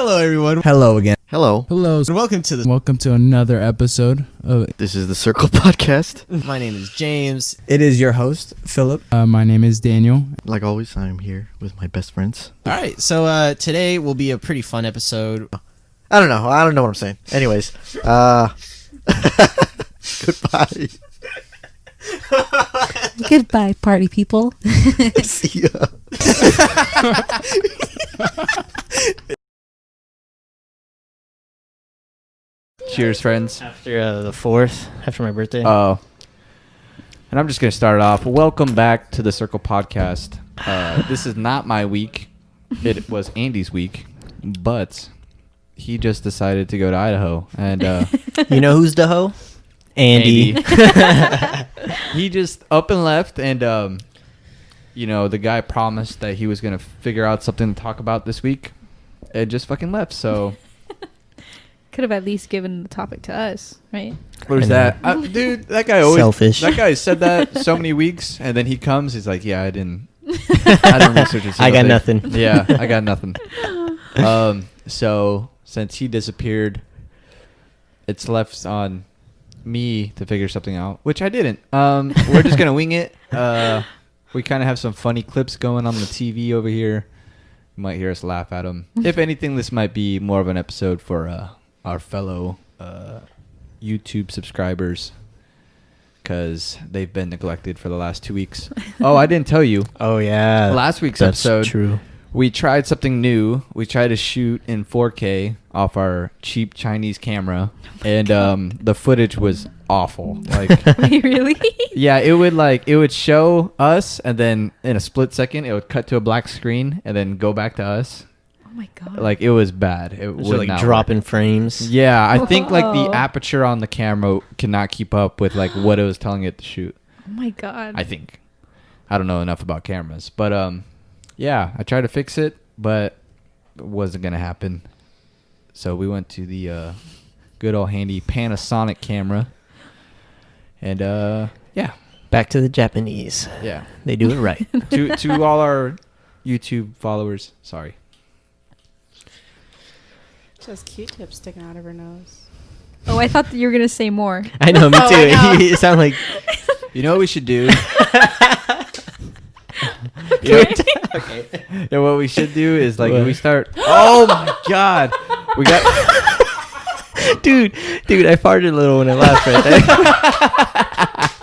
Hello, everyone. Hello again. Hello. Hello. And welcome to another episode of... This is the Circle Podcast. My name is James. It is your host, Philip. my name is Daniel. Like always, I'm here with my best friends. All right, so today will be a pretty fun episode. I don't know what I'm saying. Anyways, goodbye. Goodbye, party people. See ya. Cheers, friends. After the 4th, after my birthday. Oh. And I'm just going to start it off. Welcome back to the Circle Podcast. This is not my week. It was Andy's week, but he just decided to go to Idaho. And you know who's the hoe? Andy. He just up and left, and the guy promised that he was going to figure out something to talk about this week, and just fucking left. So Could have at least given the topic to us, right? what is that? Dude, that guy always Selfish. That guy said that so many weeks, and then he comes, he's like, yeah, I didn't research it. I got nothing. Yeah, I got nothing. So since he disappeared, it's left on me to figure something out, which I didn't. We're just gonna wing it. We kind of have some funny clips going on the TV over here. You might hear us laugh at them. If anything, this might be more of an episode for our fellow YouTube subscribers, because they've been neglected for the last 2 weeks. Oh, I didn't tell you. Oh, yeah. Last week's That's episode, true. we tried something new. We tried to shoot in 4K off our cheap Chinese camera, and the footage was awful. Like, Wait, really? yeah, it would show us, and then in a split second, it would cut to a black screen, and then go back to us. Oh my god. Like, it was bad. It Was would it like not dropping work. frames? Yeah, I think like the Whoa. aperture on the camera cannot keep up with like what it was telling it to shoot. Oh my god. I think. I don't know enough about cameras, but yeah, I tried to fix it, but it wasn't gonna happen. So we went to the good old handy Panasonic camera, and yeah, Back to the Japanese. yeah. They do it right. to all our YouTube followers, sorry. She has Q-tips sticking out of her nose. Oh, I thought that you were gonna say more. I know, me too. I know. You sound like... You know what we should do? Okay. Yeah, what we should do is like we start. Oh my god, we got. Dude, I farted a little when I laughed right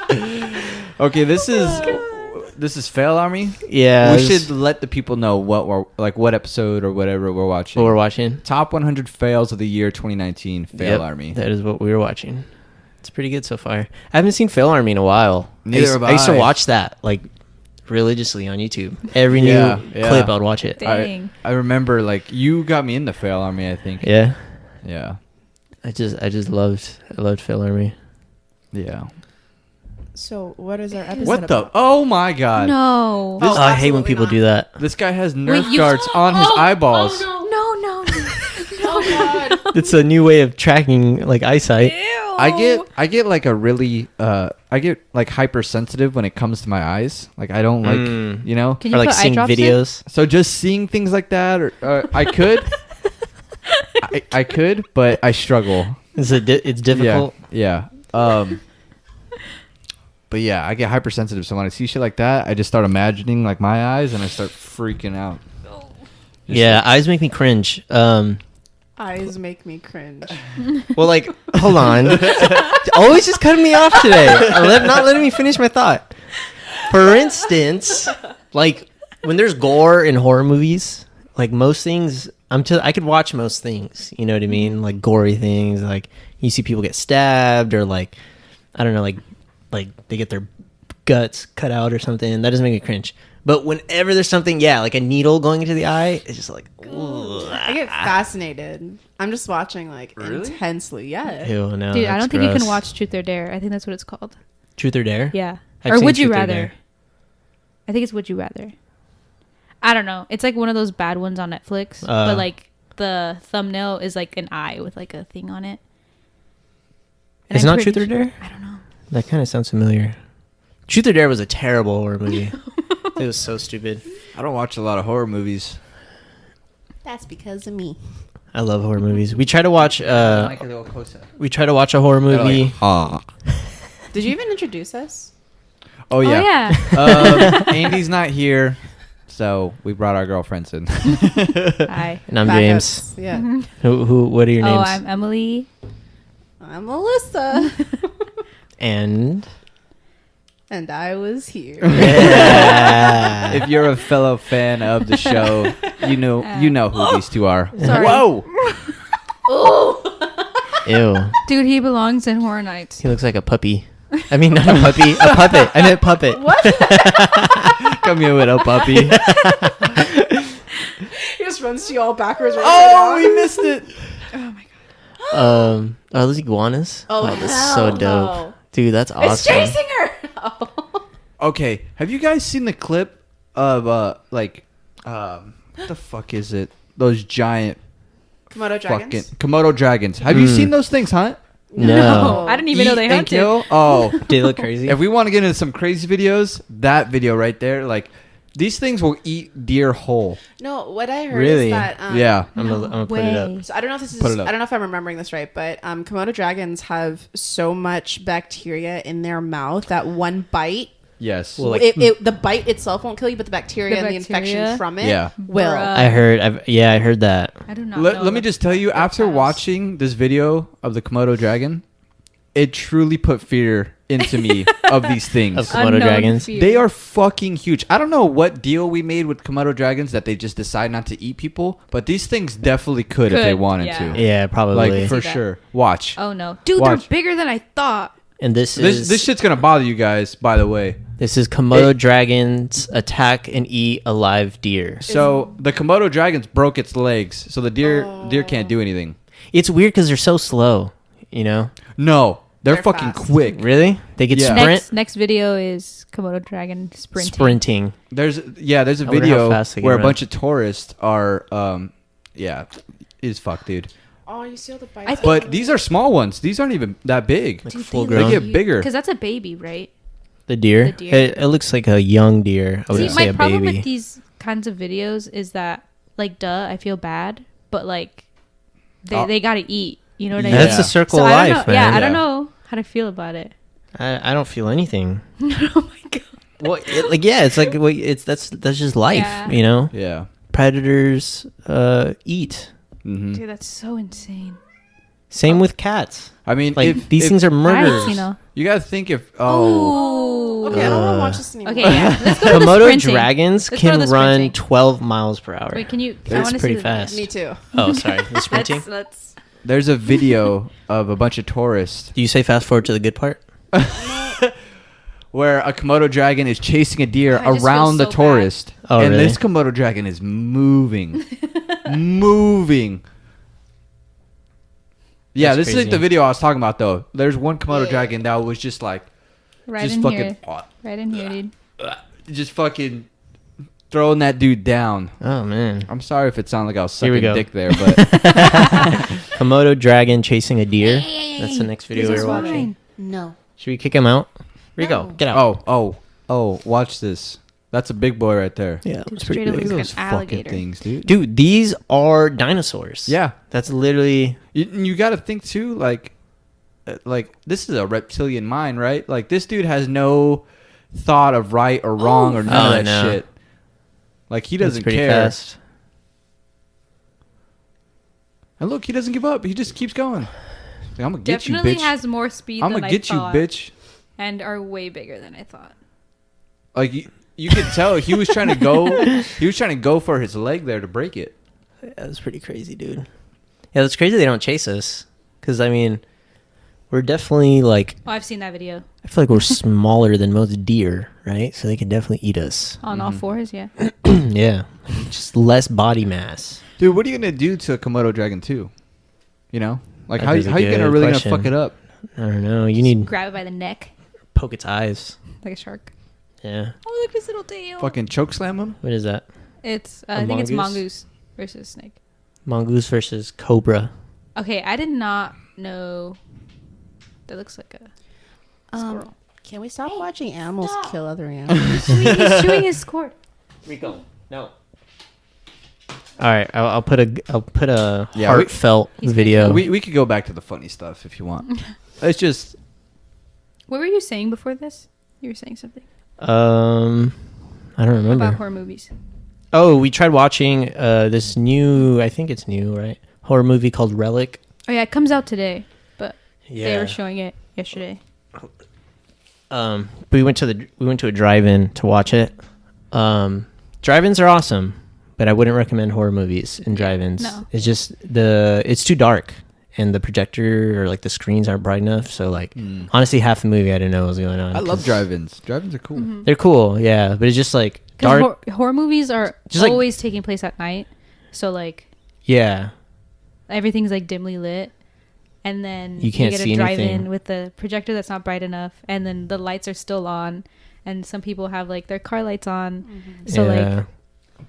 there. Okay, this is Fail Army. Yeah. We should let the people know what episode or whatever we're watching. What we're watching. Top 100 fails of the year 2019. Fail Yep, Army. That is what we were watching. It's pretty good so far. I haven't seen Fail Army in a while. Neither have I used to I. watch that like religiously on YouTube. Every Yeah, new yeah. clip, I'd watch it. Dang. I remember like you got me into Fail Army. I think. Yeah. Yeah. I just loved Fail Army. Yeah. So, what is our episode What the? about? Oh my god. No. This- Oh, I hate when absolutely people not. do that. This guy has Nerf Wait, you- darts on his eyeballs. No. Oh, God. It's a new way of tracking like eyesight. Ew. I get like a really I get like hypersensitive when it comes to my eyes. Like I don't like Mm. you know. Can you Or like put eye seeing drops in? videos. So just seeing things like that, or I could, I could, but I struggle. It's difficult. Yeah. But yeah, I get hypersensitive. So when I see shit like that, I just start imagining like my eyes, and I start freaking out. Just Yeah, eyes make me cringe. Eyes make me cringe. Well, like, hold on. Always just cutting me off today. Not letting me finish my thought. For instance, like when there's gore in horror movies, like most things, I could watch most things. You know what I mean? Like gory things, like you see people get stabbed, or like I don't know, like they get their guts cut out or something. That doesn't make me cringe. But whenever there's something, like a needle going into the eye, it's just like, ugh. I get fascinated. I'm just watching like Really? intensely. Yeah. Ew, no, Dude, I that's don't think you can gross. watch Truth or Dare. I think that's what it's called. Truth or Dare. Yeah. I've or seen Would You Truth or Rather? Dare. I think it's Would You Rather. I don't know. It's like one of those bad ones on Netflix, Uh. but like the thumbnail is like an eye with like a thing on it. And It's I'm not pretty Truth or sure- Dare? I don't know. That kind of sounds familiar. Truth or Dare was a terrible horror movie. It was so stupid. I don't watch a lot of horror movies. That's because of me. I love horror movies. We try to watch. Like a little closer. We try to watch a horror movie. Did you even introduce us? Oh yeah. yeah. Andy's not here, so we brought our girlfriends in. Hi. And I'm Backups. James. Yeah. Who? What are your Oh, names? I'm Emily. I'm Alyssa. And And I was here. yeah. If you're a fellow fan of the show, you know who these two are. Sorry. Whoa! Ew. Dude, he belongs in Horror Nights. He looks like a puppy. I mean, not a puppy. A puppet. I meant puppet. What? Come here with a puppy. He just runs to you all backwards. Oh, we missed it. Oh my god. Are those iguanas? Oh, that's so hell dope. no. Dude, that's awesome. It's chasing her. Oh. Okay, have you guys seen the clip of what the fuck is it? Those giant Komodo fucking dragons. Komodo dragons. Have you seen those things hunt? No. I didn't even know they Eat and hunted. kill? Oh, They look crazy. if we want to get into some crazy videos, that video right there, like these things will eat deer whole. No, what I heard Really? is that Yeah. I'm gonna put it up. So I don't know if this is. Put it up. I don't know if I'm remembering this right, but Komodo dragons have so much bacteria in their mouth that one bite, Yes. Well, like- the bite itself won't kill you, but the bacteria The and the bacteria? infection from it Yeah. will. Bruh. I heard that. I do not know. Let me just tell you, after reptiles. watching this video of the Komodo dragon, it truly put fear into me of these things. Of Komodo Unknown dragons? fear. They are fucking huge. I don't know what deal we made with Komodo dragons that they just decide not to eat people, but these things definitely could if they Could, wanted yeah. to. Yeah, probably. Like for See that. sure. Watch. Oh no, dude, Watch. they're bigger than I thought. and this is This shit's gonna bother you guys, by the way. this is Komodo dragons attack and eat a live deer. So the Komodo dragons broke its legs, so the deer can't do anything. It's weird because they're so slow. You know? No, they're They're fucking fast. quick. Really? They could Yeah. sprint. Next video is Komodo dragon sprinting. Sprinting. There's a I wonder how video fast they can where a run. bunch of tourists are is fuck, dude. Oh, you see all the bites. I think- But these are small ones. These aren't even that big. Like Dude, full they grown. They get bigger. Because that's a baby, right? The deer. The deer. It looks like a young deer. I See, wouldn't my say a problem baby. with these kinds of videos is that, like, I feel bad, but like, they gotta eat. You know what I mean? That's Yeah. the circle So of I don't life, know. man. Yeah, I don't Yeah. know how to feel about it. I don't feel anything. Oh my god. Well, it's like that's just life, Yeah. you know. Yeah. Predators eat. hmm Dude, that's so insane. Same with cats. I mean, Like if, these if- things are I murderers. haven't seen a. You gotta think if Okay, I don't want to watch this anymore. Okay, yeah. Let's go to the Komodo sprinting. dragons Let's go to can the run sprinting. 12 miles per hour. Wait, can you? I That's wanna see pretty the- fast. Me too. Oh, sorry. The sprinting. Let's. there's a video of a bunch of tourists Do you say fast forward to the good part? where a Komodo dragon is chasing a deer I just feel around the so bad. tourist, Oh, and really? this Komodo dragon is moving, moving. Yeah, That's this is like crazy. the video I was talking about though. There's one Komodo Yeah. dragon that was just like, Right just in fucking, here. Right in here, dude. just fucking throwing that dude down. Oh man. I'm sorry if it sounded like I was Here we sucking go. dick there, but Komodo dragon chasing a deer. That's the next video This we're is watching. mine. No. Should we kick him out? Rico, No. get out. oh, watch this. That's a big boy right there. Yeah, Dude, it's pretty straight up big. Look at looks those like an fucking alligator. things, dude. Dude, these are dinosaurs. Yeah, That's literally you got to think too, like this is a reptilian mind, right? Like this dude has no thought of right or wrong or none Oh, of that no. shit. Like he that's doesn't pretty care. fast. And look, he doesn't give up. He just keeps going. Like, I'm gonna get Definitely you, bitch. has more speed I'm than gonna I get you, thought, bitch. and are way bigger than I thought. Like you could tell he was trying to go. He was trying to go for his leg there to break it. Yeah, that's pretty crazy, dude. Yeah, that's crazy they don't chase us. Because, I mean, we're definitely, like, Oh, I've seen that video I feel like we're smaller than most deer, right? So they could definitely eat us. on all fours. Yeah. Yeah. Just less body mass. Dude, what are you gonna do to a Komodo dragon too? You know, like That how is a you gonna good really question. gonna fuck it up? I don't know. You need Grab it by the neck poke its eyes. like a shark. Yeah. Oh, look at his little tail. Fucking choke slam him? What is that? It's A I think it's mongoose? mongoose versus snake. Mongoose versus cobra. Okay, I did not know. That looks like a squirrel. Can we stop watching animals kill other animals? He's chewing his cord. Rico, no. All right, I'll put a Yeah, heartfelt He's video. We could go back to the funny stuff if you want. It's just What were you saying before this? You were saying something I don't remember. about horror movies. Oh, we tried watching this new. I think it's new, right? Horror movie called Relic. Oh yeah, it comes out today, but Yeah. they were showing it yesterday. But we went to a drive-in to watch it. Drive-ins are awesome, but I wouldn't recommend horror movies in drive-ins. No. It's just it's too dark, and the projector or like the screens aren't bright enough. So like, honestly, half the movie I didn't know what was going on. I love 'cause drive-ins. Drive-ins are cool. Mm-hmm. They're cool, yeah, but it's just like dark. Because horror movies are Just like- always taking place at night, so like Yeah, everything's like dimly lit, and then You can't get see a drive-in anything. with the projector that's not bright enough, and then the lights are still on, and some people have like their car lights on. So yeah. like,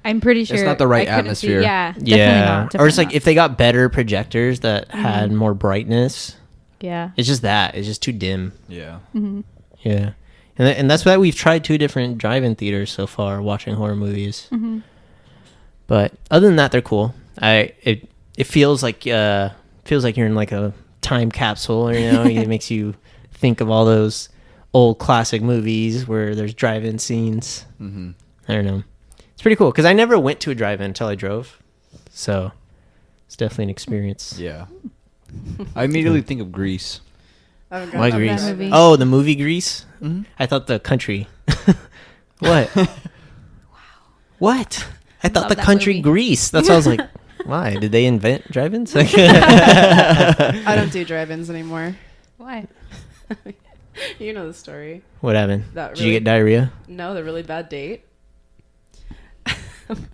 I'm pretty sure not the right I couldn't see- atmosphere. Yeah, definitely Yeah, not. or it's definitely like not. if they got better projectors that had more brightness. yeah. It's just that it's just too dim. Yeah. Mm-hmm. Yeah, and that's why we've tried 2 different drive-in theaters so far watching horror movies. Mm-hmm. But other than that, they're cool. It feels like you're in like a time capsule. You know, it makes you think of all those old classic movies where there's drive-in scenes. Mm-hmm. I don't know. It's pretty cool because I never went to a drive-in until I drove, so it's definitely an experience. Yeah. I immediately think of Grease. I haven't Why gone to Grease? that movie. Oh, the movie Grease. Mm-hmm. I thought the country. What? What? I thought Love the that country movie. Grease. That's why I was like, why did they invent drive-ins? I don't do drive-ins anymore. Why? You know the story. What happened? That Did you really- get diarrhea? No, the really bad date.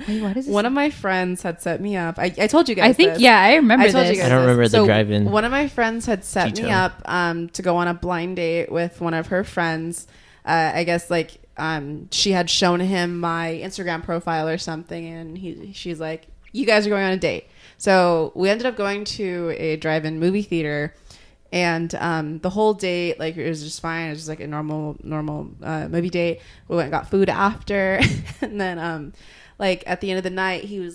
Wait, what is this? One of my friends had set me up. I told you guys. I think this. yeah, I remember I told you this. guys I don't this. remember the So drive-in. One of my friends had set Tito. me up to go on a blind date with one of her friends. I guess like she had shown him my Instagram profile or something, and she's like, "You guys are going on a date." So we ended up going to a drive-in movie theater, and the whole date like it was just fine. It was just like a normal movie date. We went and got food after, and then like at the end of the night he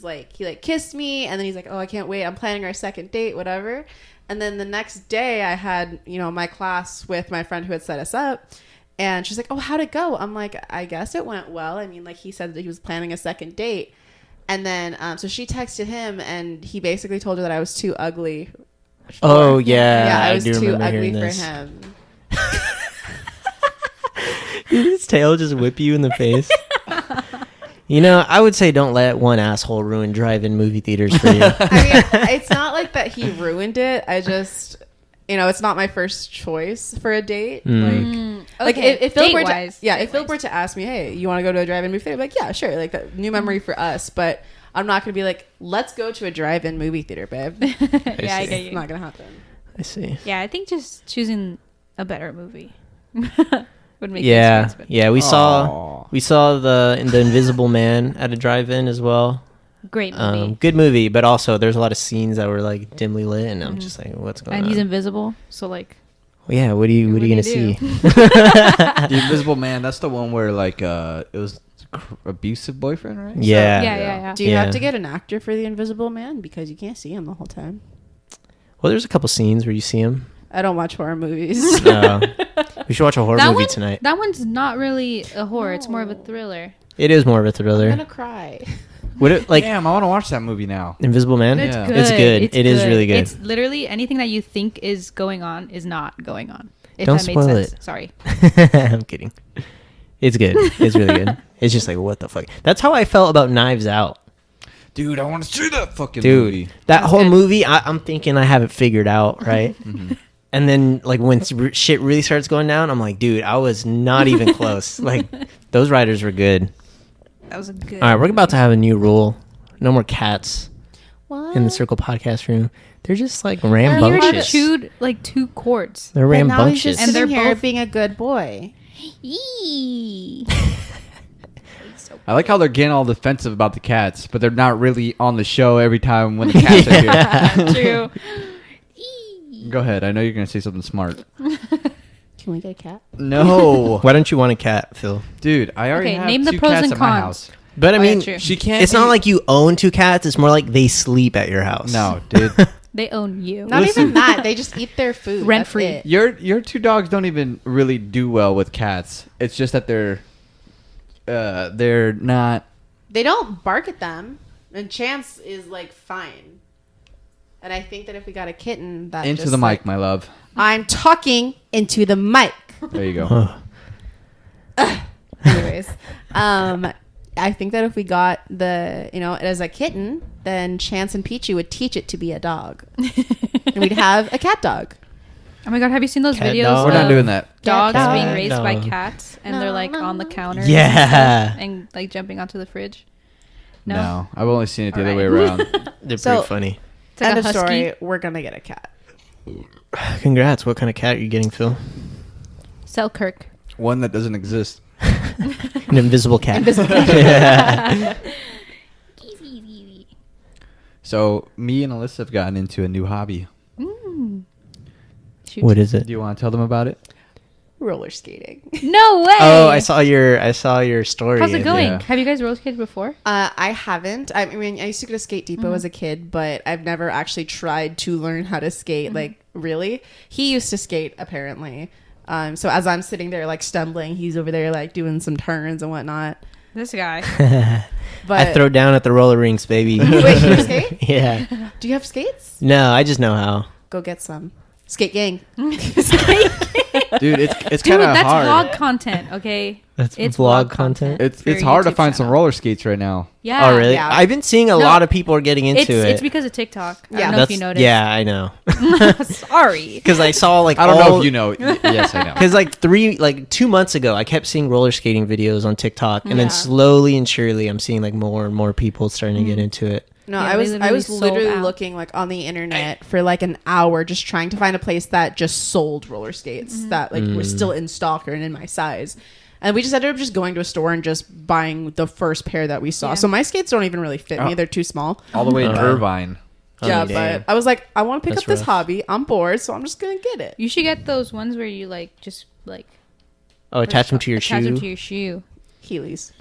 kissed me, and then he's like, "Oh, I can't wait, I'm planning our second date, whatever." And then the next day I had my class with my friend who had set us up, and she's like, "Oh, how'd it go?" I'm like, "I guess it went well. I mean, like he said that he was planning a second date." And then so she texted him, and he basically told her that I was too ugly. Oh yeah, Yeah, I was do too remember ugly hearing for this. him. Did his tail just whip you in the face? I would say don't let one asshole ruin drive-in movie theaters for you. I mean, it's not like that he ruined it. I just, it's not my first choice for a date. Like if Philip were to, if Philip were to ask me, "Hey, you want to go to a drive-in movie theater?" I'd be like, yeah, sure. Like that new memory for us, but I'm not going to be like, "Let's go to a drive-in movie theater, babe." Yeah, I see. get It's you. not going to happen. I see. Yeah, I think just choosing a better movie would make Yeah, the experience better. yeah. We saw the Invisible Man at a drive-in as well. Great movie. Good movie, but also there's a lot of scenes that were like dimly lit, and I'm just like, what's going And on? he's invisible, so like Well, yeah, what are you What do gonna you see? do? The Invisible Man. That's the one where like it was abusive boyfriend, right? Yeah. yeah. Do you Yeah. have to get an actor for the Invisible Man because you can't see him the whole time? Well, there's a couple scenes where you see him. I don't watch horror movies. We should watch a horror That movie one- tonight. That one's not really a horror; it's more of a Oh. thriller. It is more of a I'm thriller. gonna cry. Would it like Damn, I want to watch that movie now. Invisible Man? It's Yeah. good. It's good. It is really good. It's literally anything that you think is going on is not going on. If Don't that made spoil sense. it. Sorry. I'm kidding. It's good. It's really good. It's just like, what the fuck? That's how I felt about Knives Out. Dude, I want to see that fucking Dude, movie. that That's whole good. movie, I'm thinking I have it figured out, right? Mhm. And then, like, when shit really starts going down, I'm like, dude, I was not even close. Like, those writers were good. That was a good. All right, we're about to have a new rule. No more cats What? in the Circle podcast room. They're just, like, He already rambunctious. chewed like 2 quarts. They're But now he's just rambunctious. And they're sitting here both- being a good boy. I like how they're getting all defensive about the cats, but they're not really on the show every time when the cats are here. True. Go ahead. I know you're gonna say something smart. Can we get a cat? No, Why don't you want a cat, Phil? dude. I already Okay, have name the 2 pros cats and at my cons. house. But I Oh, yeah, mean, true. She can't. it's not like you own 2 cats. It's more like they sleep at your house. No, dude. They own you. Not Listen. even that. They just eat their food. Rent That's free. it. Your 2 dogs don't even really do well with cats. It's just that they're not. They don't bark at them, and Chance is like fine. And I think that if we got a kitten, that Into just, the mic, like, my love. I'm talking into the mic. There you go. Anyways, I think that if we got the, it as a kitten, then Chance and Peachy would teach it to be a dog, and we'd have a cat dog. Oh my god, have you seen those Cat videos? dog. We're not of doing that. Dogs Cat being dog. raised by No. cats, and No, they're like no, on the no. counter. Yeah. And like jumping onto the fridge. No, I've only seen it the other way Alright. around. They're So- pretty funny. It's like End a of husky. story. We're gonna get a cat. Congrats. What kind of cat are you getting, Phil? Selkirk. One that doesn't exist. An invisible cat. So me and Alyssa have gotten into a new hobby. Shoot. What is it? Do you want to tell them about it? Roller skating. No way. Oh, I saw your story. How's it going? Yeah. Have you guys roller skated before? I haven't. I mean, I used to go to Skate Depot as a kid, but I've never actually tried to learn how to skate. Like, really? He used to skate, apparently. So as I'm sitting there, like, stumbling, he's over there, like, doing some turns and whatnot. This guy. But I throw down at the roller rinks, baby. Wait, you skate? Yeah. Do you have skates? No, I just know how. Go get some. Skate gang. Dude, it's Dude, kind of that's hard. vlog content, okay? That's It's vlog content. It's for your hard to YouTube find some channel. roller skates right now. Yeah. Oh, really? Yeah. I've been seeing a No, lot of people are getting into it. It's because of TikTok. I Yeah. don't know if you noticed. Yeah, I know. Sorry. Because I saw like I don't know all- if you know. Yes, I know. Because like 2 months ago, I kept seeing roller skating videos on TikTok, and Yeah. then slowly and surely, I'm seeing like more and more people starting to get into it. No, Yeah, I they was literally literally sold out. looking like on the internet for like an hour just trying to find a place that just sold roller skates that like were still in stock or in my size. And we just ended up just going to a store and just buying the first pair that we saw. Yeah. So my skates don't even really fit me. Oh. They're too small. All the way in Okay. Irvine. Yeah, damn. but I was like, I want to pick That's up this rough. hobby. I'm bored, so I'm just going to get it. You should get those ones where you like just like Oh, attach them to your attach shoe. them to your shoe. Heelys.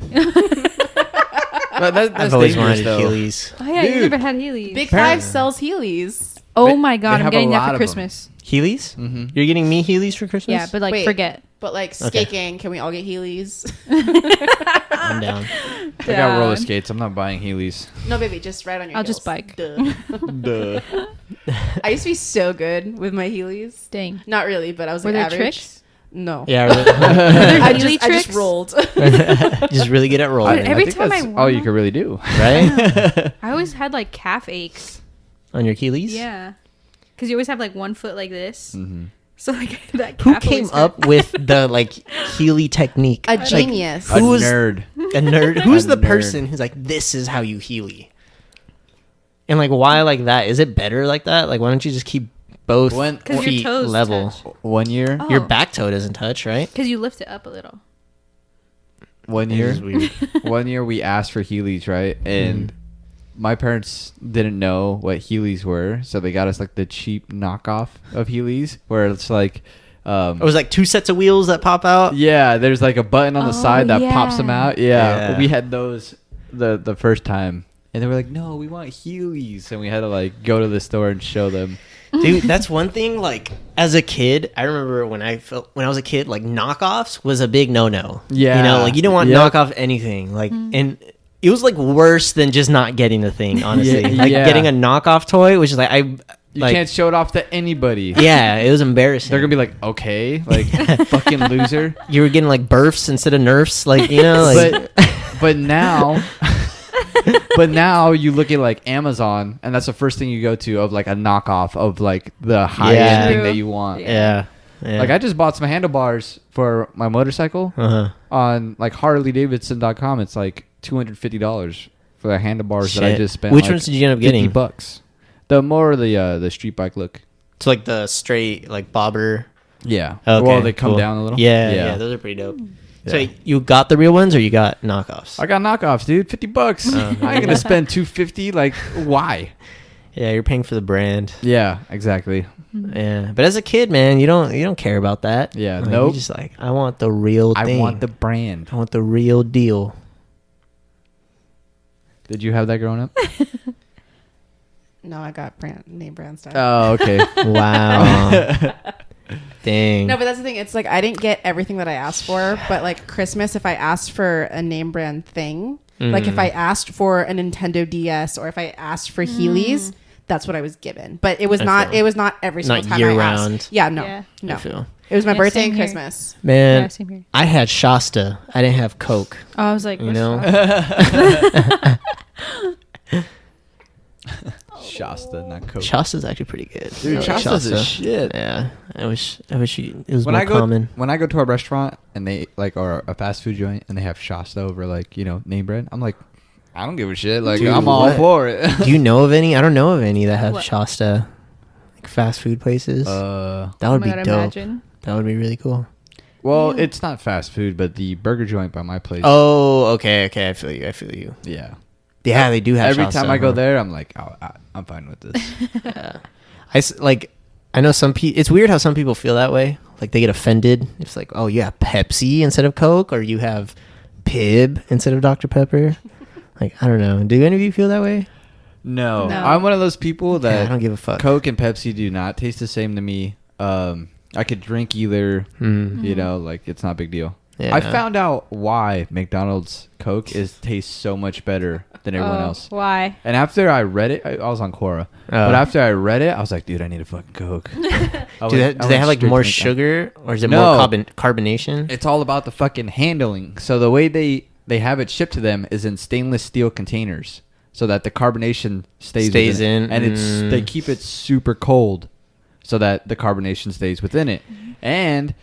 But that's I've always dangerous, wanted though. Heelys. Oh yeah, Dude. you never had Heelys. Big Apparently. Five sells Heelys. Oh They- my they god, I'm have a getting that lot for of 'em. Christmas. Heelys? Mm-hmm. You're getting me Heelys for Christmas? Yeah, but like Wait. forget. But like Okay. skate gang, can we all get Heelys? I'm down. I got roller Dad. skates. I'm not buying Heelys. No, baby, just ride on your I'll heels. just bike. Duh. Duh. I used to be so good with my Heelys. Dang. Not really, but I was Were like there average. tricks? No. Yeah, really, I Heelys just tricks? rolled. just really good at rolling, Dude, every think time I that's warm all you up- could really do. right? I always had like calf aches. On your Heelys? Yeah. Because you always have like one foot like this. Mm-hmm. So like that Who calf came always hurt. up with the like Heely technique? A Like, genius. Who was- nerd? a nerd. Who's A the nerd. person who's like, this is how you Heely? And like, why like that? Is it better like that? Like, why don't you just keep both When- 'Cause your feet toes level? touch. 1 year. Oh. Your back toe doesn't touch, right? Because you lift it up a little. 1 This year. is weird. 1 year we asked for Heelys, right? And my parents didn't know what Heelys were, so they got us like the cheap knockoff of Heelys, where it's like, It was like 2 sets of wheels that pop out. yeah, there's like a button on the Oh, side that pops them yeah. out. Yeah, Yeah. we had those the first time, and they were like, "No, we want Heelys," and we had to like go to the store and show them. Dude, that's one thing. Like as a kid, I remember when I was a kid, like knockoffs was a big no. Yeah. you know, like you didn't want Yep. knockoff anything. Like, and it was like worse than just not getting the thing. Honestly, Yeah. like Yeah. getting a knockoff toy, which is like You like, can't show it off to anybody. Yeah, it was embarrassing. They're gonna be like, "Okay, like fucking loser." You were getting like burfs instead of nerfs, like you know. Like, but now but now you look at like Amazon and that's the first thing you go to of like a knockoff of like the high Yeah. end thing True. that you want. yeah, yeah. Like I just bought some handlebars for my motorcycle uh-huh. on like HarleyDavidson.com. It's like $250 for the handlebars that I Shit. just spent. Which like, ones did you end up 50 getting? bucks. The more the street bike look. It's like the straight like bobber. Yeah. Okay, well, they come cool. down a little. Yeah, those are pretty dope. So Yeah. you got the real ones or you got knockoffs? I got knockoffs, dude. $50. I ain't gonna spend $250. Like, why? Yeah, you're paying for the brand. Yeah, exactly. Yeah, but as a kid, man, you don't care about that. Yeah, Like, nope. You're just like, I want the real I thing. want the brand. I want the real deal. Did you have that growing up? No, I got name brand stuff. Oh, okay. Wow. Dang. No, but that's the thing. It's like I didn't get everything that I asked for, but like Christmas, if I asked for a name brand thing, like if I asked for a Nintendo DS or if I asked for Heelys, that's what I was given. But it was not. feel. It was not every single Not time year I round. asked. Yeah, no, Yeah. no. I feel. It was my Yeah, birthday same and here. Christmas. Man, Yeah, same here. I had Shasta. I didn't have Coke. Oh, I was like, You what's know? that? Shasta, not Coke. Shasta's actually pretty good. Dude, I like Shasta's a Shasta. shit. Yeah, I wish it was When more I go common. when I go to a restaurant and they like or a fast food joint and they have Shasta over like name brand, I'm like, I don't give a shit. Like Dude, I'm all what? for it. Do you know of any? I don't know of any that have What? Shasta, like fast food places. That Oh would my be God, dope. imagine. That would be really cool. well, it's not fast food, but the burger joint by my place. Oh, okay. I feel you. yeah. Yeah, they do have. Every Shasta, time I go huh? there, I'm like, oh, I'm fine with this. Yeah. I know some people. It's weird how some people feel that way. Like they get offended. It's like, oh, you have Pepsi instead of Coke, or you have Pib instead of Dr Pepper. Like I don't know. Do any of you feel that way? No, No. I'm one of those people Yeah, that I don't give a fuck. Coke and Pepsi do not taste the same to me. I could drink either. Mm. Like it's not a big deal. Yeah. I found out why McDonald's Coke tastes so much better than everyone Oh, else. Why? And after I read it, I was on Quora. But after I read it, I was like, dude, I need a fucking Coke. Do they have like more sugar, or is it No. more carbonation? It's all about the fucking handling. So the way they have it shipped to them is in stainless steel containers, so that the carbonation stays within in. it. And they keep it super cold, so that the carbonation stays within it. And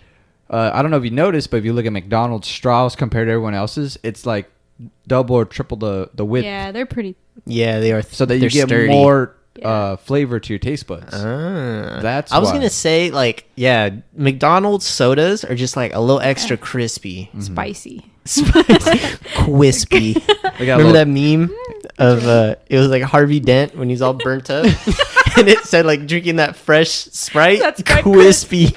I don't know if you noticed, but if you look at McDonald's straws compared to everyone else's, it's like double or triple the width, Yeah, they're pretty. Yeah, they are. so that you they're get sturdy. more Yeah. flavor to your taste buds. Ah. That's I was why. gonna say like McDonald's sodas are just like a little extra crispy, Spicy. crispy. They got a Remember little- that meme of it was like Harvey Dent when he's all burnt up, and it said like drinking that fresh Sprite, That's Sprite crispy.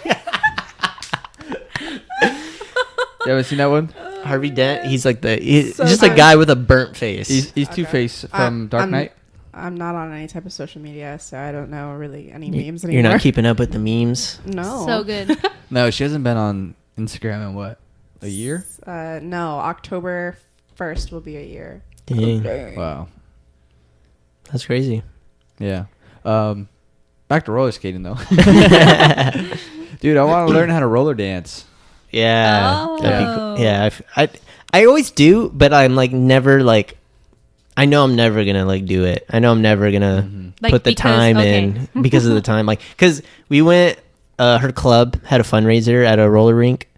You haven't seen that one? Harvey Dent, he's like he's So just a good. guy with a burnt face. He's Okay. Two-Face from Dark Knight. I'm not on any type of social media, so I don't know really any You- memes You're anymore. not keeping up with the memes. No. So good. No, she hasn't been on Instagram in what? A year? No, October 1st will be a year. Dang, Wow. that's crazy. Yeah. Back to roller skating though. Dude, I want to learn how to roller dance. Yeah. Oh. That'd be cool. Yeah. I always do, but I'm like never like. I know I'm never gonna like do it. I know I'm never gonna Like, put the because- time okay. in because of the time. Like, cause we went. Her club had a fundraiser at a roller rink,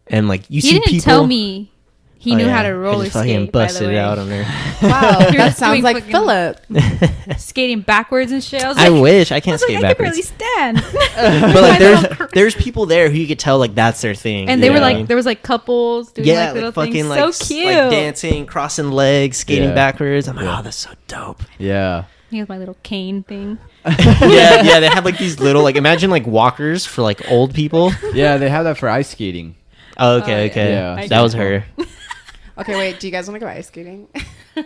and like you He see didn't people. tell me he Oh, knew yeah. how to I roller just fucking skate. By busted the it way. out on there. Wow, You're that sounds doing like fucking- Philip. Skating backwards and shit. I was I like, wish I can't I skate could barely backwards. stand. But like there's people there who you could tell like that's their thing. And they you were know what I like, mean? there was like couples doing yeah, like little like fucking things. like So s- cute. like dancing, crossing legs, skating Yeah. backwards. I'm like, Yeah. oh, that's so dope. Yeah. He has my little cane thing. yeah, they have like these little like imagine like walkers for like old people. Yeah, they have that for ice skating. Oh, okay, Oh, yeah. okay. Yeah. That was her. Okay, wait. Do you guys want to go ice skating?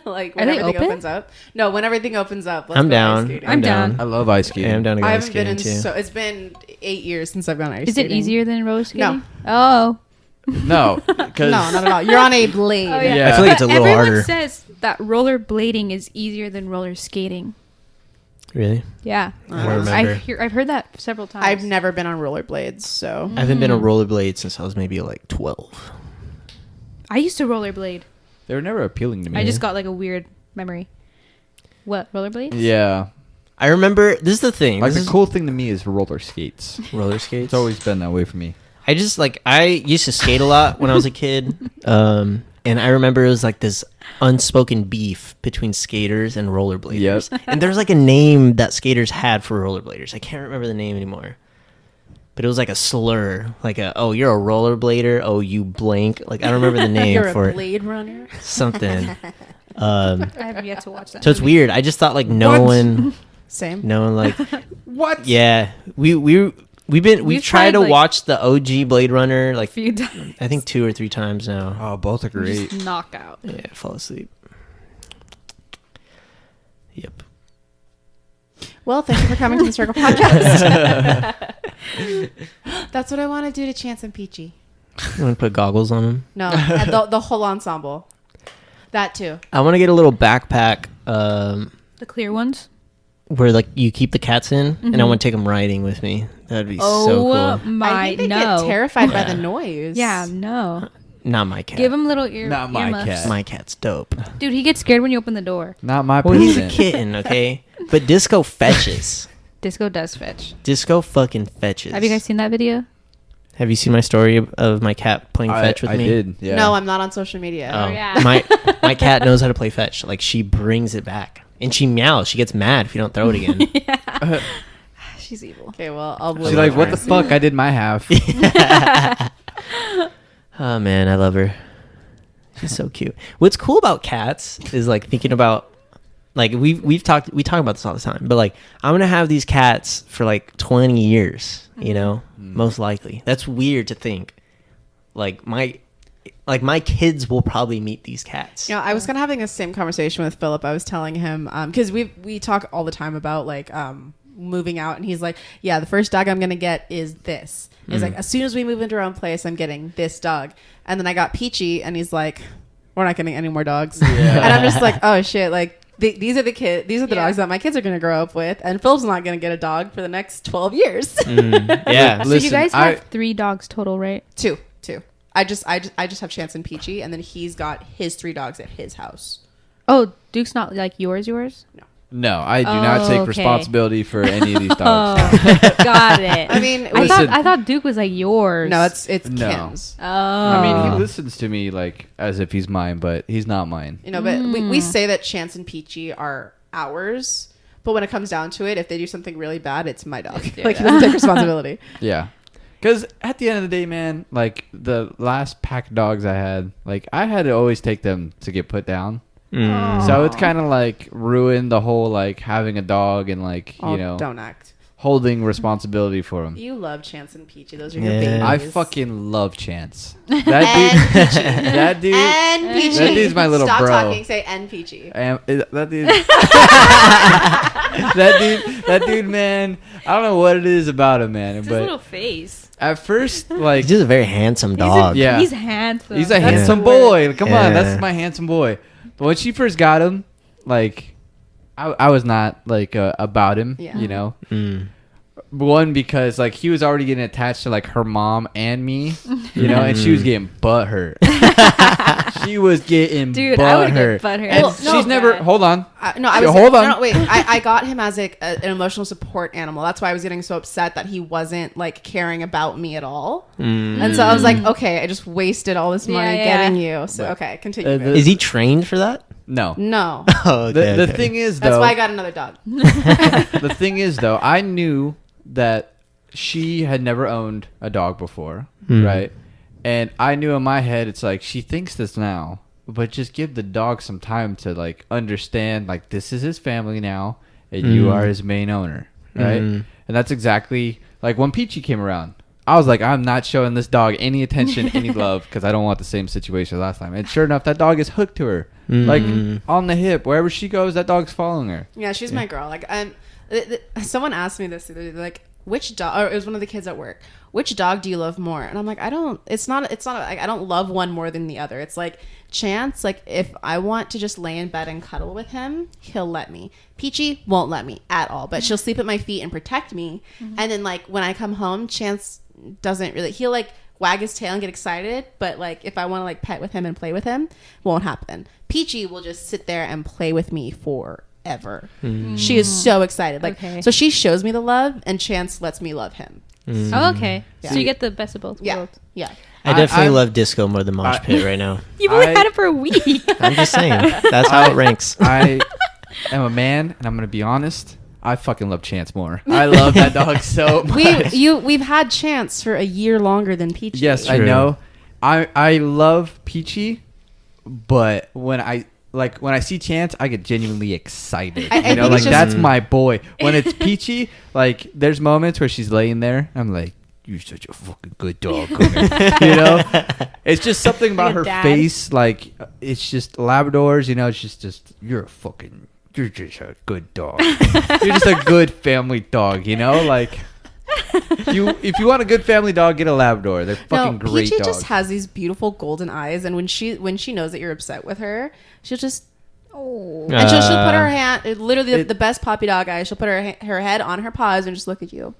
Like Are when they everything open? opens up? No, when everything opens up, let's I'm go ice down. skating. I'm down. I love ice skating. Yeah, I'm down to go I ice haven't been skating in too. so it's been 8 years since I've gone ice Is skating. it easier than roller skating? No. Oh. No, because No, not at all. You're on a blade. Oh, yeah. Yeah. I feel like it's a But little everyone harder. says that roller blading is easier than roller skating. Really? Yeah. I don't remember. I've heard that several times. I've never been on rollerblades, so I haven't been on rollerblades since I was maybe like 12. I used to rollerblade. they were never appealing to me. I just got like a weird memory. What, rollerblades? Yeah. I remember this is the thing. Like This the is cool thing to me is roller skates. roller skates. It's always been that way for me. I just like I used to skate a lot when I was a kid. And I remember it was like this unspoken beef between skaters and rollerbladers. Yep. And there's like a name that skaters had for rollerbladers. I can't remember the name anymore. But it was like a slur, like oh, you're a rollerblader, oh, you blank. Like I don't remember the name you're for a blade runner. it. Something. I have yet to watch that. So it's movie. weird. I just thought like no What? one Same. like What? yeah. We've We've tried tried, to like- watch the OG Blade Runner A like few times. I think 2 or 3 times now. Oh, both are great. Just knockout. Yeah, fall asleep. Yep. Well, thank you for coming to the Circle Podcast. That's what I want to do to Chance and Peachy. You want to put goggles on them? No, the whole ensemble. That too. I want to get a little backpack The clear ones. where like you keep the cats in, and I want to take them riding with me. That'd be so cool. My I think they no. get terrified by Yeah. the noise. Yeah, no. Not my cat. Give him little ear. Not my earmuffs. cat. My cat's dope. Dude, he gets scared when you open the door. Not my Well, he's a percent. kitten, okay? But Disco fetches. Disco does fetch. Disco fucking fetches. Have you guys seen that video? Have you seen my story of my cat playing fetch with I me? did. Yeah. No, I'm not on social media. Oh, yeah. my cat knows how to play fetch. Like she brings it back, and she meows. She gets mad if you don't throw it again. She's evil. Okay, well, I'll. She's like, what the fuck? I did my half. Oh man, I love her. She's so cute. What's cool about cats is like thinking about, like we talk about this all the time, but like I'm gonna have these cats for like 20 years, you know, most likely. That's weird to think. Like my kids will probably meet these cats. You know, I was kind of having the same conversation with Philip. I was telling him because we talk all the time about like moving out, and he's like, yeah, the first dog I'm gonna get is this. He's like, as soon as we move into our own place, I'm getting this dog. And then I got Peachy, and he's like, we're not getting any more dogs. And I'm just like, oh shit, like these are the dogs that my kids are gonna grow up with, and Philip's not gonna get a dog for the next 12 years. Yeah. So you guys have 3 dogs total, right? Two. I just have Chance and Peachy, and then he's got his 3 dogs at his house. Oh, Duke's not like yours? No, I do not take okay. responsibility for any of these dogs. Oh, got it. I mean, I thought Duke was like yours. no, it's No. Kim's. Oh. I mean, he listens to me like as if he's mine, but he's not mine. You know, but we say that Chance and Peachy are ours, but when it comes down to it, if they do something really bad, it's my dog. Like he doesn't take responsibility. Yeah. Because at the end of the day, man, like the last pack of dogs I had, like I had to always take them to get put down. So it's kind of like ruined the whole like having a dog and like, Oh, you know, don't act. holding responsibility for them. You love Chance and Peachy. Those are Yeah. your babies. I fucking love Chance. and That Peachy. dude, that dude, And Peachy. that dude's my little Stop bro. talking. Say and Peachy. That dude, that dude, man. I don't know what it is about him, man. His But little face. at first, like, He's just a very handsome dog. Yeah. He's handsome. he's a That's handsome weird. boy. Come on, Yeah. that's my handsome boy. But when she first got him, like, I was not like about him, Yeah. you know. Mm. One, because like he was already getting attached to like her mom and me, you know, and she was getting butthurt. She was getting Dude, I would get butthurt. butthurt. And Well, no, she's never. man. Hold on. No, I was. Hold on. No, wait. I got him as an emotional support animal. That's why I was getting so upset that he wasn't like caring about me at all. And so I was like, okay, I just wasted all this money Yeah, getting you. So okay, continue. the- babe. Is he trained for that? No. No, Oh, The thing is, though. that's why I got another dog. The thing is, though, I knew that she had never owned a dog before, right? And I knew in my head, it's like, she thinks this now, but just give the dog some time to, like, understand, like, this is his family now, and you are his main owner, right? And that's exactly, like, when Peachy came around, I was like, I'm not showing this dog any attention, any love, because I don't want the same situation as last time. And sure enough, that dog is hooked to her. Like, on the hip. Wherever she goes, that dog's following her. Yeah, she's my girl. Like, someone asked me this the other day, like, which dog? Or it was one of the kids at work. Which dog do you love more? And I'm like, I don't. It's not. Like, I don't love one more than the other. It's like Chance. Like, if I want to just lay in bed and cuddle with him, he'll let me. Peachy won't let me at all, but she'll sleep at my feet and protect me. And then like when I come home, Chance doesn't really. He'll like wag his tail and get excited, but like if I want to like pet with him and play with him, won't happen. Peachy will just sit there and play with me forever. She is so excited. Like, Okay. so she shows me the love, and Chance lets me love him. Oh, okay. Yeah. So you get the best of both Yeah, worlds. yeah. I definitely I'm- love Disco more than Mosh Pit right now. You've only I- had it for a week. I'm just saying. That's how it ranks. I am a man, and I'm gonna be honest. I fucking love Chance more. I love that dog so much. We've had Chance for a year longer than Peachy. Yes, I True. know. I love Peachy, but when I see Chance, I get genuinely excited. I You know, think like it's just- that's my boy. When it's Peachy, like there's moments where she's laying there, I'm like, you're such a fucking good dog. Come here. You know, it's just something about Like a her dad. face. Like it's just Labradors. You know, it's just you're a fucking you're just a good dog. You're just a good family dog, you know? Like, if you want a good family dog, get a Labrador. They're fucking great Peachy dogs. just has these beautiful golden eyes, and when she knows that you're upset with her, she'll just and she'll put her hand, literally the best puppy dog eyes. She'll put her head on her paws and just look at you.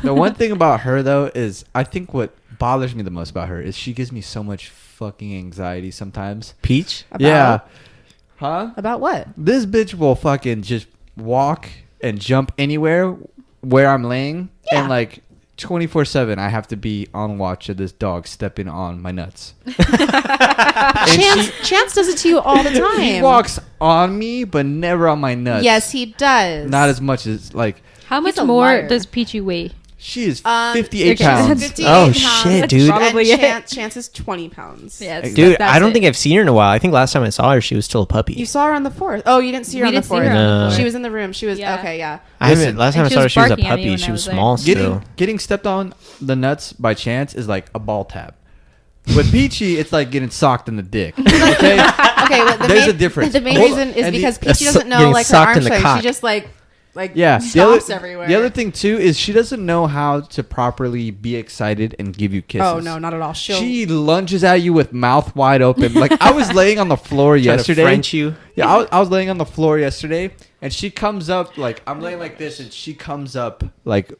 The one thing about her, though, is I think what bothers me the most about her is she gives me so much fucking anxiety sometimes. Peach? Yeah. Huh? About what? This bitch will fucking just walk and jump anywhere where I'm laying. Yeah. And like 24/7, I have to be on watch of this dog stepping on my nuts. Chance does it to you all the time. He walks on me, but never on my nuts. Yes, he does. Not as much as like. How much He's a more liar. does Peachy weigh? She is Um, 58 okay. pounds. 58 Oh, pounds. shit, dude. Probably And it. Chance is 20 pounds. Yeah, Dude, I don't think I've seen her in a while. I think last time I saw her, she was still a puppy. You saw her on the 4th. Oh, you didn't see her We on the didn't see her 4th. on the No. fourth. She was in the room. She was Yeah. okay. Yeah. I haven't. Listen, Last time I and she saw her, was she was a barking at me puppy. when She I was was small there. still. Getting stepped on the nuts by Chance is like a ball tap. With Peachy, it's like getting socked in the dick. Okay? Okay, but There's a difference. The main Hold reason on. is And the- because Peachy doesn't know getting like her socked arm in the strength. cock. She just like Yeah. stomps everywhere. The other thing too is she doesn't know how to properly be excited and give you kisses. Oh no, not at all. She lunges at you with mouth wide open. Like I was laying on the floor Trying yesterday. to French you. Yeah, I was laying on the floor yesterday, and she comes up like I'm laying like this, and she comes up like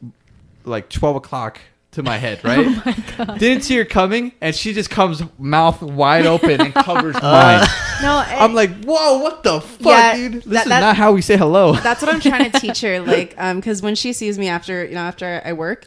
12 o'clock to my head, right? Oh my god. Didn't see her coming, and she just comes mouth wide open and covers mine. No, I'm like, whoa, what the fuck, Yeah, dude? This that- is not how we say hello. that's what I'm trying to teach her. Like, because when she sees me after I work,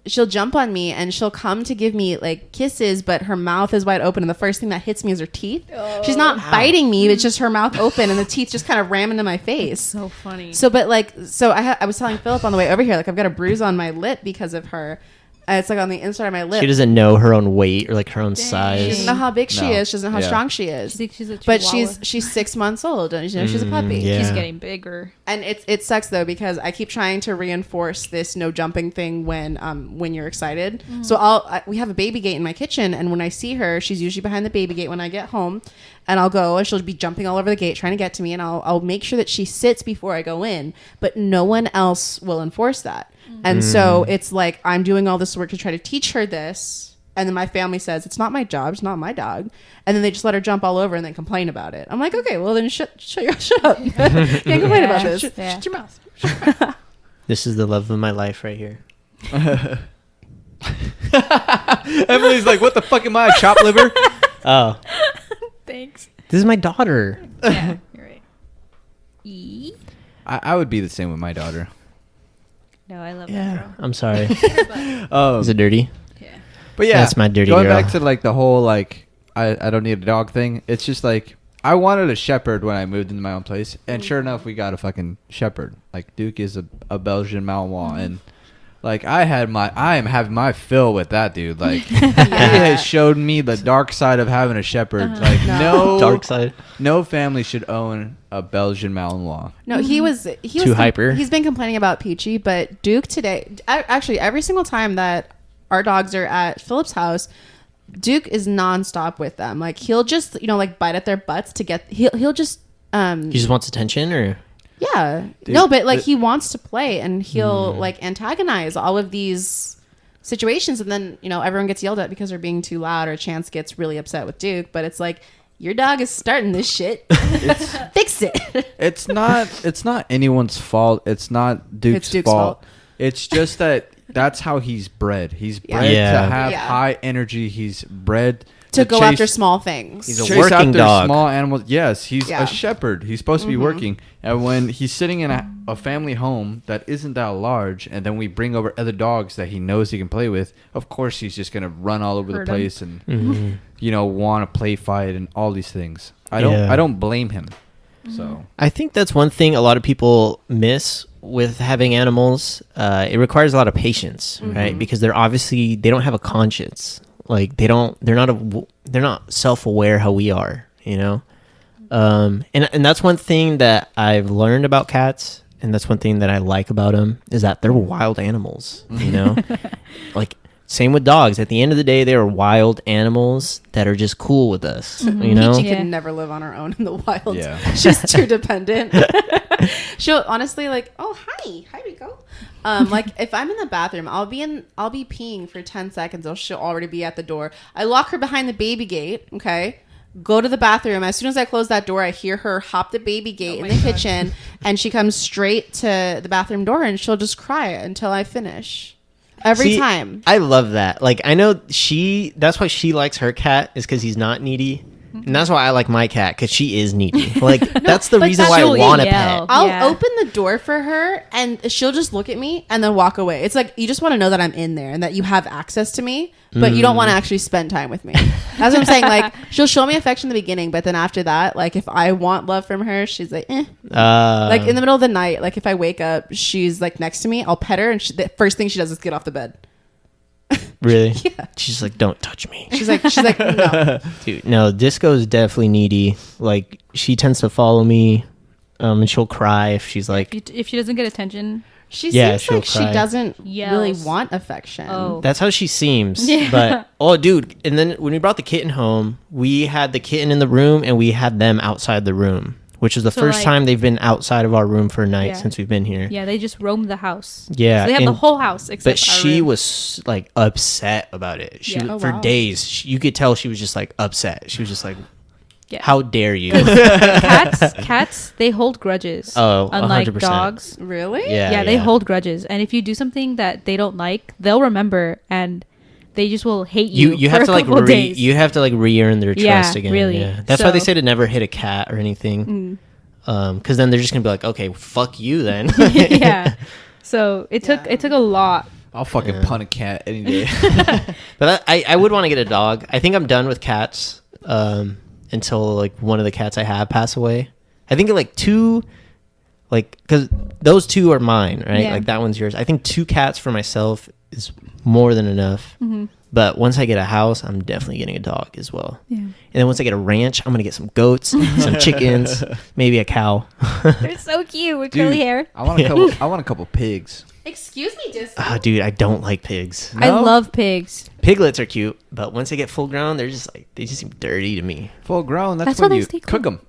she'll jump on me and she'll come to give me like kisses, but her mouth is wide open, and the first thing that hits me is her teeth. She's not biting me; it's just her mouth open, and the teeth just kind of ram into my face. So funny. So, but like, I was telling Philip on the way over here, like I've got a bruise on my lip because of her. It's like on the inside of my lip. She doesn't know her own weight or like her own She size. doesn't know how big she No. is. She doesn't know how Yeah. strong she is. She thinks she's a But chihuahua. she's 6 months old, and you know she's a puppy. yeah. She's getting bigger. And it sucks though because I keep trying to reinforce this no jumping thing when you're excited. So we have a baby gate in my kitchen, and when I see her, she's usually behind the baby gate when I get home, and I'll go and she'll be jumping all over the gate trying to get to me, and I'll make sure that she sits before I go in, but no one else will enforce that. And so it's like I'm doing all this work to try to teach her this, and then my family says it's not my job, it's not my dog, and then they just let her jump all over and then complain about it. I'm like, okay, well then shut up. You can't complain about this. Yeah. Shut your mouth. This is the love of my life right here. Emily's like, what the fuck am I, a chopped liver? Oh, Thanks. this is my daughter. Yeah, you're right. E? I would be the same with my daughter. No, I love Yeah, that girl. I'm sorry. Um, Is it dirty? Yeah. But yeah, That's my dirty going girl. back to like the whole like I don't need a dog thing. It's just like I wanted a shepherd when I moved into my own place, and sure enough, we got a fucking shepherd. Like Duke is a Belgian Malinois, and like I am having my fill with that dude. Like he has showed me the dark side of having a shepherd. Like no Dark side. no family should own a Belgian Malinois. No, he was Too hyper. He's been complaining about Peachy, but Duke today, actually every single time that our dogs are at Philip's house, Duke is nonstop with them. Like he'll just like bite at their butts to get. He'll just He just wants attention, or yeah. Dude, No, but like he wants to play, and he'll like antagonize all of these situations, and then everyone gets yelled at because they're being too loud, or Chance gets really upset with Duke. But it's like your dog is starting this shit. Fix it. It's not anyone's fault. It's not Duke's Duke's fault. fault. It's just that's how he's bred. He's bred Yeah. to have Yeah. high energy. He's bred to go chase- after small things. He's a chase working after dog. small animals. Yes, he's Yeah. a shepherd. He's supposed to be working. And when he's sitting in a family home that isn't that large, and then we bring over other dogs that he knows he can play with, of course he's just gonna run all over Hurt the 'em. place and Mm-hmm. want to play fight and all these things. I Yeah. don't blame him. So I think that's one thing a lot of people miss with having animals. It requires a lot of patience, right? Because they don't have a conscience. Like they're not self-aware how we are, and that's one thing that I've learned about cats, and that's one thing that I like about them is that they're wild animals, Like same with dogs. At the end of the day, they are wild animals that are just cool with us. You know. Peachy Yeah. could never live on her own in the wild. Yeah. She's too dependent. She'll honestly like, oh hi Rico. Like if I'm in the bathroom, I'll be peeing for 10 seconds. She'll already be at the door. I lock her behind the baby gate. Okay. Go to the bathroom. As soon as I close that door, I hear her hop the baby gate in the kitchen, and she comes straight to the bathroom door, and she'll just cry until I finish. Every See, time. I love that. Like, I know that's why she likes her cat, is because he's not needy. And that's why I like my cat, because she is needy. Like, that's the reason why I she'll want a yell. pet. I'll Yeah. open the door for her and she'll just look at me and then walk away. It's like you just want to know that I'm in there and that you have access to me, but you don't want to actually spend time with me. That's what I'm saying. Like she'll show me affection in the beginning, but then after that, like if I want love from her, she's like, eh. Like in the middle of the night, like if I wake up, she's like next to me, I'll pet her, and the first thing she does is get off the bed. Really? Yeah. She's like, don't touch me. She's like, no. Dude, no, Disco is definitely needy. Like, she tends to follow me, and she'll cry if she's like, If she doesn't get attention, She Yeah, seems she'll like she cry. doesn't Yells. really want affection. oh, that's how she seems. Yeah. But, oh, dude. And then when we brought the kitten home, we had the kitten in the room and we had them outside the room, which is the So, first like- time they've been outside of our room for a night Yeah. since we've been here. yeah, they just roam the house. Yeah, So they have the and- whole house except But our she room. was like upset about it. She Yeah. Oh, for wow. days. You could tell she was just like upset. She was just like, Yeah. "How dare you?" cats they hold grudges. Oh, unlike 100%. dogs. Really? Yeah, They hold grudges, and if you do something that they don't like, they'll remember, and they just will hate you. You for have a to like couple days. you have to like re-earn their Yeah, trust again. really. Yeah. That's why they So- say to never hit a cat or anything. Because then they're just gonna be like, okay, fuck you then. yeah. So it took Yeah. a lot. I'll fucking Yeah. punt a cat any day. But I would want to get a dog. I think I'm done with cats until like one of the cats I have pass away. I think like two, like because those two are mine, right? Yeah. Like that one's yours. I think 2 cats for myself is more than enough. Mm-hmm. But once I get a house, I'm definitely getting a dog as well. Yeah. And then once I get a ranch, I'm gonna get some goats, some chickens, maybe a cow. They're so cute with curly hair. I want a couple. I want a couple pigs. Excuse me, Disco. Oh, dude, I don't like pigs. I No? love pigs. Piglets are cute, but once they get full grown, they just seem dirty to me. Full grown. That's, That's how when they you stay cook cool. them.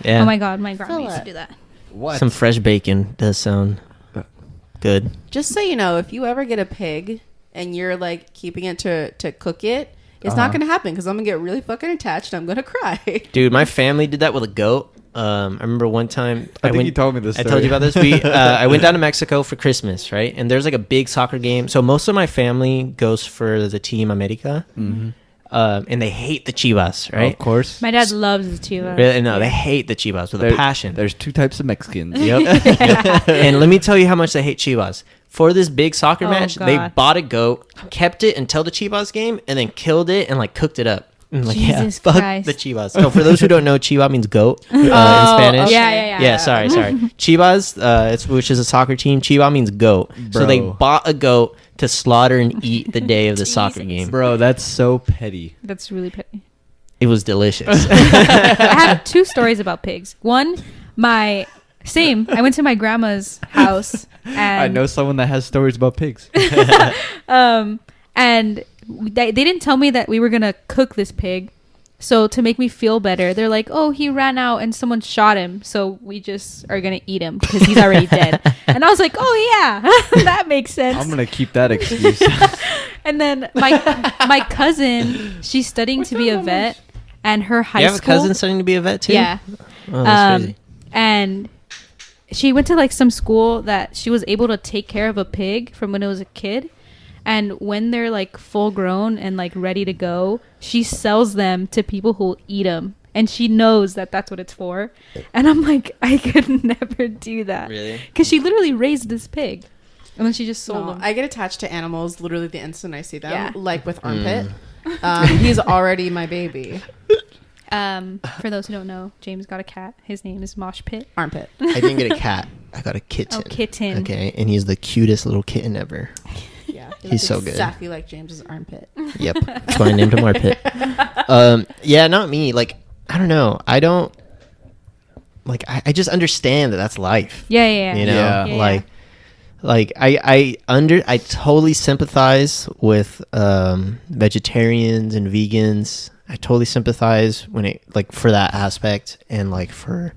Yeah. Oh my god, my grandma used to Philip. do that. What? Some fresh bacon does sound good. Just so you know, if you ever get a pig and you're like keeping it to cook it, it's not Uh-huh. gonna happen because I'm gonna get really fucking attached and I'm gonna cry. Dude, my family did that with a goat. I remember one time I think you told me this I told you about this. I went down to Mexico for Christmas, right? And there's like a big soccer game. So most of my family goes for the Team America, and they hate the Chivas, right? Of course. My dad loves the Chivas. Really? No, they hate the Chivas with a passion. There's 2 types of Mexicans. Yep. And let me tell you how much they hate Chivas. For this big soccer Oh, match, they God. bought a goat, kept it until the Chivas game, and then killed it and like cooked it up. And like, Jesus fuck Christ. the Chivas. So for those who don't know, Chiva means goat in Oh, Spanish. okay. Yeah. Yeah, sorry. Chivas, which is a soccer team. Chiva means goat. So they Bro. bought a goat to slaughter and eat the day of the soccer Jesus. game. Bro, that's so petty. That's really petty. It was delicious. I have 2 stories about pigs. One, I went to my grandma's house and I know someone that has stories about pigs. and they didn't tell me that we were gonna cook this pig. So to make me feel better, they're like, "Oh, he ran out and someone shot him, so we just are gonna eat him because he's already dead." And I was like, "Oh yeah, that makes sense." I'm gonna keep that excuse. And then my cousin, she's studying to be a vet, and her high you have a school. cousin studying to be a vet too? Yeah. Oh, that's crazy. And she went to like some school that she was able to take care of a pig from when it was a kid. And when they're like full grown and like ready to go, she sells them to people who'll eat them. And she knows that that's what it's for. And I'm like, I could never do that. Really? Because she literally raised this pig. And then she just sold No, them. I get attached to animals literally the instant I see them. Yeah. Like with Armpit. He's already my baby. For those who don't know, James got a cat. His name is Mosh Pit. Armpit. I didn't get a cat. I got a kitten. Oh, kitten. Okay, and he's the cutest little kitten ever. Yeah. he He's looks so good. Exactly like James's armpit. Yep, that's why I named him Armpit. Yeah, not me. Like, I don't know. I don't like. I just understand that that's life. Yeah. You know, Yeah. like Like I totally sympathize with vegetarians and vegans. I totally sympathize when it like for that aspect and like for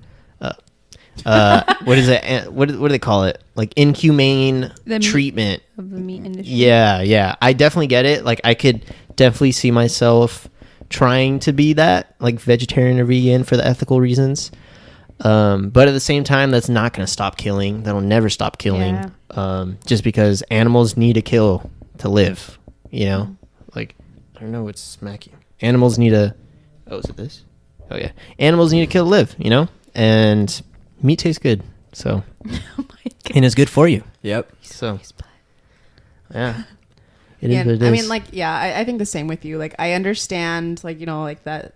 what is it? What do they call it? Like inhumane treatment of the meat industry. Yeah. I definitely get it. Like I could definitely see myself trying to be that, like vegetarian or vegan for the ethical reasons. But at the same time, that's not going to stop killing. That'll never stop killing. Just because animals need to kill to live. You know, like I don't know what's smacking. Animals need to. Oh, is it this? Oh yeah, animals need to kill to live. You know, and meat tastes good. So, and it's good for you. Yep. So, yeah. It Yeah, is what it is. I mean, like, yeah, I think the same with you. Like, I understand, like, you know, like that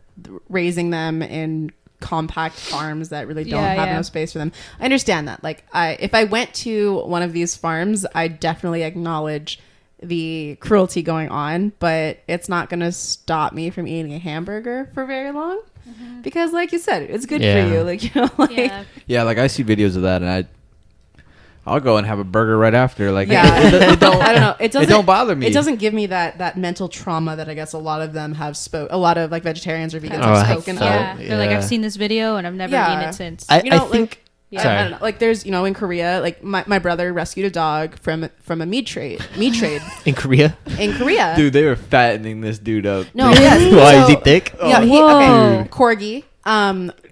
raising them in compact farms that really don't have enough space for them. I understand that. Like, if I went to one of these farms, I definitely acknowledge the cruelty going on, but it's not going to stop me from eating a hamburger for very long because, like you said, it's good for you. Like, you know, like Yeah, like I see videos of that, and I'll go and have a burger right after. Like, yeah, it don't, I don't know. It don't bother me. It doesn't give me that mental trauma that I guess a lot of them have a lot of like vegetarians or vegans have spoken of. Yeah, they're like, I've seen this video and I've never eaten it since. I know, think. Yeah, I don't know. Like there's, you know, in Korea, like my brother rescued a dog from a meat trade In Korea? in Korea. Dude, they were fattening this dude up. No, yes. Why is he thick? Yeah, okay, corgi.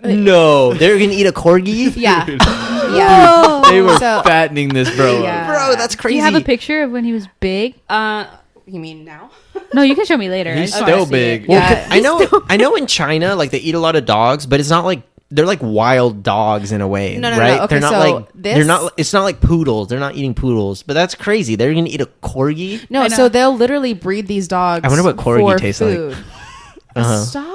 No, they're gonna eat a corgi. Yeah, yeah. They were So- fattening this bro Yeah. up. Bro, that's Do crazy. you have a picture of when he was big? You mean now? No, you can show me later. He's I just wanna still see big. it. Well, Yeah. I know in China, like they eat a lot of dogs, but it's not like they're like wild dogs in a way, No, right? Okay, they're not so like this- they're not. It's not like poodles. They're not eating poodles, but that's crazy. They're gonna eat a corgi. No, I know. so they'll literally breed these dogs. I wonder what corgi for tastes like. food. Uh-huh. Stop.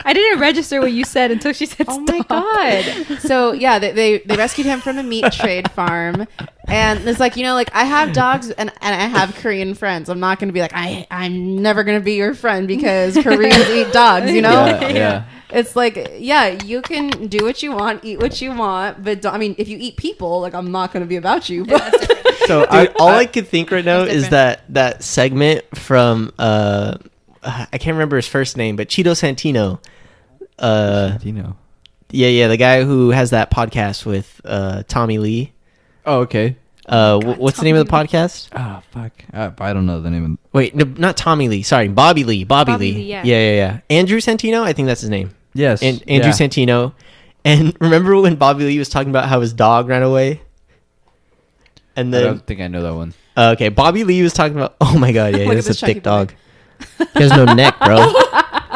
I didn't register what you said until she said Oh stop. my god! So yeah, they rescued him from a meat trade farm, and it's like, you know, like I have dogs and I have Korean friends. I'm not going to be like I'm never going to be your friend because Koreans eat dogs. You know? Yeah. It's like, yeah, you can do what you want, eat what you want, but I mean, if you eat people, like I'm not going to be about you. But So all I could think right now It's is that segment from I can't remember his first name, but Cheeto Santino. Santino. Yeah, the guy who has that podcast with Tommy Lee. Oh, okay. What's the name of the podcast? Oh, fuck. I don't know the name Wait, no, not Tommy Lee. Sorry, Bobby Lee. Bobby Lee. Lee, yeah. Yeah. Andrew Santino, I think that's his name. Yes. And Andrew Santino. And remember when Bobby Lee was talking about how his dog ran away? And I then don't think I know that one. okay, Bobby Lee was talking about. Oh my god, yeah, Look at he's a this chunky thick dog. He has no neck, bro.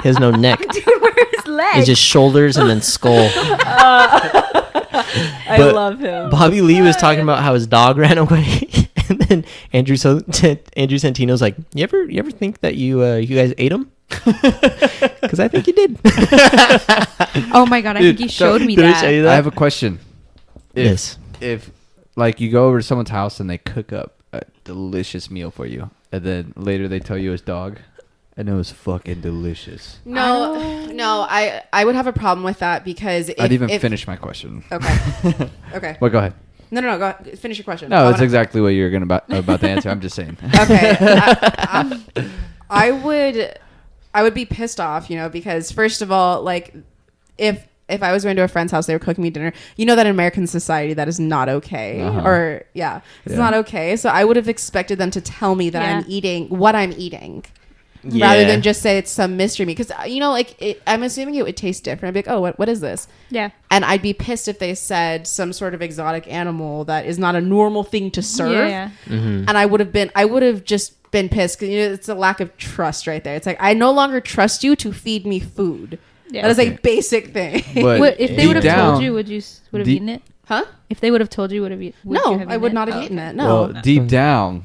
He has no neck. Dude, where's his leg? It's just shoulders and then skull. I But love him. Bobby Lee was talking about how his dog ran away, and then Andrew Santino's like, "You ever think that you guys ate him? Because I think you did." Oh my god, I think you showed me Did I that. show you I that? have a question. Yes. If like you go over to someone's house and they cook up a delicious meal for you, and then later they tell you it's dog, and it was fucking delicious. No, I would have a problem with that because I'd even finish my question. Okay. Okay. Well, go ahead. No, go ahead. Finish your question. No, I that's wanna- exactly what you're about to answer. I'm just saying. Okay. I would be pissed off, you know, because first of all, like if I was going to a friend's house, they were cooking me dinner. You know that in American society that is not okay. Uh-huh. Or it's not okay. So I would have expected them to tell me that I'm eating what I'm eating. Rather than just say it's some mystery meat. Because, you know, like, I'm assuming it would taste different. I'd be like, oh, what is this? Yeah. And I'd be pissed if they said some sort of exotic animal that is not a normal thing to serve. Yeah. And I would have just been pissed because, you know, it's a lack of trust right there. It's like, I no longer trust you to feed me food. Yeah. That is a basic thing. But If they deep would have down- told you, would you have deep- eaten it? Huh? If they would have told you, would you No, have I would eaten not it? have Oh, eaten okay. it. No. Well, deep down,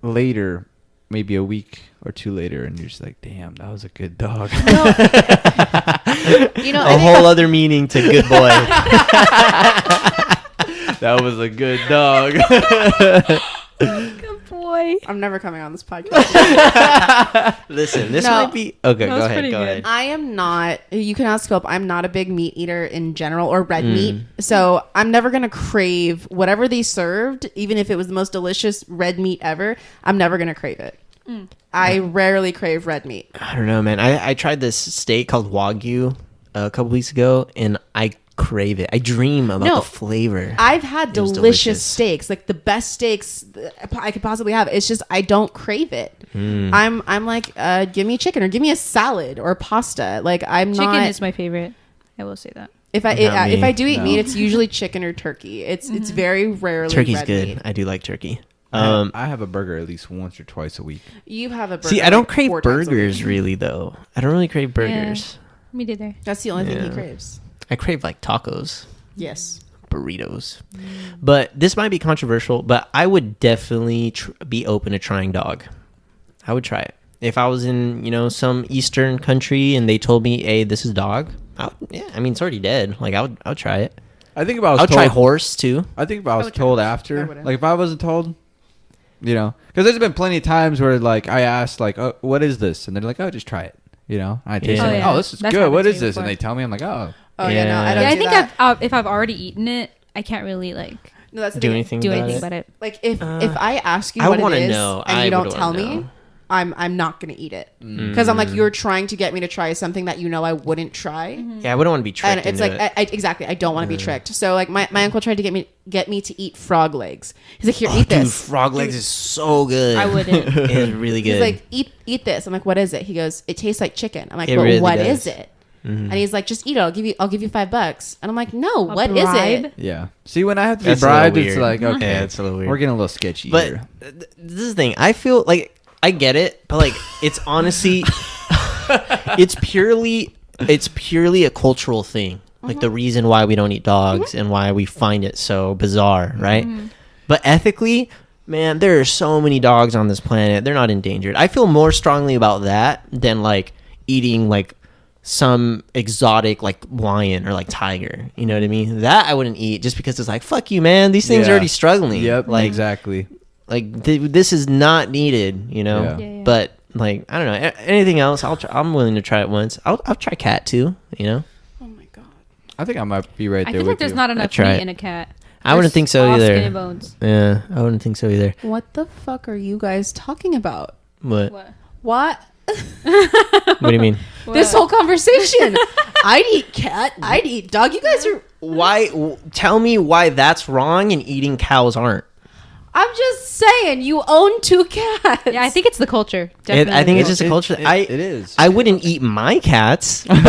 later, maybe a week or two later, and you're just like, damn, that was a good dog. You know, A whole other meaning to good boy. That was a good dog. Good boy. Bye. I'm never coming on this podcast. Listen, this No. might be okay. That Go was ahead. pretty Go good. ahead. I am not. You can ask Philip. I'm not a big meat eater in general, or red Mm. meat. So I'm never gonna crave whatever they served, even if it was the most delicious red meat ever. I'm never gonna crave it. I rarely crave red meat. I don't know, man. I tried this steak called Wagyu a couple weeks ago, and I crave it. I dream about No. the flavor. I've had It was delicious delicious. steaks, like the best steaks I could possibly have. It's just I don't crave it. I'm like, give me chicken or give me a salad or pasta. Like I'm Chicken not. is my favorite. I will say that. If I Not if me. I do eat No. meat, it's usually chicken or turkey. It's very rarely Turkey's red good. meat. I do like turkey. I have a burger at least once or twice a week. You have a burger. See, I don't like crave 4 times a week. burgers really though. I don't really crave burgers. Me neither. That's the only thing he Yeah. craves. I crave like tacos, Yes. burritos. But this might be controversial, but I would definitely be open to trying dog. I would try it. If I was in, some Eastern country and they told me, "Hey, this is dog." I mean, it's already dead. Like I would try it. I think if I was I'll told, try horse too. I think if I was would try told horse. I after, wouldn't. like if I wasn't told, because there's been plenty of times where like I asked like, oh, "What is this?" and they're like, "Oh, just try it." I taste Yeah. it. Oh, yeah. Oh, this is That's good. What happened to is me this? And before. they tell me, I'm like, "Oh, Oh yeah, no, Yeah. I don't. Yeah, I do think that. if I've already eaten it, I can't really like No, that's the Do thing. anything do about anything it? about it. Like if I ask you I what it wanna is know. and I you don't would tell wanna me, know. I'm not gonna eat it because I'm like you're trying to get me to try something that I wouldn't try. Yeah, I wouldn't want to be tricked And it's into like it. exactly, I don't want to be tricked. So like my uncle tried to get me to eat frog legs. He's like, here, eat Dude, this. frog legs is so good. I wouldn't. It's really good. He's like, eat this. I'm like, what is it? He goes, it tastes like chicken. I'm like, It but really what does. is it? And he's like, just eat it. I'll give you $5. And I'm like, no, what is bribe? it? yeah." See, when I have to be That's a little bribed, it's weird. like, okay, Yeah, it's a little weird. we're getting a little sketchy But here. this is the thing. I feel like I get it, but like it's honestly, it's purely a cultural thing. Like the reason why we don't eat dogs and why we find it so bizarre, right? But ethically, man, there are so many dogs on this planet. They're not endangered. I feel more strongly about that than like eating like some exotic like lion or like tiger. You know what I mean? That I wouldn't eat just because it's like, fuck you, man. These things are Yeah. already struggling. Yep, Like exactly. like this is not needed, Yeah. Yeah, yeah. But like I don't know, anything else I'm willing to try it once. I'll try cat too, Oh my god. I think I might be right I there feel with like there's you. not enough try meat it. in a cat. I wouldn't There's think so all either. Skin and bones. Yeah, I wouldn't think so either. What the fuck are you guys talking about? What What? what do you mean? This whole conversation. I'd eat cat. I'd eat dog. You guys are. Tell me why that's wrong and eating cows aren't. I'm just saying. You own 2 cats. Yeah, I think it's the culture. Definitely. I think it's It- just a it- culture. it is. I wouldn't eat my cats, but,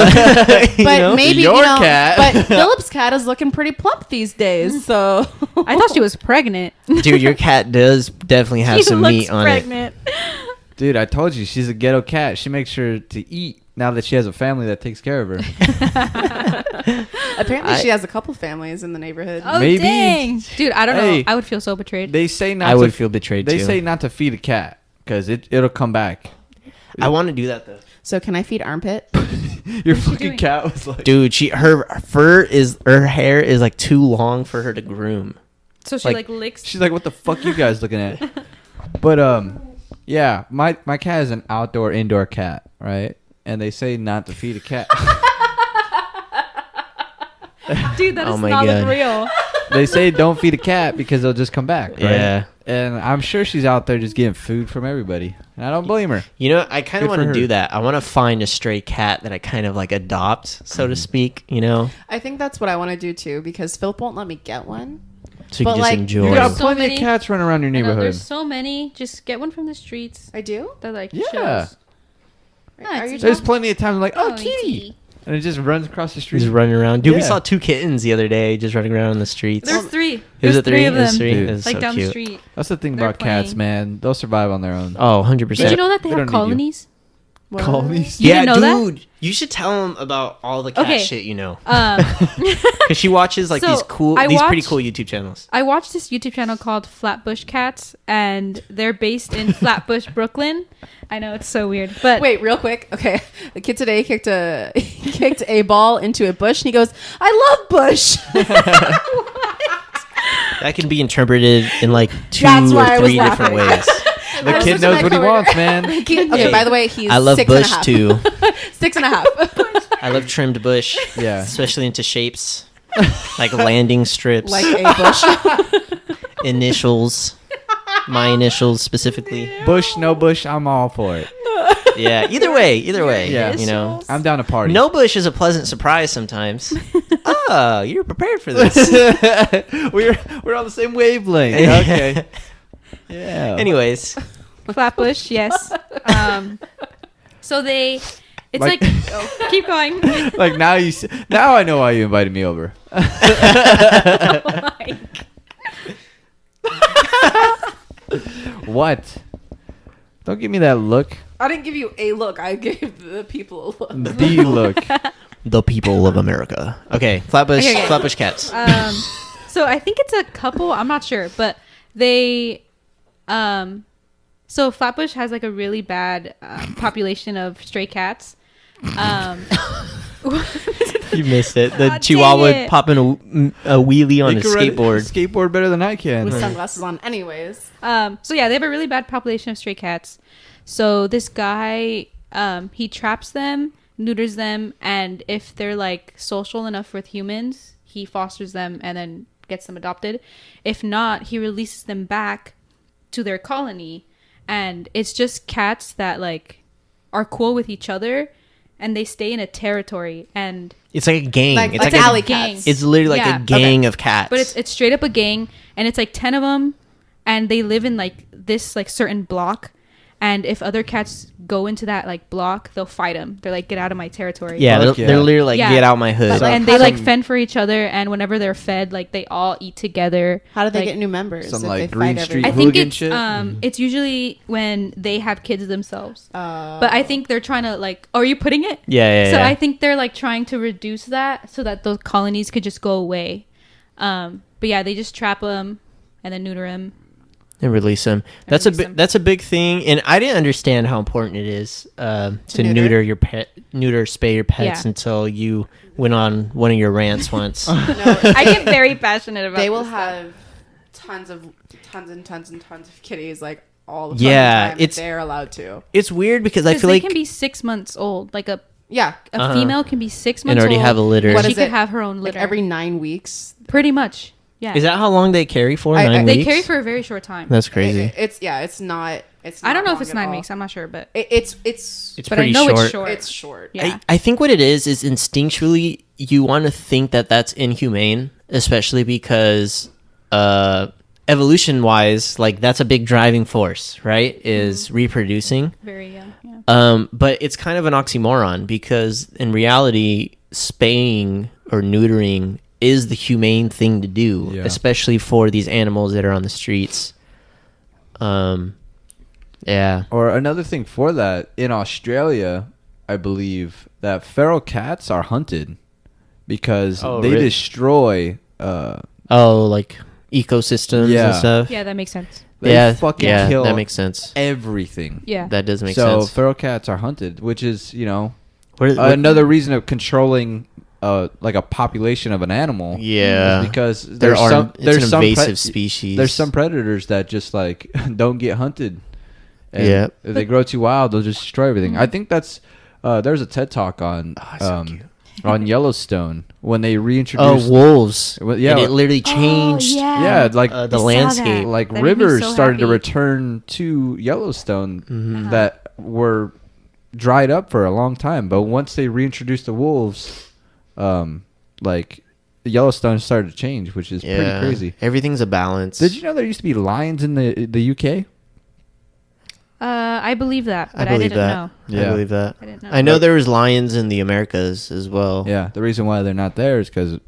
But maybe Your you know, cat. But Philip's cat is looking pretty plump these days. So I thought she was pregnant. dude, your cat does definitely have She some looks meat on pregnant. Dude, I told you she's a ghetto cat. She makes sure to eat now that she has a family that takes care of her. apparently she has a couple families in the neighborhood. Oh Maybe. dang, dude! I don't Hey. know. I would feel so betrayed. They say not. I to would feel betrayed They too. say not to feed a cat because it'll come back. I want to do that though. So can I feed Armpit? Your What's she fucking doing? cat was like, Dude, her hair is like too long for her to groom. So she like- like licks. she's like, what the fuck you guys looking at? But yeah, my cat is an outdoor indoor cat, right? And they say not to feed a cat. Dude, that Oh does my not God. look real. They say don't feed a cat because they'll just come back. Right? Yeah. And I'm sure she's out there just getting food from everybody, and I don't blame her. You know, I kind of Good want for to her. do that. I want to find a stray cat that I kind of like adopt, so to speak, you know? I think that's what I want to do too because Philip won't let me get one. So you But, can just like, enjoy. You got So plenty many- of cats running around your I know, neighborhood. there's so many. Just get one from the streets. I do. That like Yeah. shows. Are you There's talking- plenty of times I'm like, oh, Oh, kitty. And it just runs across the street. Just running around. Dude, we Yeah. saw 2 kittens the other day just running around on the streets. There's 3. Is There's it 3? 3 of It was them. 3? Dude. It was Like so down cute. the street. That's the thing They're about cats, playing. man. They'll survive on their own. Oh, 100%. Did you know that they They have don't need you. colonies? What? Colonies. You Yeah, didn't know dude. You should tell them about all the cat Okay. shit you know. Um, Because she watches like So, these I pretty watch- cool YouTube channels. I watched this YouTube channel called Flatbush Cats, and they're based in Flatbush, Brooklyn. I know it's so weird, but Wait, real quick. Okay, the kid today kicked a ball into a bush, and he goes, "I love bush." That can be interpreted in like 2 That's or why I was 3 different laughing. ways. The was kid such a knows bad what he coworker. wants, man. Okay, by the way, he's I love 6 bush and a too. half. 6.5. I love trimmed bush, Yeah. especially into shapes like landing strips, Like a bush. initials. My initials specifically. Bush, no bush, I'm all for it. Yeah. Either way. Yeah. You know. I'm down to party. No bush is a pleasant surprise sometimes. Oh, you're prepared for this. we're on the same wavelength. Okay. Yeah. Anyways, Flatbush, yes. So they, it's Like- like, keep going. Like now I know why you invited me over. Like, What? Don't give me that look. I didn't give you a look. I gave the people a look. The look. the people of America. Okay, Flatbush, Okay. Flatbush cats. so I think it's a couple. I'm not sure, but they, so Flatbush has like a really bad population of stray cats. You missed it. The God Chihuahua dang it. popping a wheelie on They a can ride skateboard. skateboard better than I can. With sunglasses on, anyways. So yeah, they have a really bad population of stray cats. So this guy, he traps them, neuters them, and if they're like social enough with humans, he fosters them and then gets them adopted. If not, he releases them back to their colony, and it's just cats that like are cool with each other, and they stay in a territory, and It's like a gang. Like it's like alley a, cats. It's literally like Yeah. a gang of cats. but it's straight up a gang, and it's like 10 of them, and they live in like this like certain block, and if other cats go into that like block, they'll fight them. They're like, get out of my territory. yeah, Fuck they're literally like, Yeah. get out my hood. So- And they like Some- fend for each other, and whenever they're fed, like they all eat together. How do they Like, get new members? Some, if like, they Green fight Street I everybody? think hooligan it's shit? it's usually when they have kids themselves. Oh. But I think they're trying to like, are you putting it? yeah. So I think they're like trying to reduce that so that those colonies could just go away. But yeah, they just trap them and then neuter them. and release them. release them. That's a big thing, and I didn't understand how important it is to neuter your pet, spay your pets Yeah. until you went on one of your rants once. No, I get very passionate about. they will this have tons and tons of kitties like all the Yeah, time. it's- They're allowed to. It's weird because I because feel they like can be 6 months old. Like a Yeah, female can be 6 and months already old. have a litter. What She is could it? have her own like litter. every 9 weeks. Pretty much. Yeah. Is that how long they carry for? I- 9 they weeks. carry for a very short time. That's crazy. It's it's not. It's. I don't know if long it's at 9 all. weeks. I'm not sure, but It's It's but I pretty know short. it's short. it's short. Yeah. I think what it is instinctually you want to think that that's inhumane, especially because evolution wise, like that's a big driving force, right? Is reproducing. Very young. Yeah. But it's kind of an oxymoron because in reality, spaying or neutering is the humane thing to do, Yeah. especially for these animals that are on the streets. Yeah. Or another thing for that, in Australia, I believe that feral cats are hunted because Oh, they really? destroy. Oh, like ecosystems Yeah. and stuff. Yeah, that makes sense. They yeah, fucking yeah, kill that makes sense. everything. Yeah. That does make So sense. feral cats are hunted, which is What- another reason of controlling like a population of an animal. yeah, is because there there's are. some It's there's an some invasive species. There's some predators that just like don't get hunted. And Yeah. if they grow too wild, they'll just destroy everything. I think that's there's a TED talk on so cute. on Yellowstone when they Oh, reintroduced wolves! Well, yeah. and it literally changed. yeah, like the I saw landscape. that. like That made me rivers so started to happy. return to Yellowstone Mm-hmm. that were dried up for a long time. But once they reintroduced the wolves, like Yellowstone started to change, which is pretty crazy. Everything's a balance. Did you know there used to be lions in the UK? I believe that, I but I, believe didn't that. know. Yeah. I believe that. I didn't know. I know there was lions in the Americas as well. Yeah, the reason why they're not there is because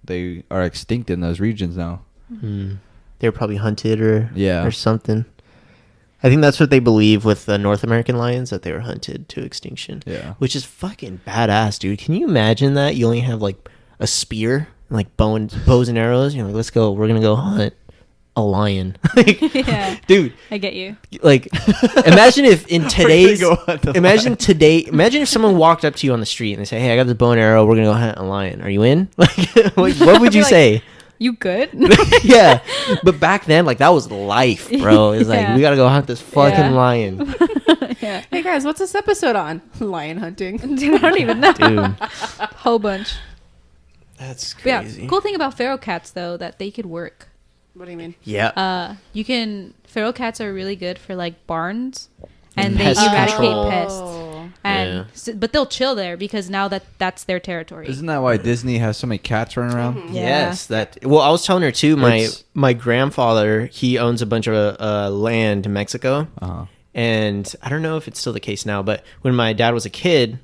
they are extinct in those regions now. They were probably hunted or Yeah. or something. I think that's what they believe with the North American lions, that they were hunted to extinction. Yeah. Which is fucking badass, dude. Can you imagine that? You only have like a spear and like bows and arrows. You're like, let's go. We're gonna go hunt a lion. Like, Yeah. dude, I get you. like imagine if in today's go hunt a imagine if someone walked up to you on the street and they say, hey, I got this bow and arrow, we're gonna go hunt a lion. Are you in? Like what would you Like, say? You good? Yeah, but back then, like that was life, bro. It's like Yeah. we gotta go hunt this fucking Yeah. lion, Yeah. Hey guys, what's this episode on? Lion hunting. Dude, I don't even know. dude. Whole bunch. That's But yeah, crazy. cool thing about feral cats though that they could work. What do you mean? Yeah, Feral cats are really good for like barns, and they pest eradicate control. pests. Oh. And Yeah. but they'll chill there because now that's their territory. Isn't that why Disney has so many cats running around? Yeah. Yes, that. Well, I was telling her too. My It's- my grandfather, he owns a bunch of land in Mexico, Uh-huh. and I don't know if it's still the case now. But when my dad was a kid,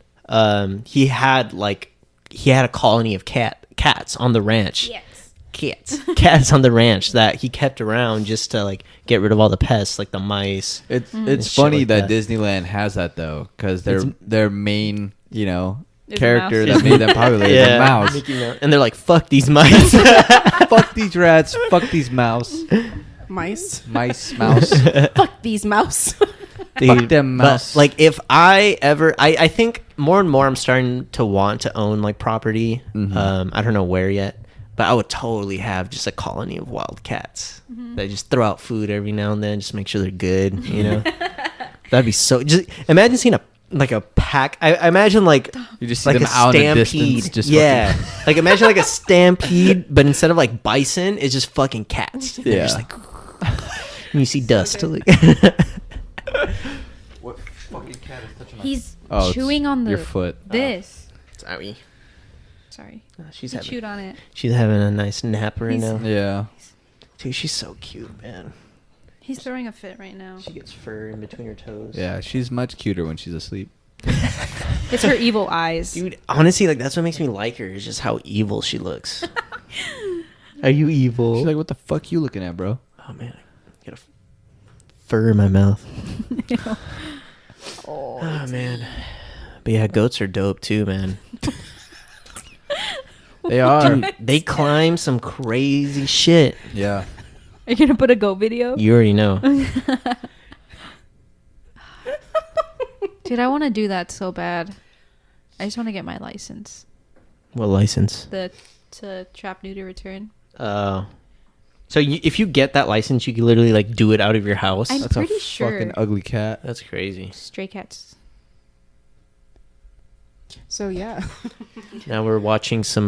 he had a colony of cats on the ranch. Cats on the ranch that he kept around just to like get rid of all the pests, like the mice. It's And shit funny like that that. Disneyland has that though, because It's- their main Is a character mouse. that made them popular is a mouse. Mickey Mouse. And they're like, "Fuck these mice." Fuck these rats. Fuck these mouse. Mice. Mouse. Fuck these mouse. Fuck them mouse. But like, if I ever, I think more and more I'm starting to want to own like property. Mhm. I don't know where yet, but I would totally have just a colony of wild cats that just throw out food every now and then, just make sure they're good. You know, that'd be so. Just imagine seeing a pack. I imagine like You just see like them a out in the stampede. distance. Just yeah, fucking- like imagine like a stampede, but instead of like bison, it's just fucking cats. They're just Yeah. like, and you see dust. good. What fucking cat is touching He's Oh, it's chewing on your foot. this. Sorry, Sorry, she's he having chewed on it. she's having a nice nap right He's- now. Yeah. Dude, she's so cute, man. He's throwing a fit right now. She gets fur in between her toes. Yeah, she's much cuter when she's asleep. It's her evil eyes. Dude, honestly, like that's what makes me like her. Is just how evil she looks. Are you evil? She's like, what the fuck you looking at, bro? Oh man, I get a fur in my mouth. Oh, Oh man, but yeah, goats are dope too, man. They are. Dude, they climb some crazy shit. Yeah. Are you gonna put a goat video? You already know. Dude, I want to do that so bad. I just want to get my license. What license? To trap, neuter, return. So if you get that license, you can literally like do it out of your house. I'm That's pretty a sure. fucking ugly cat. That's crazy. Stray cats. so yeah. Now we're watching some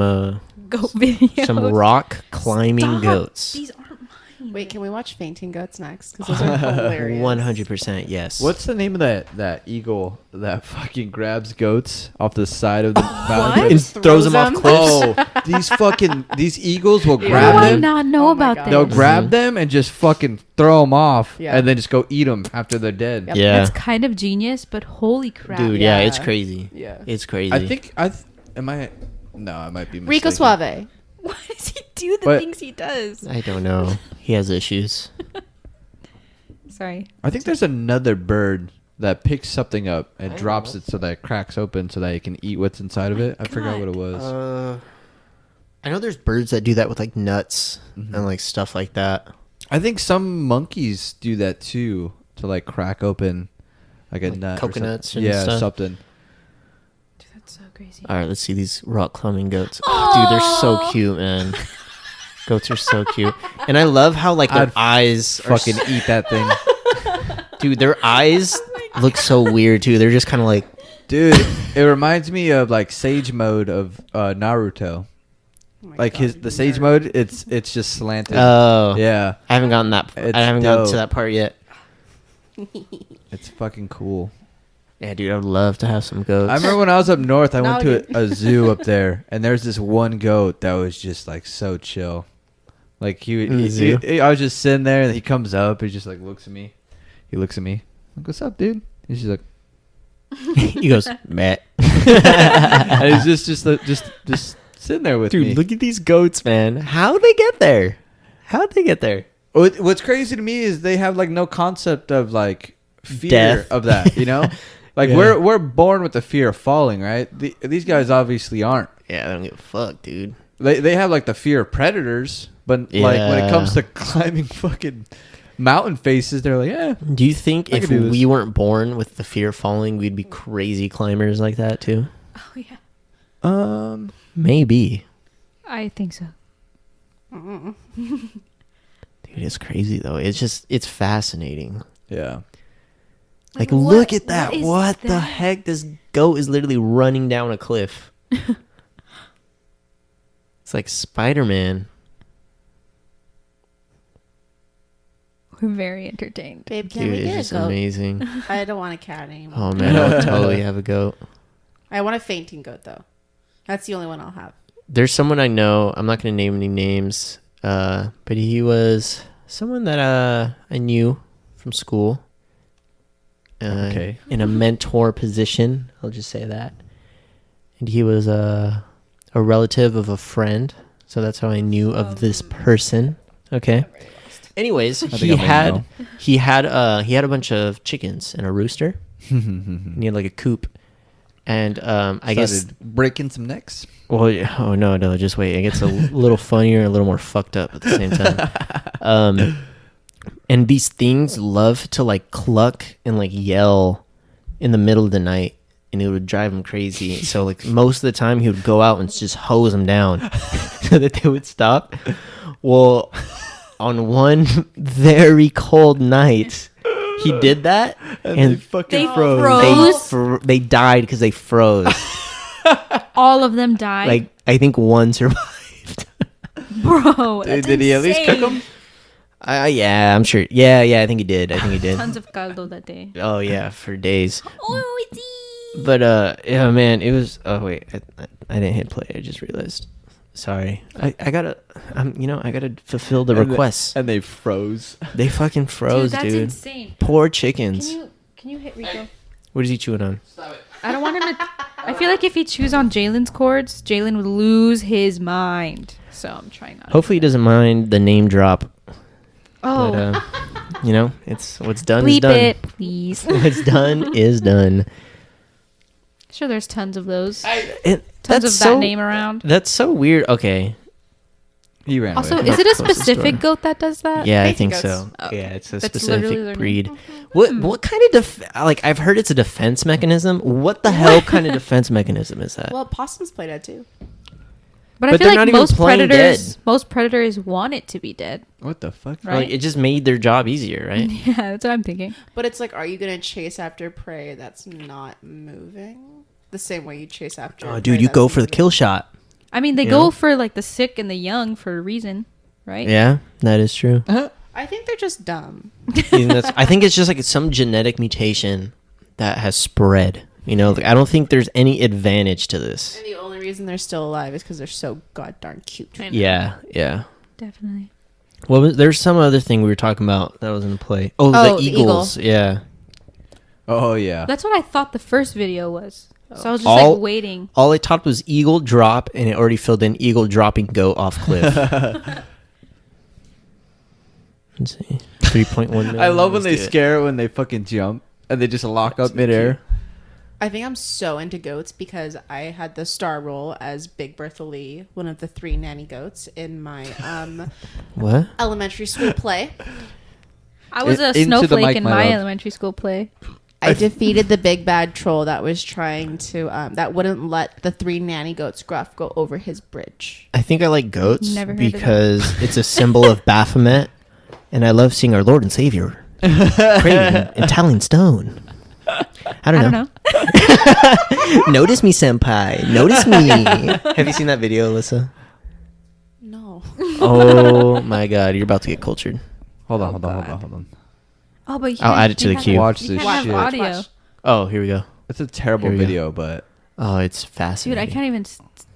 Goat videos. some rock climbing Stop. goats. These aren't mine. Wait, can we watch fainting goats next? Because those are hilarious. 100% yes. What's the name of that eagle that fucking grabs goats off the side of the mountain? And throws them off cliffs. Oh, these eagles will How do grab I them. not know Oh my about God. this? They'll grab them and just fucking throw them off, Yeah. and then just go eat them after they're dead. Yep. Yeah. That's kind of genius, but holy crap. Dude, yeah, it's crazy. Yeah. It's crazy. I think am I? No, I might be mistaken. Rico Suave. Why does he do the But- things he does? I don't know. He has issues. Sorry. I think there's another bird that picks something up and drops it so that it cracks open so that it can eat what's inside of it. I forgot what it was. I know there's birds that do that with like nuts Mhm. and like stuff like that. I think some monkeys do that too, to like crack open like a Like nut, or coconuts something. and yeah, stuff? something. Dude, that's so crazy. All right, let's see these rock climbing goats. Oh, dude, they're so cute, man. Goats are so cute, and I love how like their I'd eyes are Fucking eat that thing, dude. Their eyes look so weird too. They're just kind of like dude. It reminds me of like Sage Mode of Naruto. Oh my Like God, the Sage nerd. Mode, it's just slanted. oh Yeah, I haven't gotten that. It's I haven't gotten to dope. that part yet. it's fucking cool. Yeah, dude, I would love to have some goats. I remember when I was up north, I went Noggin. to a zoo up there, and there's this one goat that was just like so chill. Like he, In the he- zoo? I was just sitting there, and he comes up, he just like looks at me. He looks at me. I'm like, what's up, dude? He's just like, he goes, Matt. and he's just sitting there with Dude, me. look at these goats, man. How'd they get there? How'd they get there? What's crazy to me is they have like no concept of like fear Death. of that, you know? Like Yeah. we're born with the fear of falling, right? These guys obviously aren't. Yeah, I don't give a fuck, dude. They have like the fear of predators, but like when it comes Yeah. to climbing fucking mountain faces, they're like, yeah. Do you think I if could do this. we weren't born with the fear of falling, we'd be crazy climbers like that too? Oh, yeah. Maybe. I think so. Mm-mm. Dude, it's crazy though. It's fascinating. Yeah. Like, What- look at that. what is What the that? heck? This goat is literally running down a cliff. It's like Spider-Man. We're very entertained. Babe, can Dude, we it's get just a goat? amazing. I don't want a cat anymore. Oh man, I would totally have a goat. I want a fainting goat though. That's the only one I'll have. There's someone I know. I'm not gonna name any names. But he was someone that I knew from school. Okay. In a mentor position, I'll just say that. And he was a relative of a friend, so that's how I knew of this person. Okay. Anyways, think he I may had know. he had a bunch of chickens and a rooster. And he had like a coop. And I guess Started breaking some necks. well, oh no, just wait. It gets a little funnier and a little more fucked up at the same time. And these things love to like cluck and like yell in the middle of the night, and it would drive him crazy. So like most of the time, he would go out and just hose them down so that they would stop. Well, on one very cold night, he did that, and they fucking They froze. froze? they died because they froze. All of them died. Like I think one survived. bro, Did, that's did he at least cook insane. them? Yeah, I'm sure. Yeah, I think he did. I think he did. Tons of caldo that day. Oh yeah, for days. Oh, it's But yeah, man, it was. Oh wait, I didn't hit play. I just realized. Sorry. I gotta. I gotta fulfill the requests. And they froze. They fucking froze, dude, that's dude. insane. Poor chickens. Can you hit Rico? What is he chewing on? I don't want him to. I feel like if he chews on Jalen's cords, Jalen would lose his mind. So I'm trying not. Hopefully, he doesn't mind the name drop. Oh, But it's what's done bleep is done. it, please. What's done is done. Sure, there's tons of those. Tons Tons of that name around. That's so weird. Okay. He ran Also, away. is it a Close to the specific store. goat that does that? Yeah, I Fainting think goats. so. Oh, Yeah, it's a that's literally specific their breed. name. What kind of like I've heard it's a defense mechanism. What the hell kind of defense mechanism is that? Well, possums play dead too. But I But feel they're not like even most playing predators want it to be dead. What the fuck? Right? Like it just made their job easier, right? Yeah, that's what I'm thinking. But it's like, are you gonna chase after prey that's not moving the same way you chase after? Oh, prey dude, you that's go for the moving? kill shot. I mean, they You go know? for like the sick and the young for a reason, right? Yeah, that is true. I think they're just dumb. I think it's just like some genetic mutation that has spread. You know, like, I don't think there's any advantage to this. And the only reason they're still alive is because they're so goddamn cute. I know. Yeah. Definitely. Well, there's some other thing we were talking about that was in play. Oh, Oh, the the Eagles. Yeah. Oh yeah. That's what I thought the first video was. So I was just All- like waiting. All I typed was eagle drop, and it already filled in eagle dropping goat off cliff. Let's see. 3.1 million. I love when Let's they do it. scare when they fucking jump and they just lock up midair. I think I'm so into goats because I had the star role as Big Bertha Lee, one of the 3 nanny goats in my What? elementary school play. I was a Into the snowflake mic, in my my love. elementary school play. I defeated the big bad troll that was trying to that wouldn't let the 3 nanny goats gruff go over his bridge. I think I like goats Never heard of that. because it's a symbol of Baphomet, and I love seeing our Lord and Savior praying in Talon Stone. I don't know. Notice me, senpai. Notice me. Have you seen that video, Alyssa? No. Oh my God, you're about to get cultured. Hold on. Oh, but I'll add it to the queue. Watch you this can't shit. have audio. Oh, here we go. It's a terrible Here we go. video, but Oh, it's Dude, fascinating. I can't even.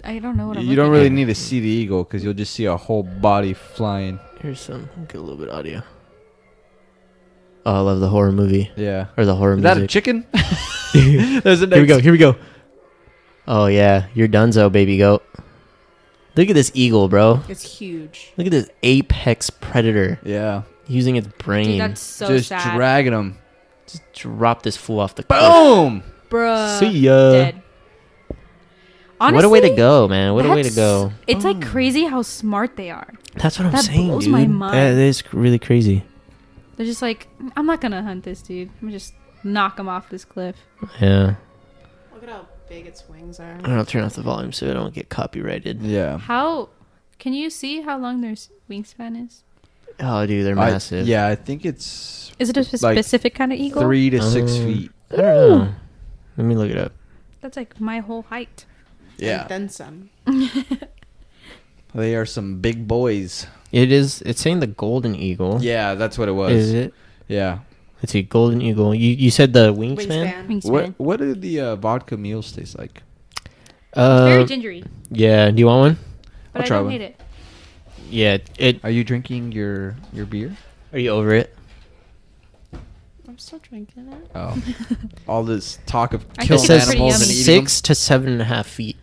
I don't know what I'm you don't looking really at. need to see the eagle because you'll just see a whole body flying. Here's some. Get a little bit of audio. Oh, I love the horror movie Yeah. or the horror Is that a music. chicken? There's a Here we go. Here we go. Oh yeah, you're donezo, baby goat. Look at this eagle, bro. It's huge. Look at this apex predator Yeah. using its brain. Dude, that's so just sad. dragging them. Just drop this fool off the cliff. Boom. Bruh. See ya. Dead. Honestly, What a way to go, man. What a way to that's- go. It's like crazy how smart they are. That's what I'm that saying, blows dude. my mind. That is really crazy. They're just like, I'm not gonna hunt this dude. I'm gonna just knock him off this cliff. Yeah. Look at how big its wings are. I'm gonna turn off the volume so I don't get copyrighted. Yeah. How Can you see how long their wingspan is? Oh, dude, they're massive. Yeah, I think it's Is it a Like, specific kind of eagle? 3 to 6 feet. I don't know. Let me look it up. That's like my whole height. Yeah, And then some. they are some big boys. It is. It's saying the golden eagle. Yeah, that's what it was. Is it? Yeah. Let's see, golden eagle. You said the wingspan? Wingspan. What do the vodka meals taste like? Very gingery, Yeah. Do you want one? but I'll I try don't one. hate it. Yeah. Are you drinking your beer? Are you over it? I'm still drinking it. Oh, all this talk of I It killing think it's says pretty animals and yummy. eating 6 to 7.5 feet.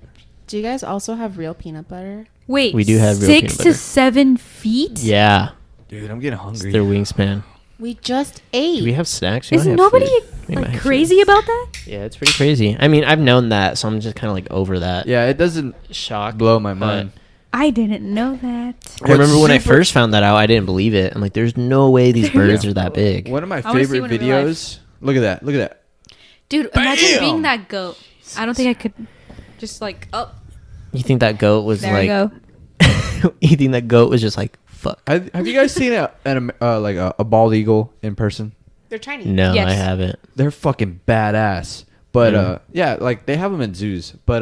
Do you guys also have real peanut butter? Wait, We do have real 6 peanut to butter. 7 feet? Yeah. them. Dude, I'm getting It's hungry. their wingspan. We just ate. Do we have snacks? We Is don't have nobody food. We might like have crazy food. about that? Yeah, it's pretty crazy. I mean, I've known that, so I'm just kind of like over that. Yeah, it doesn't Shock. blow my but- mind. I didn't know that. I remember when I super- first found that out, I didn't believe it. I'm like, there's no way these birds are that big. One of my I wanna see favorite one in real life. videos. Look at that. Look at that. Dude, imagine Bam! being that goat. I don't think I could just like, oh, You think that goat was there we like? go. You think that goat was just like, fuck? Have you guys seen a bald eagle in person? They're tiny. No, Yes. I haven't. They're fucking badass. But Yeah. yeah, like they have them in zoos. But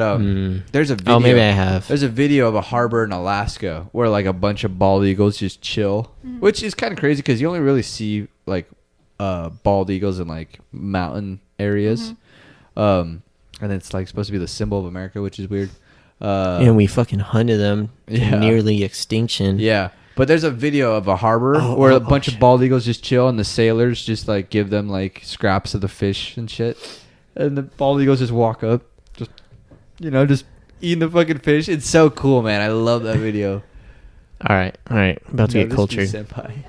there's a video. Oh, maybe I have. There's a video of a harbor in Alaska where like a bunch of bald eagles just chill, which is kind of crazy because you only really see like bald eagles in like mountain areas, and it's like supposed to be the symbol of America, which is weird. And we fucking hunted them to Yeah. nearly extinction. Yeah. But there's a video of a harbor Oh, where oh, a bunch oh, of bald eagles just chill and the sailors just like give them like scraps of the fish and shit. And the bald eagles just walk up, just eating the fucking fish. It's so cool, man. I love that video. All right. About to get Notice me, cultured. senpai.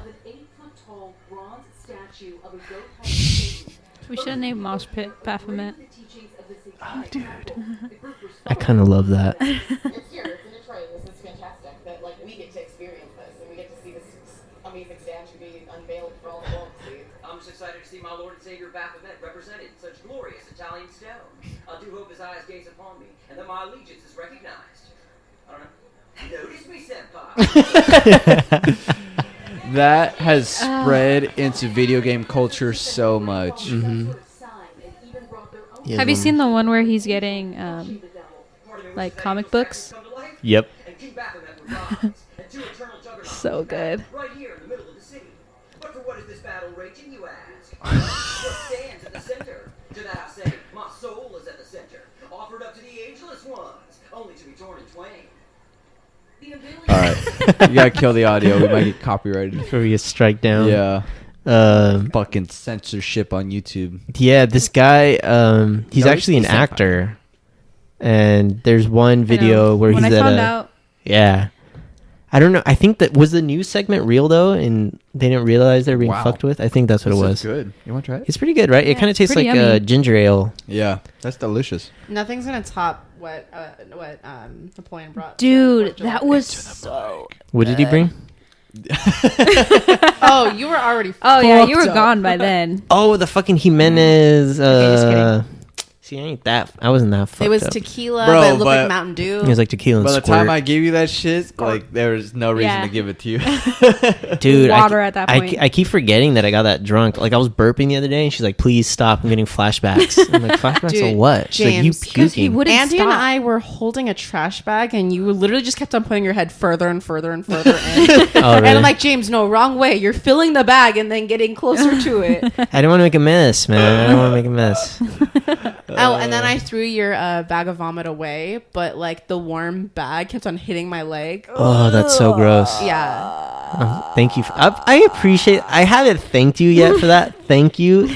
We should have named Mosh Pit Baphomet. Oh, dude. I kind of love that. It's here. It's in Detroit. This is fantastic. That like we get to experience this and we get to see this amazing statue be unveiled for all the world to see. I'm just excited to see my Lord and Savior Baphomet represented in such glorious Italian stone. I do hope his eyes gaze upon me, and that my allegiance is recognized. I don't know. Notice me, senpai. That has spread into video game culture so much. Mm-hmm. Have you seen the one where he's getting like comic books? Yep. And King Baphomet would rise, and two eternal juggernauts So good. right here in the middle of the city. But for what is this battle raging, you ask? What stands at the center? To that I say, my soul is at the center, offered up to the ageless ones, only to be torn in twain. The unveiling. All right, you gotta kill the audio. We might get copyrighted. Before we get strike down. Yeah, Um, fucking censorship on YouTube. yeah, this guy, he's No, actually an he's senpai. actor. And there's one I know. video where when he's I at found a... out, Yeah. I don't know. I think that... Was the news segment real, though? And they didn't realize they were being Wow. fucked with? I think that's what This it is was. good. You want to try it? It's pretty good, right? Yeah, It kind of it's tastes like pretty yummy. ginger ale. Yeah, that's delicious. Nothing's gonna top what Napoleon brought. dude, to that July. was so. What did he bring? Oh, you were already. Oh yeah, you were fucked up. gone by then. Oh, the fucking Jimenez. Okay, just kidding. See, I wasn't that fucked It was up. tequila, Bro, but it looked but- like Mountain Dew. It was like tequila and By the squirt. time I gave you that shit, like there was no reason Yeah. to give it to you. Dude, Water at that I, point. I keep forgetting that I got that drunk. Like I was burping the other day, and she's like, "Please stop! I'm getting flashbacks." I'm like, "Flashbacks Dude, of what?" She's like, "You James, 'cause he puking?" wouldn't Andy stop. and I were holding a trash bag, and you literally just kept on putting your head further and further and further in. Oh, And really? I'm like, James, no, wrong way. You're filling the bag and then getting closer to it. I didn't want to make a mess, man. I don't want to make a mess. Oh, and then I threw your bag of vomit away, but like the warm bag kept on hitting my leg. Oh, that's so gross. Yeah. Thank you. I appreciate. I haven't thanked you yet for that. Thank you.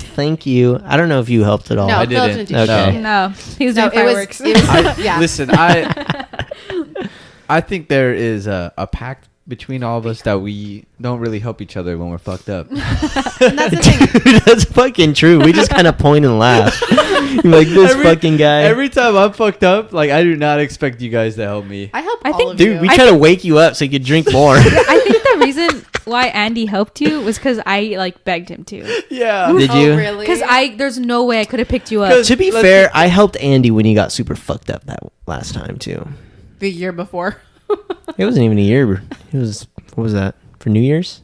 I don't know if you helped at all. No, I Phil didn't. do Okay. shit. No, he was No, doing it was, fireworks. it was yeah. Listen, I think there is a pact between all of us that we don't really help each other when we're fucked up. And that's the thing. Dude, that's fucking true. We just kind of point and laugh. You're like this fucking guy. Every time I'm fucked up, like I do not expect you guys to help me. I help I all think- of Dude, you. we try to wake you up so you could drink more. I think the reason why Andy helped you was because I like begged him to. Yeah. Did Oh, you? really? Because there's no way I could have picked you up. To be Let's fair, I helped Andy when he got super fucked up that last time too. The year before. It wasn't even a year. It was, what was that? For New Year's?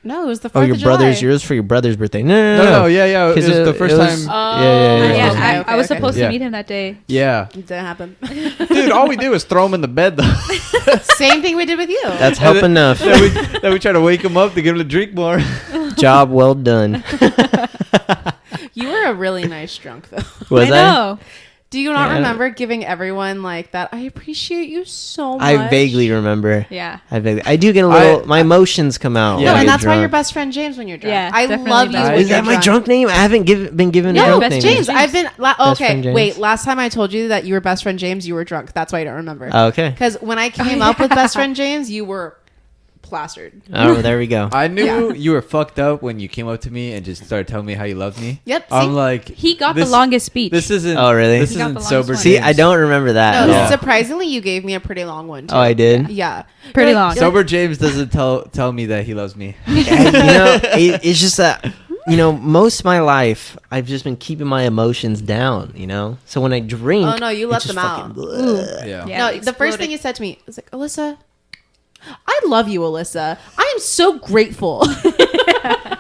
No, it was the 4th Oh, your of July. brother's, yours for your brother's birthday. No. No, yeah. It was 'Cause the first it was- time. Oh, Yeah. Yeah, Okay, I was okay. supposed Yeah. to meet him that day. Yeah. It didn't happen. Dude, all we did was throw him in the bed, though. Same thing we did with you. That's help enough. Then we try to wake him up to give him to drink more. Job well done. You were a really nice drunk, though. Was I know. Do you not Yeah. remember giving everyone like that? I appreciate you so much. I vaguely remember. Yeah. I do get a little. my emotions come out. Yeah. when No, I and get that's why drunk. you're best friend James when you're drunk. Yeah, I definitely love you best when friend. Is you're that my drunk. drunk name? I haven't been given a Yeah, drunk best name. James. I've been Best okay. friend James. Wait, last time I told you that you were best friend James, you were drunk. That's why you don't remember. Oh, okay. Because when I came up with best friend James, you were plastered. Oh, there we go. I knew you were fucked up when you came up to me and just started telling me how you loved me. Yep. See? I'm like, He got This- the longest speech. this isn't. Oh, really? This He got isn't the longest sober. one. See, James. I don't remember that. no, at all. surprisingly, you gave me a pretty long one too. Oh, I did. Yeah. Pretty You're long. you're Sober James doesn't tell me that he loves me. It's just that most of my life I've just been keeping my emotions down. So when I drink, Oh, no, you it's let just them out. fucking bleh. Yeah. Yeah. no, it the first exploded. thing you said to me was like, Alyssa, I love you, Alyssa. I am so grateful.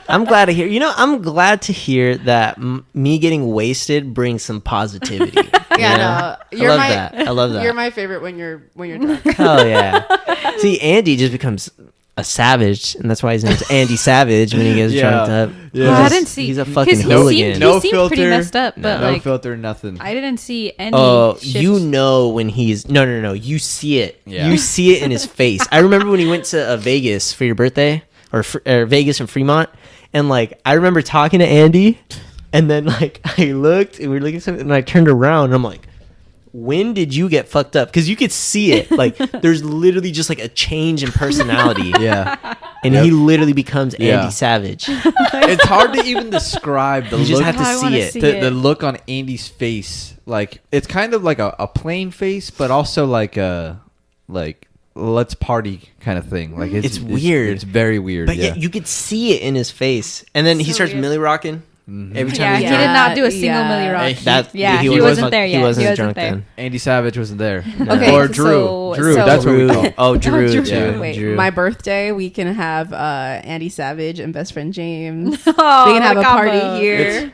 I'm glad to hear. I'm glad to hear that me getting wasted brings some positivity. Yeah, no, I love that. I love that. You're my favorite when you're drunk. Hell yeah. See, Andy just becomes a savage, and that's why his name's Andy Savage when he gets Yeah. drunked up. Yeah. Oh, I He's- didn't see. He's a 'cause fucking he hooligan. Seemed, No he seemed pretty filter. messed up, but No like filter, nothing. I didn't see any. Oh, shifts. you know when he's no. You see it. Yeah. You see it in his face. I remember when he went to Vegas for your birthday, or Vegas and Fremont, and like I remember talking to Andy, and then like I looked and we were looking at something, and I turned around and I'm like, when did you get fucked up? Because you could see it. Like there's literally just like a change in personality. Yeah. And Yep. he literally becomes Yeah. Andy Savage. It's hard to even describe the You just look. have to I see wanna it. see the, it. the look on Andy's face. Like it's kind of like a plain face, but also like a let's party kind of thing. Like It's weird. It's very weird. But yeah. yeah, you could see it in his face. And then he So starts weird. Millie rocking Mhm. every time Yeah, he's he drunk. did not do a single Yeah. Millie Rock. That, Yeah, he wasn't wasn't there yet. He wasn't He wasn't drunk there. then. Andy Savage wasn't there. Okay, Or Drew. so- Drew. so- That's what we Drew. call. Oh, Drew, Drew. too. Yeah. Wait, Drew. my birthday, we can have Andy Savage and best friend James. Oh, We can have what a party combo. here.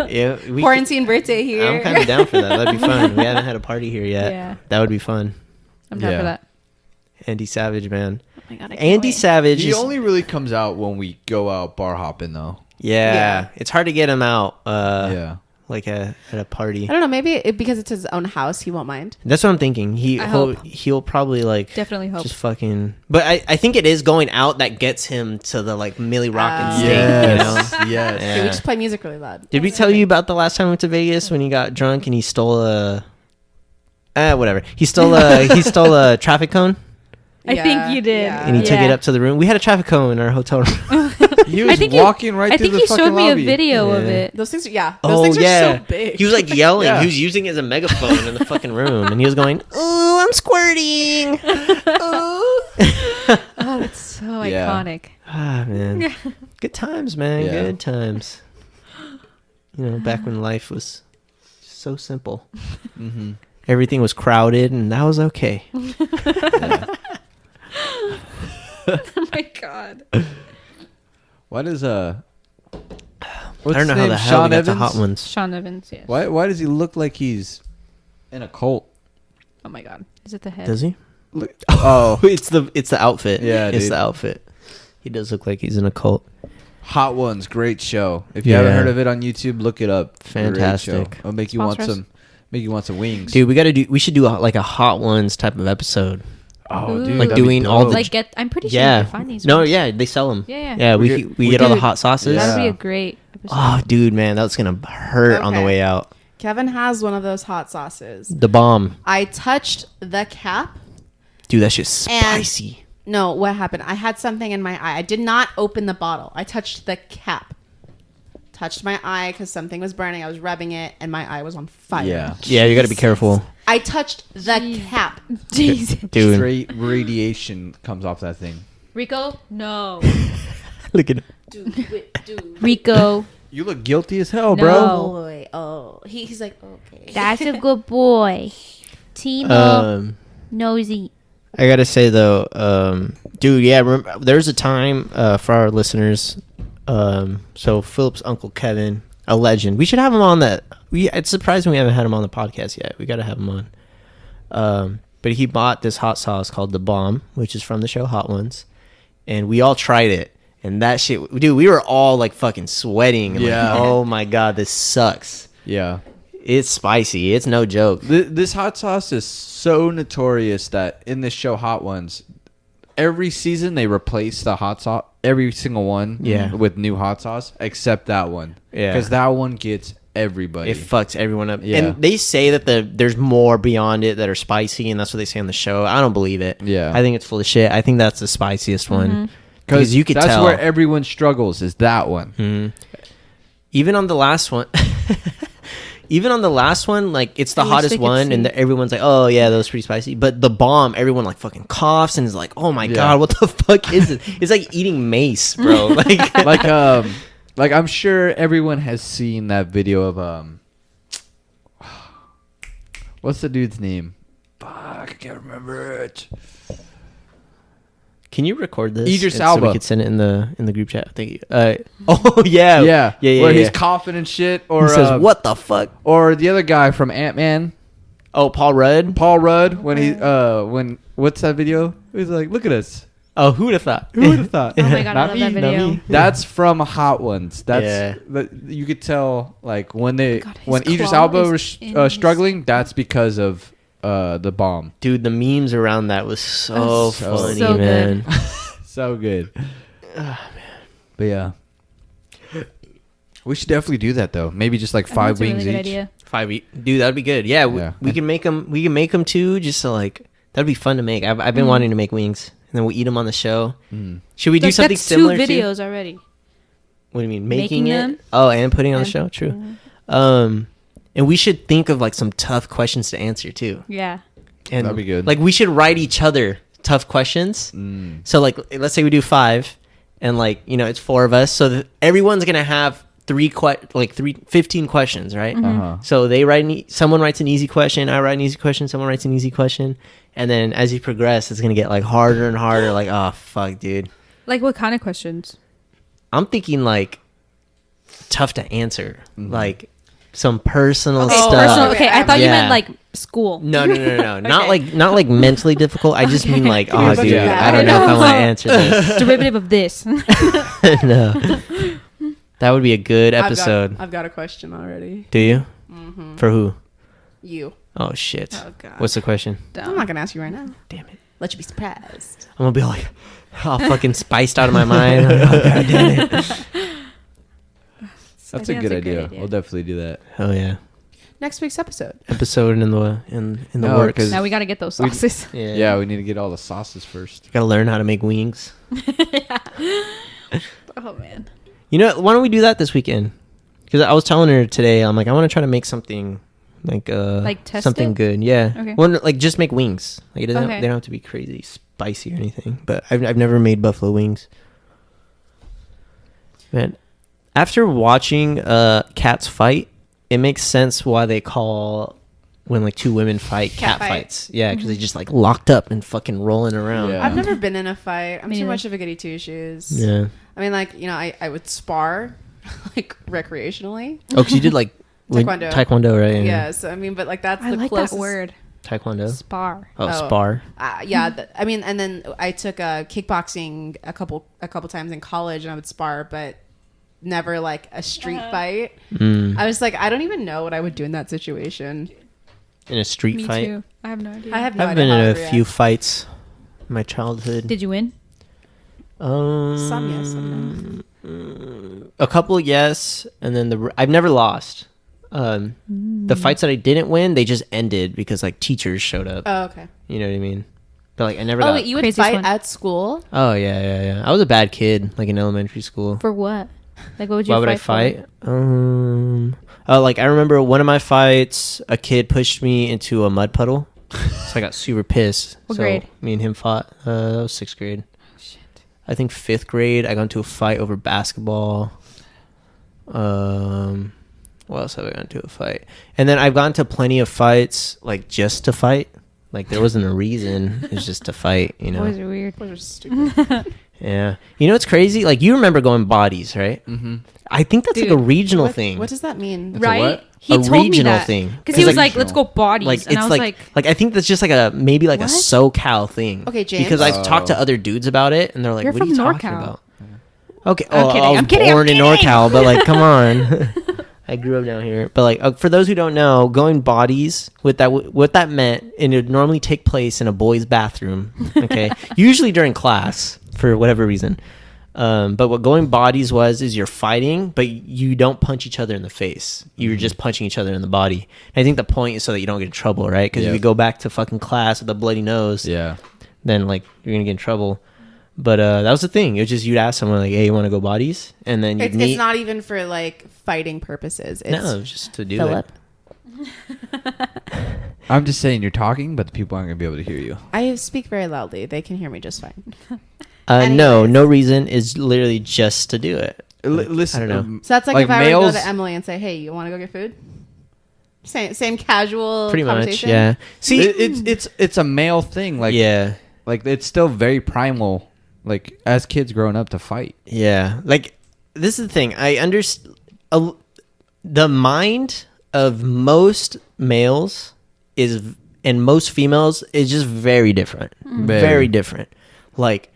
Yeah, we Quarantine birthday here. I'm kind of down for that. That'd be fun. We haven't had a party here yet. Yeah. That would be fun. I'm down Yeah. for that. Andy Savage, man. Oh my god, I can't Andy wait. Savage He is. only really comes out when we go out bar hopping, though. Yeah, Yeah. it's hard to get him out. Yeah. Like at a party. I don't know. Maybe because it's his own house, he won't mind. That's what I'm thinking. I hope. He'll probably like Definitely hope. just fucking. But I think it is going out that gets him to the like Millie rocking state. Yes. You know? Yes. Okay, we Yeah. just play music really loud. Did we tell you about the last time we went to Vegas when he got drunk and he stole a whatever. He stole a traffic cone I think you did. and he took Yeah. it up to the room. We had a traffic cone in our hotel room. He was think you- walking right I through think the you fucking showed me lobby. a video of Yeah. it. Those things, those things are so big. He was like yelling. Yeah. He was using it as a megaphone in the fucking room, and he was going, "Ooh, I'm squirting." Ooh. Oh, that's so Yeah. iconic. Ah, man, good times, man. Yeah. Good times. Back when life was so simple. Mm-hmm. Everything was crowded, and that was okay. Oh my god. Why does I what's don't know his how name? the hell Sean we got to Evans? hot ones. Sean Evans, yes. Why does he look like he's in a cult? Oh my god. Is it the head? Does he? Look, oh, It's the outfit. Yeah, it's dude. the outfit. He does look like he's in a cult. Hot Ones, great show. If you haven't Yeah. heard of it on YouTube, look it up. Great Fantastic. show. It'll make you Sponsor us. want some wings. Dude, we should do like a hot ones type of episode. Oh, Ooh. dude, Like that'd be doing all dope. the- Like I'm pretty sure Yeah. you can find these. No, ones. yeah, they sell them. Yeah. Yeah, we We get get all the Dude, hot sauces. That would be Yeah. a great episode. Oh, dude, man, that's gonna hurt on the Okay. way out. Kevin has one of those hot sauces. The bomb, I touched the cap. dude. That shit's And- spicy. No, what happened? I had something in my eye. I did not open the bottle. I touched the cap. Touched my eye because something was burning. I was rubbing it, and my eye was on fire. Yeah. Yeah, you got to be careful, I touched the cap. Jeez. dude. Straight radiation comes off that thing. Rico? No. Look at Rico. You look guilty as hell, No. bro. Boy, oh, he's like, okay. That's a good boy. Timo. um. Nosy. I gotta say though, dude, yeah, there's a time for our listeners. So Philip's uncle Kevin, a legend. We should have him on that. It's surprising we haven't had him on the podcast yet. We gotta have him on. But he bought this hot sauce called The Bomb, which is from the show Hot Ones, and we all tried it. And that shit, dude, we were all like fucking sweating. Yeah. Like, oh my god, this sucks. Yeah. It's spicy. It's no joke. This hot sauce is so notorious that in this show Hot Ones, every season they replace the hot sauce, every single one, Yeah. with new hot sauce, except that one. Yeah. Because that one gets everybody. It fucks everyone up. Yeah. And they say that there's more beyond it that are spicy, and that's what they say on the show. I don't believe it. Yeah. I think it's full of shit. I think that's the spiciest one. Mm-hmm. Because you could that's tell. where everyone struggles, is that one. Mhm. Even on the last one. Even on the last one, like, it's the I wish they hottest could one, see. and everyone's like, oh, yeah, that was pretty spicy. But The Bomb, everyone, like, fucking coughs and is like, oh, my Yeah. God, what the fuck is it? It's like eating mace, bro. Like, Like I'm sure everyone has seen that video of what's the dude's name? Fuck, I can't remember it. can you record this? Idris so Elba. we could send it in the group chat. Thank you. Oh, yeah. Yeah, where yeah. he's coughing and shit, or He says, what the fuck? or the other guy from Ant-Man, Oh, Paul Rudd? Paul Rudd, when he what's that video? He's like, look at us. Oh, who would have thought? Who would have thought? Oh my god, I Not love me, that not video. me. That's from Hot Ones. That's Yeah. but you could tell, like, when they God, his when Idris claw Elba is was in his- struggling, that's because of The Bomb. Dude, the memes around that was so So funny, so man. good. So good. But yeah, we should definitely do that though. Maybe just like I think 5 that's a really wings good each. idea. Dude, that'd be good. Yeah, Yeah. we can make them. We can make them too, just so like that'd be fun to make. I've been wanting to make wings, and then we'll eat them on the show. Mm. Should we do Like, something that's similar? two too? videos already. What do you mean, Making making it? them? Oh, and putting it on the And- show. True. Mhm. And we should think of like some tough questions to answer too. Yeah. And That'd be good. Like we should write each other tough questions. Mm. So like, let's say we do 5, and like it's 4 of us, so that everyone's gonna have 15 questions, right? Uh-huh. So they someone writes an easy question, I write an easy question, someone writes an easy question, and then as you progress, it's gonna get like harder and harder. Like, oh fuck, dude. Like what kind of questions? I'm thinking like tough to answer, like some personal Okay, stuff. Personal. Okay, I thought you Yeah. meant like school. No. Not Okay. not like mentally difficult. I just mean like, oh, You're such a dude, bad- I don't know if I want to answer this. Derivative of this. No, that would be a good episode. I've got a question already. Do you? Mm-hmm. For who? You. Oh shit. Oh god. What's the question? I'm not gonna ask you right now. Damn it. Let you be surprised. I'm gonna be like, all fucking spiced out of my mind. Like, oh god damn it. That's I a think good that's a great idea. idea. We'll definitely do that. Hell yeah. Next week's episode. Episode in the No, works. 'cause- Now we gotta get those We- sauces. Yeah, we need to get all the sauces first. Gotta learn how to make wings. Oh man. You know, why don't we do that this weekend? Because I was telling her today, I'm like, I want to try to make something like test something it? good. Yeah. Okay. Well, like just make wings. Like it doesn't. Okay. They don't have to be crazy spicy or anything. But I've never made buffalo wings. Man, after watching cats fight, it makes sense why they call when like 2 women fight cat Cat fight. fights. Yeah, because they just like locked up and fucking rolling around. Yeah. I've never been in a fight. I'm Me too neither. much of a goody two shoes. Yeah. I mean, like, I would spar, like, recreationally. Oh, because you did like Taekwondo. Taekwondo, right? Yeah. So I mean, but like that's I the like closest that word. Taekwondo. Spar. Oh, Oh. spar. Yeah, I mean, and then I took kickboxing a couple times in college, and I would spar, but never like a street fight. Mm. I was like, I don't even know what I would do in that situation. In a street Me fight. too. I have no idea. I have no I've idea been how in I a would few react. fights in my childhood. Did you win? Some yes, some A couple, yes, and then I've never lost. The fights that I didn't win, they just ended because like teachers showed up. Oh, okay. You know what I mean? But like I never. Oh, got, wait, you would Craziest fight one. at school? Oh yeah. I was a bad kid, like in elementary school. For what? Like what would you Why would I fight? fight? Like I remember one of my fights, a kid pushed me into a mud puddle, so I got super pissed. What so grade? Me and him fought. That was 6th grade. Shit. I think 5th grade, I got into a fight over basketball. What else have I got into a fight? And then I've gotten to plenty of fights, like just to fight. Like there wasn't a reason. It was just to fight, you Boys know. are weird. Boys are stupid. Yeah. You know what's crazy? Like you remember going bodies, right? Mm-hmm. I think that's like a Dude, regional what, thing. what does that mean? That's a Right? what? He A told me regional that. thing. Because he It's was like- like, let's go bodies. Like and I it's was like I think that's just like a maybe like a What? SoCal thing. Okay, James. Because I've talked to Oh. other dudes about it, and they're like, You're "What are you from talking NorCal. about?" Okay, I'm oh, kidding, I was I'm kidding, I'm born in kidding. NorCal, but like, come on. I grew up down here, but like, for those who don't know, going bodies what that meant, and it would normally take place in a boys' bathroom. Okay, usually during class for whatever reason. But what going bodies is you're fighting, but you don't punch each other in the face. You're just punching each other in the body. And I think the point is so that you don't get in trouble, right? Because Yeah. if you go back to fucking class with a bloody nose, Yeah. then like you're gonna get in trouble. But that was the thing. It was just you'd ask someone like, "Hey, you want to go bodies?" And then you'd It's, meet. it's not even for like fighting purposes. It's No, it was just to do Philip. it. I'm just saying you're talking, but the people aren't gonna be able to hear you. I speak very loudly. They can hear me just fine. No, Anyways. no reason is literally just to do it. Listen, I don't know. So that's like if I were to males, go to Emily and say, "Hey, you want to go get food?" Same casual Pretty much, conversation. yeah. See, it's a male thing. Like yeah, like it's still very primal. Like as kids growing up to fight. yeah. Like this is the thing. I understand. The mind of most males and most females is just very different. Very different. Like,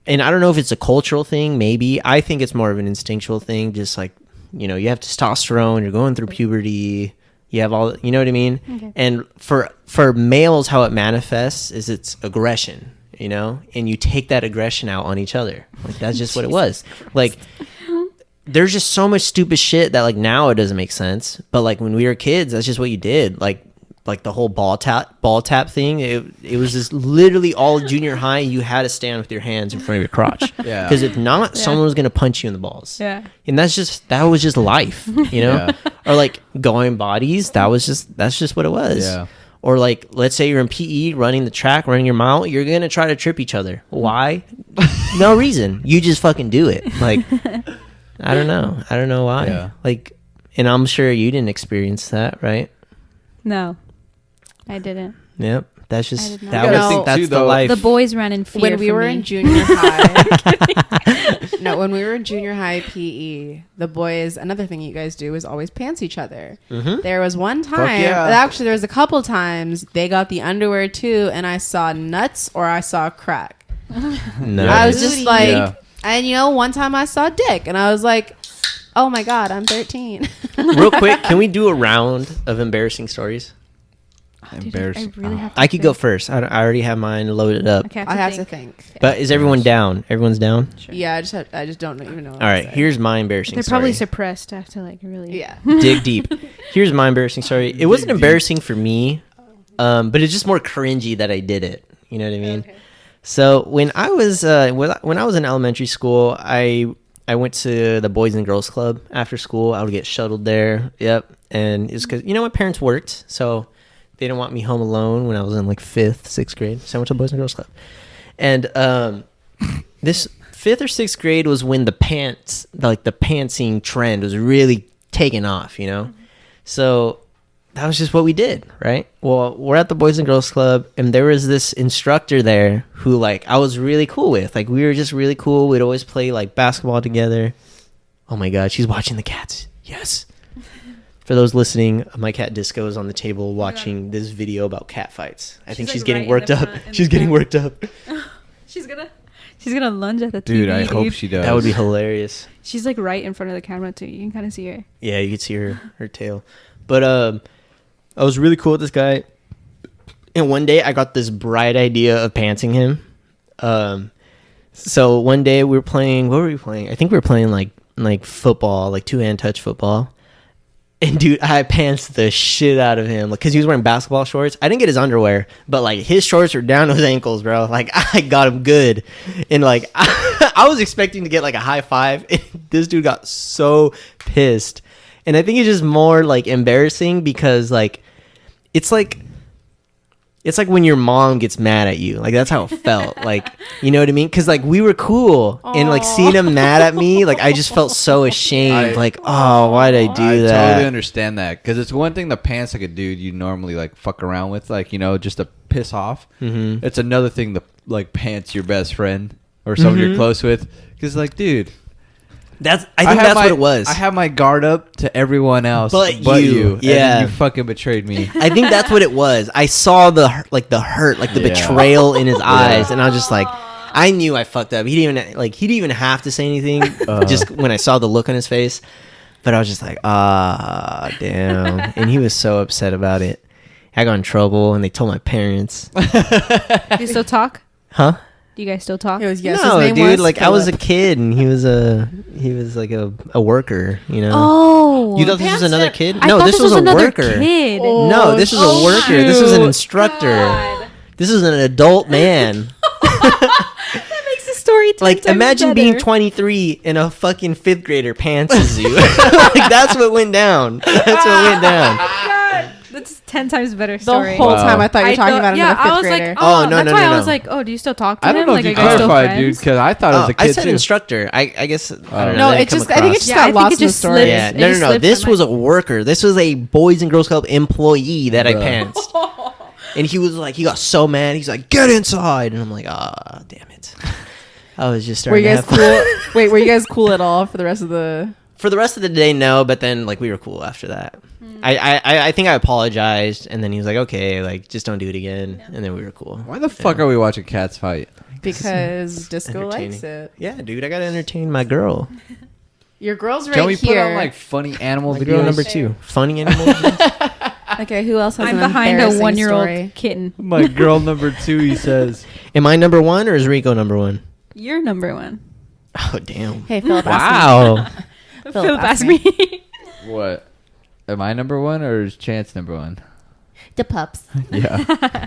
and I don't know if it's a cultural thing. Maybe I think it's more of an instinctual thing. Just like, you know, you have testosterone. You're going through puberty. You have all. You know what I mean? Okay. And for males, how it manifests is it's aggression. You know, and you take that aggression out on each other. Like that's just what it was. Like there's just so much stupid shit that like now it doesn't make sense. But like when we were kids, that's just what you did. Like the whole ball tap thing. It was just literally all junior high. You had to stand with your hands in front of your crotch. Yeah. Because if not, Yeah. someone was gonna punch you in the balls. Yeah. And that was just life. You know. Yeah. Or like going bodies. That's just what it was. Yeah. Or like, let's say you're in PE, running the track, running your mile, you're gonna try to trip each other. Why? No reason. You just fucking do it. Like, I don't know why. Yeah. Like, and I'm sure you didn't experience that, right? No, I didn't. Yep. That's I just did not. that You was know, that's too, the though, life. The boys ran in fear When we for were me. in junior high, no, when we were in junior high PE, the boys. Another thing you guys do is always pants each other. Mhm. There was one time, yeah. actually, there was a couple times they got the underwear too, and I saw nuts or I saw crack. No. I was just like, Yeah. and you know, one time I saw dick, and I was like, oh my god, I'm 13. Real quick, can we do a round of embarrassing stories? Dude, Embarrassing. I really have to I could go think. first. I already have mine loaded up. Okay, I have to think. But is everyone down? Everyone's down? Sure. Yeah, I just don't even know. What All to right, say. here's my embarrassing They're story. probably suppressed. I have to like really. Yeah. Dig deep. Here's my embarrassing story. It wasn't embarrassing for me, but it's just more cringy that I did it. You know what I mean? Okay. So when I was in elementary school, I went to the Boys and Girls Club after school. I would get shuttled there. Yep, and it's because my parents worked, so they didn't want me home alone when I was in like 5th, 6th grade. So I went to the Boys and Girls Club, and this 5th or 6th grade was when the pantsing trend was really taking off. You know, so that was just what we did, right? Well, we're at the Boys and Girls Club, and there was this instructor there who, like, I was really cool with. Like, we were just really cool. We'd always play, like, basketball together. Oh, my God. She's watching the cats. Yes. For those listening, my cat Disco is on the table watching this video about cat fights. I think like, she's getting right in worked the up. front, in She's the getting front. worked up. She's gonna lunge at the Dude, TV. I hope she does. That would be hilarious. She's like right in front of the camera too. You can kind of see her. Yeah, you could see her tail. But I was really cool with this guy. And one day I got this bright idea of pantsing him. So one day we were playing, what were we playing? I think we were playing like football, like 2-hand touch football. And dude, I pantsed the shit out of him, like, cause he was wearing basketball shorts. I didn't get his underwear, but like his shorts were down to his ankles, bro. Like I got him good, and like I was expecting to get like a high five. And this dude got so pissed, and I think it's just more like embarrassing because like it's like It's like when your mom gets mad at you. Like, that's how it felt. Like, you know what I mean? Because, like, we were cool. And, like, seeing him mad at me, like, I just felt so ashamed. Like, oh, why did I do I that? totally understand that. Because it's one thing the pants like a dude you normally, like, fuck around with. Like, you know, just to piss off. Mm-hmm. It's another thing the, like, pants your best friend or someone you're close with. Because, like, dude. I think that's what it was. I have my guard up to everyone else But you. you. Yeah. And you fucking betrayed me. I think that's what it was. I saw the hurt, like the betrayal in his eyes, and I was just like, I knew I fucked up. He didn't even have to say anything. Just when I saw the look on his face, but I was just like, damn. And he was so upset about it. I got in trouble, and they told my parents. Do you still talk? Huh? Do you guys still talk? It was yes. No, his name dude. was Like, I was a Philip. kid, and he was like a worker. You know. Oh, You thought this was another kid? I No, thought this was a another worker. Kid. Oh, No, this was a worker. This was an instructor. God. This is an adult man. That makes the story 10 Like, times imagine being better. 23 and a fucking 5th grader pantsing you. Like, that's what went down. That's what went down. God, that's 10 times better The story. whole Wow. time I thought you were talking about yeah, another fifth I was grader. like, Oh, no, that's no, why no, I was no. like, oh, do you still talk to I him? don't know like, if you are guys still clarified, dude, friends? because I thought it was a I kid said too. instructor. I guess. I don't know. No, that it come just. I think it across. just Yeah, I got think lost it in the just story. slipped. Yeah, It no, just no. slipped This my was a mind. worker. This was a Boys and Girls Club employee that I Bruh. pantsed. And he was like, he got so mad. He's like, get inside. And I'm like, damn it. I was just Were starting you to guys have cool? Wait, were you guys cool at all for the rest of the? For the rest of the day, no. But then, like, we were cool after that. I think I apologized. And then he was like, okay, like, just don't do it again. And then we were cool. Why the fuck are we watching cats fight? Because Disco Entertaining. likes it. Yeah, dude, I got to entertain my girl. Your girl's right Can we here. put on like funny animal My videos? girl number 2. Funny animals. Okay, who else has I'm an behind a embarrassing 1-year-old story? kitten. My girl number 2, he says. Am I number 1 or is Rico number 1? You're number 1. Oh, damn. Hey, Philip. Wow. Philip asked me. What? Am I number 1 or is Chance number 1? The pups. Yeah.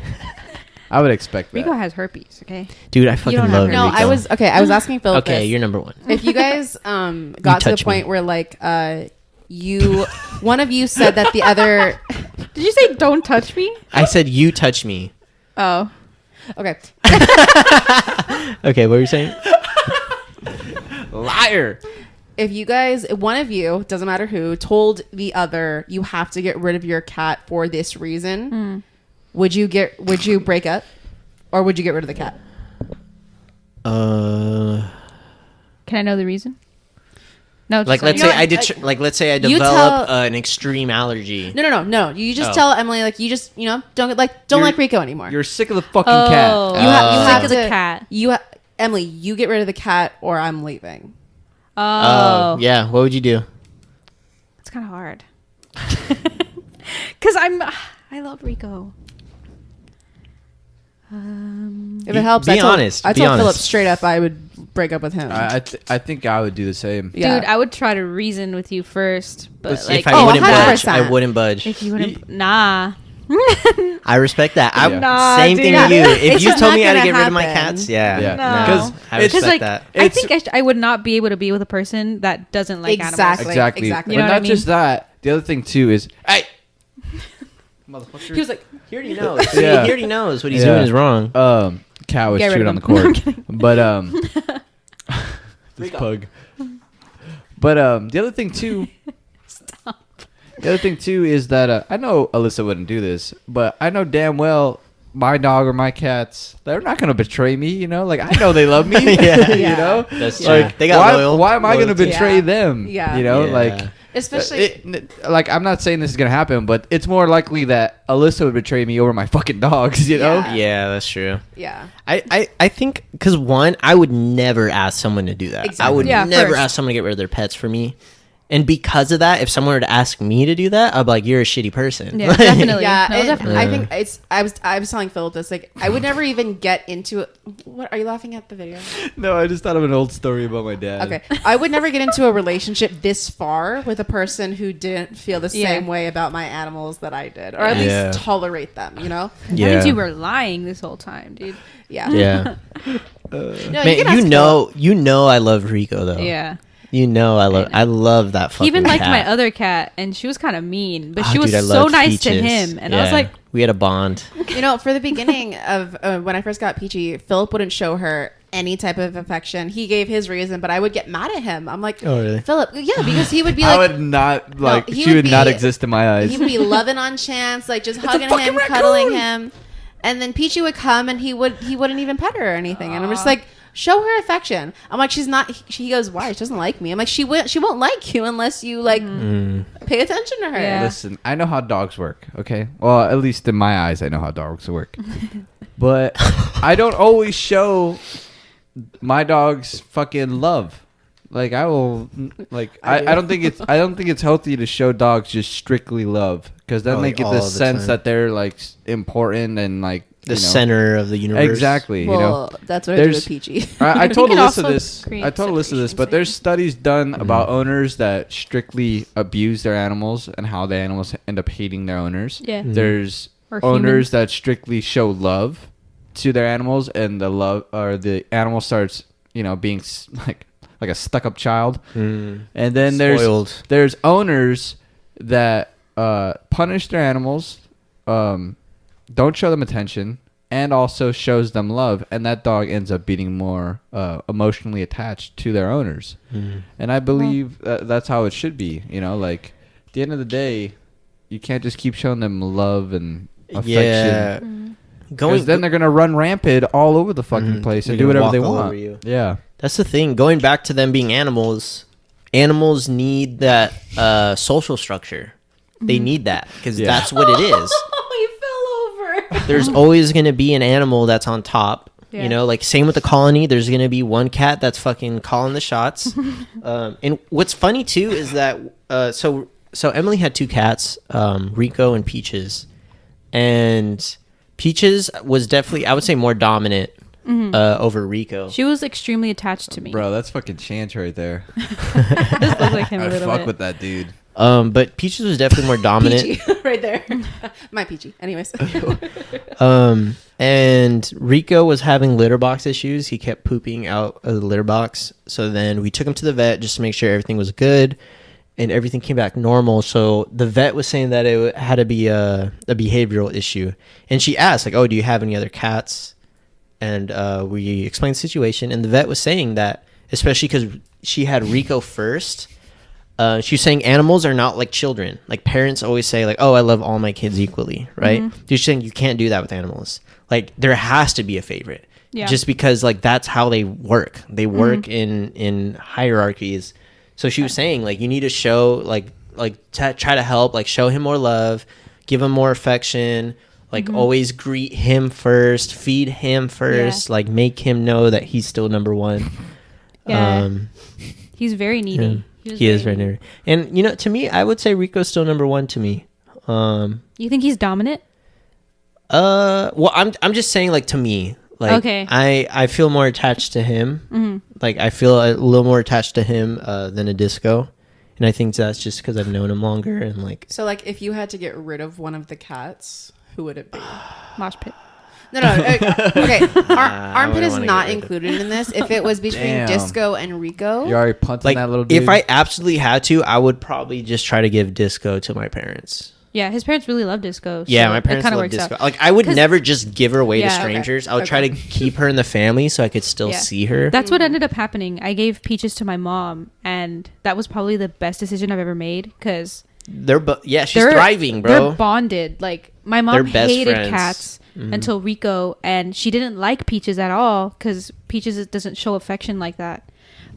I would expect that. Rico has herpes, okay? Dude, I fucking don't have love her. No, Rico. I was okay. I was asking Philip. Okay, this. you're number 1. If you guys got to the touch me. point where like one of you said that the other. Did you say don't touch me? I said you touch me. Oh. Okay. Okay, what were you saying? Liar. If you guys, one of you, doesn't matter who, told the other you have to get rid of your cat for this reason, would you break up, or would you get rid of the cat? Can I know the reason? No, Like, just let's You know say let's say I you develop tell- an extreme allergy. No. You just Oh. tell Emily like you just don't like Rico anymore. You're sick of the fucking Oh. cat. You have Sick of the cat. Emily, you get rid of the cat, or I'm leaving. Oh. Yeah. What would you do? It's kind of hard. Because I love Rico. If it helps, be I told, honest, I be told honest. Philip straight up I would break up with him. I think I would do the same. Yeah. Dude, I would try to reason with you first, but Let's- like, If I wouldn't budge, 100%. I wouldn't budge. if you wouldn't, nah. I respect that. I, Yeah. Nah, same dude. thing with you. If It's you just told not me how to gonna get rid of my happen. cats, yeah. Yeah. No. Because I it's respect like, that. I It's- think I would not be able to be with a person that doesn't like animals. Exactly. Exactly. You know But what I not mean? just that. The other thing too is, hey, motherfucker. He was like, He already knows. See, Yeah. he already knows what he's Yeah. doing is wrong. Cat was Get rid chewing of on the him. No, I'm cord. kidding. But this pug. But the other thing too. The other thing too is that I know Alyssa wouldn't do this, but I know damn well my dog or my cats, they're not gonna betray me. You know, like I know they love me. Yeah. You know, That's true. like They got why, loyal. why am I gonna loyalty. betray Yeah. them? Yeah. You know, Yeah. like. especially Like I'm not saying this is gonna happen, but it's more likely that Alyssa would betray me over my fucking dogs. You know? Yeah. Yeah, that's true. yeah. I think because one, I would never ask someone to do that. I Exactly. would Yeah, never first. ask someone to get rid of their pets for me. And because of that, if someone were to ask me to do that, I'd be like, "You're a shitty person." Yeah, definitely. Yeah, No, and definitely. I think it's. I was telling Philip this. Like, I would never even get into it. What are you laughing at the video? No, I just thought of an old story about my dad. Okay, I would never get into a relationship this far with a person who didn't feel the Yeah. same way about my animals that I did, or at Yeah. least tolerate them. You know? That means you were lying this whole time, dude. Yeah. Yeah. No, Man, can ask you know, I love Rico though. Yeah. You know, I love that fucking. He even liked cat. my other cat, and she was kind of mean, but Oh, she was dude, I so love nice to Peaches. him. And I was Yeah. like, We had a bond. You know, for the beginning of when I first got Peachy, Philip wouldn't show her any type of affection. He gave his reason, but I would get mad at him. I'm like, Oh, really? Philip, yeah, because he would be I like, would not like. he she would would not be- exist in my eyes. he'd be loving on Chance, like just hugging him, cuddling him, and then Peachy would come and he wouldn't even pet her or anything, and I'm just like, show her affection. I'm like, she's not. He goes, why? She doesn't like me. I'm like, she won't like you unless you like pay attention to her. Yeah. Listen, I know how dogs work. Okay, well, at least in my eyes, I know how dogs work. But I don't always show my dogs fucking love. Like I will, like I don't think it's healthy to show dogs just strictly love, because then Oh, they like get all the the sense time. that they're like important and like The you know. center of the universe. Exactly. Well, you know, that's what I do There's- with Peachy. I think told it Alyssa also this. creates I told Alyssa this, separation but there's anxiety. studies done about owners that strictly abuse their animals and how the animals end up hating their owners. Yeah. There's Or owners humans. that strictly show love to their animals, and the animal starts, being like a stuck-up child. And then Spoiled. there's owners that punish their animals, don't show them attention, and also shows them love, and that dog ends up being more emotionally attached to their owners. And I believe that's how it should be. Like at the end of the day, you can't just keep showing them love and affection. Yeah. Because then they're gonna run rampant all over the fucking place and They're do gonna whatever they walk all want. over you. Yeah. That's the thing. Going back to them being animals, animals need that social structure. They need that because Yeah. that's what it is. Oh, he fell over. There's always going to be an animal that's on top. Yeah. Like same with the colony. There's going to be one cat that's fucking calling the shots. And what's funny too is that so Emily had two cats, Rico and Peaches, and Peaches was definitely, I would say, more dominant over Rico. She was extremely attached to me. Bro, that's fucking Chance right there. This looks like him a I little fuck bit. with that dude. But Peaches was definitely more dominant. Peachy, right there. My Peachy. Anyways. And Rico was having litter box issues. He kept pooping out of the litter box. So then we took him to the vet just to make sure everything was good, and everything came back normal. So the vet was saying that it had to be a behavioral issue. And she asked, like, oh, do you have any other cats? And we explained the situation. And the vet was saying that, especially because she had Rico first, she was saying animals are not like children. Like parents always say, like, oh, I love all my kids equally, right? She's saying you can't do that with animals. Like there has to be a favorite. Yeah. Just because like that's how they work. They work in hierarchies. So she was saying like you need to show try to help, like show him more love, give him more affection, like always greet him first, feed him first, like make him know that he's still number one. Yeah. He's very needy. Yeah. He is very needy. And to me, I would say Rico's still number one to me. You think he's dominant? Well, I'm just saying, like, to me, like, Okay. I feel more attached to him. Like, I feel a little more attached to him than a Disco, and I think that's just because I've known him longer and like. So, like, if you had to get rid of one of the cats, who would it be? Mosh pit. No. Okay. Armpit wouldn't is wanna not get rid of- included in this. If it was between Damn. Disco and Rico, You're already punting Like, that little dude. if I absolutely had to, I would probably just try to give Disco to my parents. Yeah, his parents really love disco. Yeah, so my it parents kinda love works Disco. out. Like, I would 'Cause- never just give her away Yeah, to okay. strangers. I would try to keep her in the family so I could still Yeah. see her. That's what ended up happening. I gave Peaches to my mom, and that was probably the best decision I've ever made because She's thriving, bro. They're bonded. Like my mom They're best hated friends. cats until Rico, and she didn't like Peaches at all because Peaches doesn't show affection like that.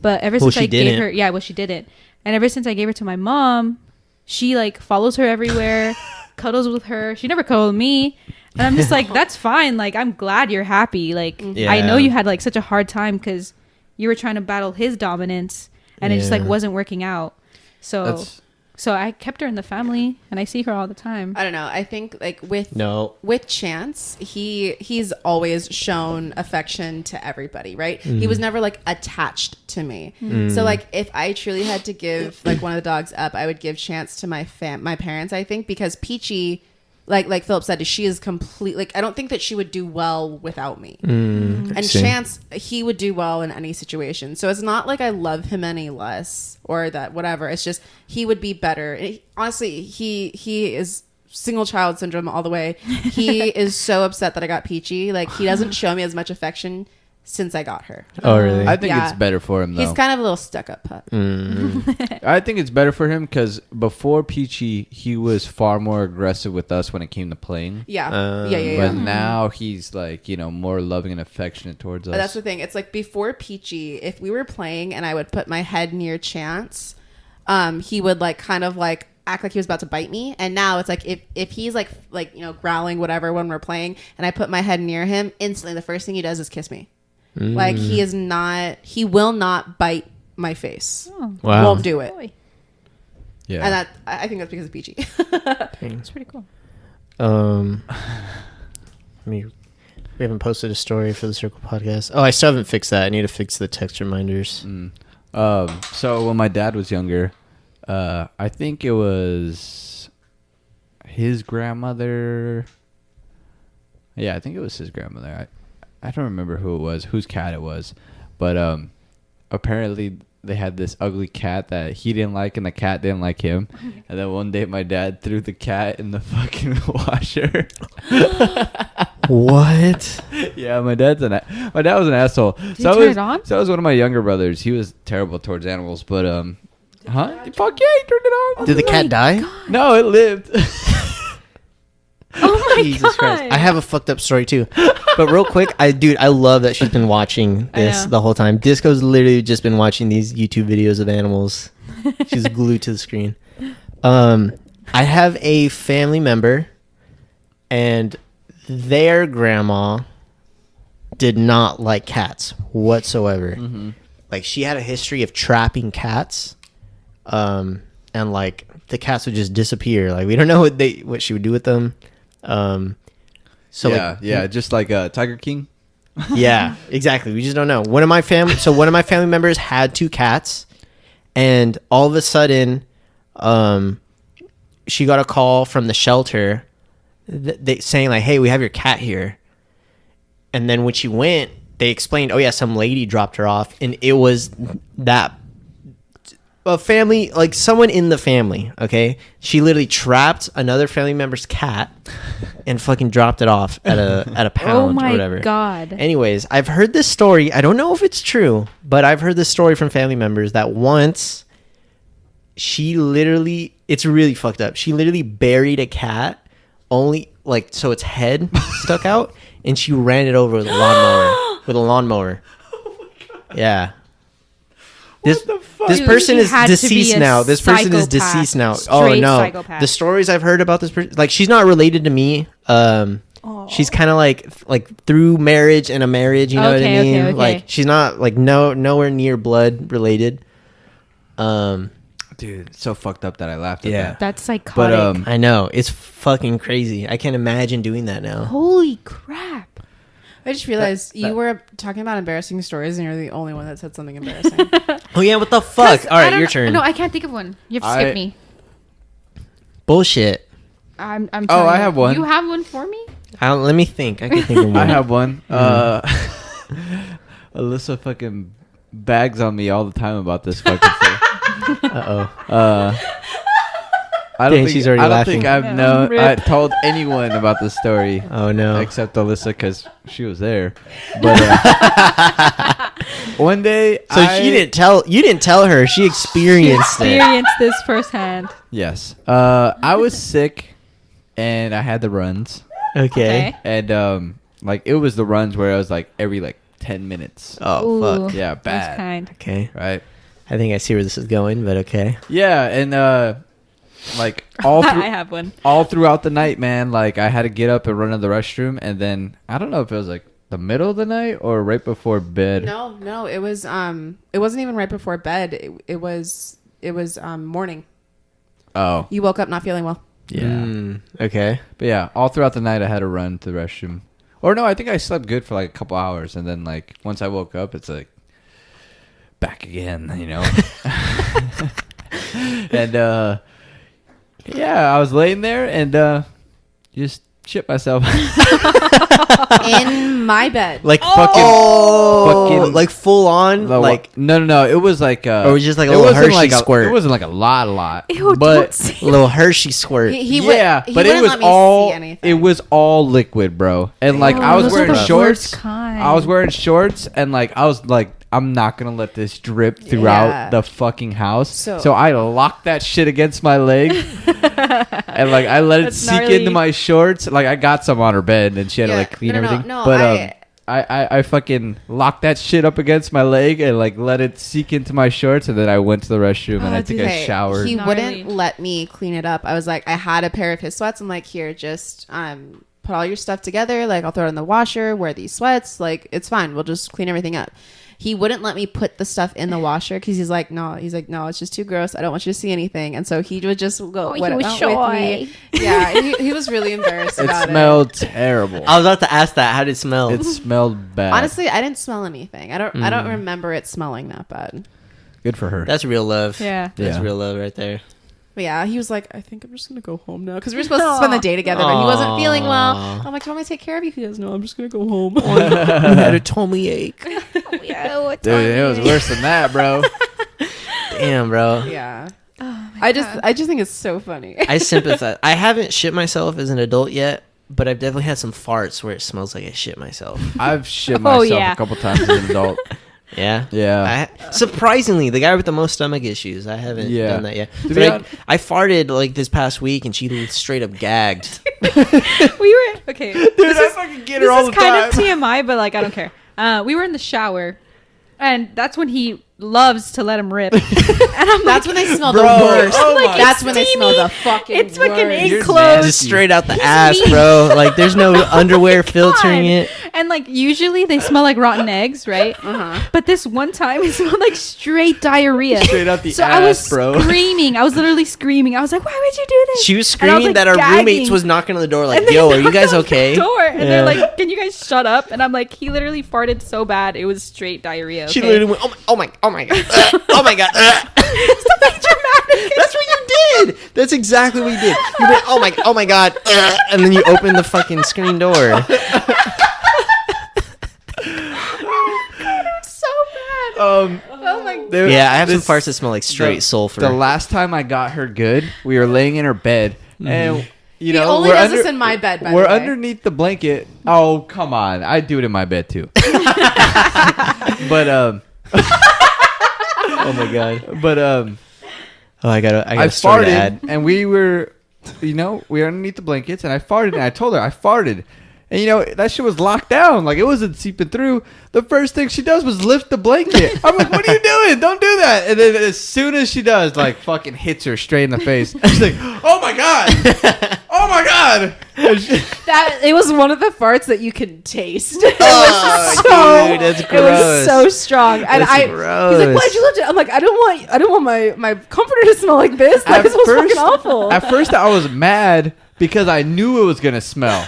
But ever since she I gave didn't. her, she didn't. And ever since I gave her to my mom, she like follows her everywhere, cuddles with her. She never cuddled with me. And I'm just like, that's fine. Like, I'm glad you're happy. Like, I Yeah. know you had like such a hard time because you were trying to battle his dominance and it just like Yeah. wasn't working out. So That's- so I kept her in the family and I see her all the time. I don't know. I think like with No. with Chance, he's always shown affection to everybody, right? He was never like attached to me. So like if I truly had to give like one of the dogs up, I would give Chance to my parents, I think, because Peachy, like Philip said, she is complete. Like I don't think that she would do well without me. And see. Chance, he would do well in any situation. So it's not like I love him any less or that whatever. It's just he would be better. Honestly, he is single child syndrome all the way. He is so upset that I got Peachy. Like, he doesn't show me as much affection since I got her. Oh, really? I think Yeah. it's better for him though. He's kind of a little stuck up pup. I think it's better for him because before Peachy, he was far more aggressive with us when it came to playing. Yeah. But now he's like, more loving and affectionate towards us. But that's the thing. It's like before Peachy, if we were playing and I would put my head near Chance, he would like kind of like act like he was about to bite me. And now it's like if he's like growling whatever when we're playing and I put my head near him, instantly the first thing he does is kiss me. Like, he will not bite my face. Wow. Won't do it. Boy, yeah. And I think that's because of Peachy. that's pretty cool. We haven't posted a story for the Circle podcast. Oh, I still haven't fixed that. I need to fix the text reminders. So when my dad was younger, I think it was his grandmother. Yeah, I think it was his grandmother. I don't remember who it was, whose cat it was, but apparently they had this ugly cat that he didn't like, and the cat didn't like him. And then one day, my dad threw the cat in the fucking washer. What? Yeah, my dad was an asshole. Did you turn it on? So was one of my younger brothers. He was terrible towards animals, but huh? Fuck yeah, he turned it on. Did the cat die? No, it lived. Oh my Jesus god! Christ. I have a fucked up story too. But real quick, I love that she's been watching this know. the whole time. Disco's literally just been watching these YouTube videos of animals. She's glued to the screen. I have a family member, and their grandma did not like cats whatsoever. Like, she had a history of trapping cats, and like the cats would just disappear. Like, we don't know what she would do with them. So yeah, just like Tiger King. yeah, exactly. We just don't know. One of my family members had 2 cats, and all of a sudden, she got a call from the shelter, saying like, "Hey, we have your cat here." And then when she went, they explained, "Oh yeah, some lady dropped her off," and it was a family, like someone in the family. Okay, she literally trapped another family member's cat and fucking dropped it off at a pound or whatever. Oh my god! Anyways, I've heard this story. I don't know if it's true, but I've heard this story from family members that once she literally, it's really fucked up. She literally buried a cat, only like so its head stuck out, and she ran it over with a lawnmower. Oh my god! Yeah. This Dude, person she is had to be deceased a now. This person is psychopath. deceased now. Oh Straight no! psychopath. The stories I've heard about this person, like, she's not related to me. She's kind of like through marriage and a marriage. You know what I Okay, mean? okay. Like, she's not like nowhere near blood related. Dude, it's so fucked up that I laughed at Yeah. that. That's psychotic. But I know, it's fucking crazy. I can't imagine doing that now. Holy crap! I just realized you were talking about embarrassing stories and you're the only one that said something embarrassing. Oh yeah, what the fuck? All right, your turn. No, I can't think of one. You have to skip me. Bullshit. I'm Oh, telling I you. have one. You have one for me? Let me think. I can think of one. I have one. Alyssa fucking bags on me all the time about this fucking thing. I don't Dang, think she's already I don't laughing. think I've Rip. I told anyone about this story Oh no. except Alyssa because she was there. But one day, So you didn't tell her. She experienced it. Experienced this firsthand. Yes. I was sick, and I had the runs, Okay. and like it was the runs where I was like every 10 minutes. Oh Ooh, fuck. Yeah, that's bad. kind. Okay. Right. I think I see where this is going, but okay. Yeah, and like all through, I have one. all throughout the night, man. Like I had to get up and run to the restroom, and then I don't know if it was like the middle of the night or right before bed. No, it wasn't even right before bed. It was morning. Oh, You woke up not feeling well. yeah. Okay. But yeah, all throughout the night I had to run to the restroom. Or no, I think I slept good for like a couple hours, and then like once I woke up, it's like back again, you know. And yeah, I was laying there and just shit myself. In my bed. Like fucking- like full on, like no. It was like or it was just like a it little wasn't Hershey like squirt. It wasn't like a lot. Ew, but don't say a little Hershey squirt. He yeah, he but it wouldn't was let me see all anything. it was all liquid, bro. And like Oh, I was those are wearing the shorts. worst kind. I was wearing shorts, and like I was like, I'm not gonna let this drip throughout Yeah. the fucking house. So- So I locked that shit against my leg, and like I let it That's seep gnarly. into my shorts. Like I got some on her bed, and she had to Yeah. like clean No, no, everything. no, But I fucking locked that shit up against my leg and like let it seep into my shorts, and then I went to the restroom and I think I showered. He Gnarly. wouldn't let me clean it up. I was like, I had a pair of his sweats. I'm like, here, just put all your stuff together. Like, I'll throw it in the washer. Wear these sweats. Like, it's fine. We'll just clean everything up. He wouldn't let me put the stuff in the washer because he's like, no, it's just too gross. I don't want you to see anything. And so he would just go he went was out with me. Yeah, he was really embarrassed It about smelled terrible. I was about to ask that. How did it smell? It smelled bad. Honestly, I didn't smell anything. I don't remember it smelling that bad. good for her. That's real love. Yeah. That's Yeah. real love right there. But yeah, he was like, I think I'm just gonna go home now because we were supposed to spend the day together, but he wasn't feeling well. I'm like, do you want me to take care of you? He goes, no, I'm just gonna go home. You had a tummy ache. Dude, it was worse than that, bro. Damn, bro. Yeah. I just think it's so funny. I sympathize. I haven't shit myself as an adult yet, but I've definitely had some farts where it smells like I shit myself. I've shit myself yeah. a couple times as an adult. Yeah. Yeah. Surprisingly, the guy with the most stomach issues, I haven't Yeah. done that yet. To But be hon- I farted like this past week, and she straight up gagged. We were okay. Dude, I fucking get her This all is the kind time. of TMI, but like I don't care. We were in the shower, and that's when he loves to let him rip. And I'm That's like, when they smell Bro, the worst. oh my That's when they smell steamy. the fucking It's fucking worst. You're enclosed. Just straight out the He's ass, mean. bro. Like there's no underwear filtering God. it. And like usually they smell like rotten eggs, right? But this one time it smelled like straight diarrhea. Straight out the So I was ass, bro. screaming. I was literally screaming. I was like, "Why would you do this?" She was And I screaming like, that our gagging. roommates was knocking on the door, like, And they "Yo, are you knocked guys on the okay?" Door, and Yeah. they're like, "Can you guys shut up?" And I'm like, "He literally farted so bad it was straight diarrhea." She okay? literally went, oh my god, oh my god." Stop being dramatic. That's what you did. That's exactly what you did. You went, oh my god, and then you opened the fucking screen door. so bad. Um, Oh my god. there- Yeah, I have some this- farts that smell like straight sulfur. The last time I got her good, we were laying in her bed, and you He know only we're does under, this in my bed, by we're the way. underneath the blanket. Oh come on, I do it in my bed too. But Oh my god. Oh, I got I a story to farted, add. and we were underneath the blankets, and I farted, and I told her I farted. And you know, that shit was locked down. Like, it wasn't seeping through. The first thing she does was lift the blanket. I'm like, what are you doing? Don't do that. And then as soon as she does, like, fucking hits her straight in the face. She's like, oh my God. Oh my God. And she- That it was one of the farts that you can taste. Oh, dude, that's It was gross. so strong, and That's he's like, gross. "Why'd you lift it?" I'm like, "I don't want my comforter to smell like this. Like, At this smells first- fucking awful." At first, I was mad because I knew it was going to smell.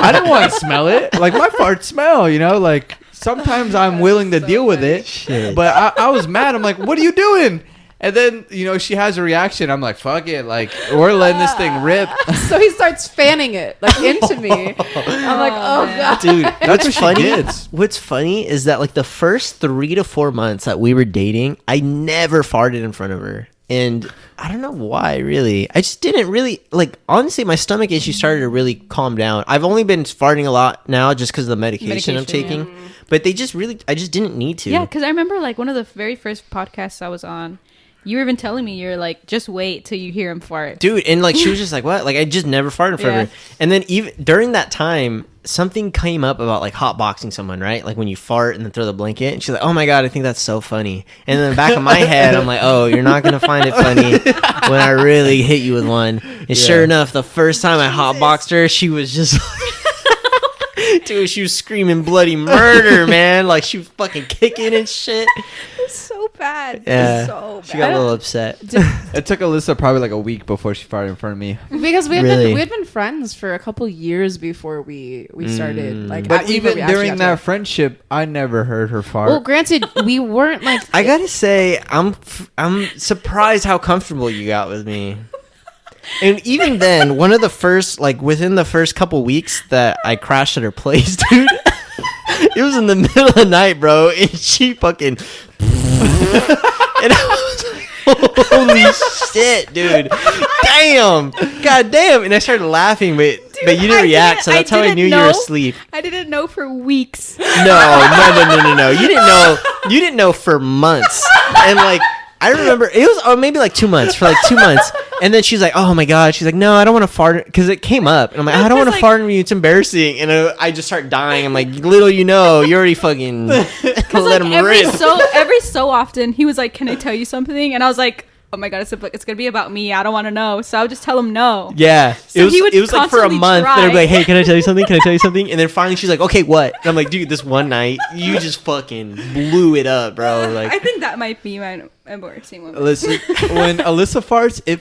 I didn't want to smell it. Like, my farts smell, you know? Like, sometimes I'm willing to deal with it. Shit. But I was mad. I'm like, what are you doing? And then, you know, she has a reaction. I'm like, fuck it. Like, we're letting this thing rip. So he starts fanning it like into me. I'm like, "Oh god." Dude, That's what's what she funny? gets. What's funny is that like the first 3 to 4 months that we were dating, I never farted in front of her, and I don't know why. Really, I just didn't really like. Honestly, my stomach issue started to really calm down. I've only been farting a lot now just because of the medication I'm Medication, taking. But I just didn't need to. Yeah, because I remember like one of the very first podcasts I was on, you were even telling me you're like, just wait till you hear him fart. Dude, and like she was just like, what? Like I just never farted in front of her. And then even during that time, something came up about like hot boxing someone, right? Like when you fart and then throw the blanket. And she's like, oh my god, I think that's so funny. And then in the back of my head, I'm like, oh, you're not gonna find it funny when I really hit you with one. And sure enough, the first time I hot boxed her, she was just dude, she was screaming bloody murder, man. Like she was fucking kicking and shit. It's so bad. Yeah. It's so bad. She got a little upset. It took Alyssa probably like a week before she farted in front of me. Because we had Really? been friends for a couple years before we started. Like, But before even we actually during got that together. friendship, I never heard her fart. Well, granted, we weren't like. I gotta say, I'm surprised how comfortable you got with me. And even then, one of the first, like within the first couple weeks that I crashed at her place, dude, it was in the middle of the night, bro, and she fucking, and I was like, holy shit, dude, damn, god damn, and I started laughing, but you didn't react, so that's how I knew you were asleep. I didn't know for weeks. No. You didn't know for months, and like. I remember it was maybe like 2 months, for like 2 months. And then she's like, oh my God. She's like, no, I don't want to fart. Because it came up. And I'm like, I don't want to fart on you. It's embarrassing. And I just start dying. I'm like, little you know, you already fucking let like him every rip. every so often, he was like, can I tell you something? And I was like, oh my God, it's going to be about me. I don't want to know. So I would just tell him no. Yeah. So he would it was like for a constantly month. try. And I'd be like, hey, can I tell you something? Can I tell you something? And then finally she's like, okay, what? And I'm like, dude, this one night, you just fucking blew it up, bro. Like, I think that might be my embarrassing one. Listen, when Alyssa farts, it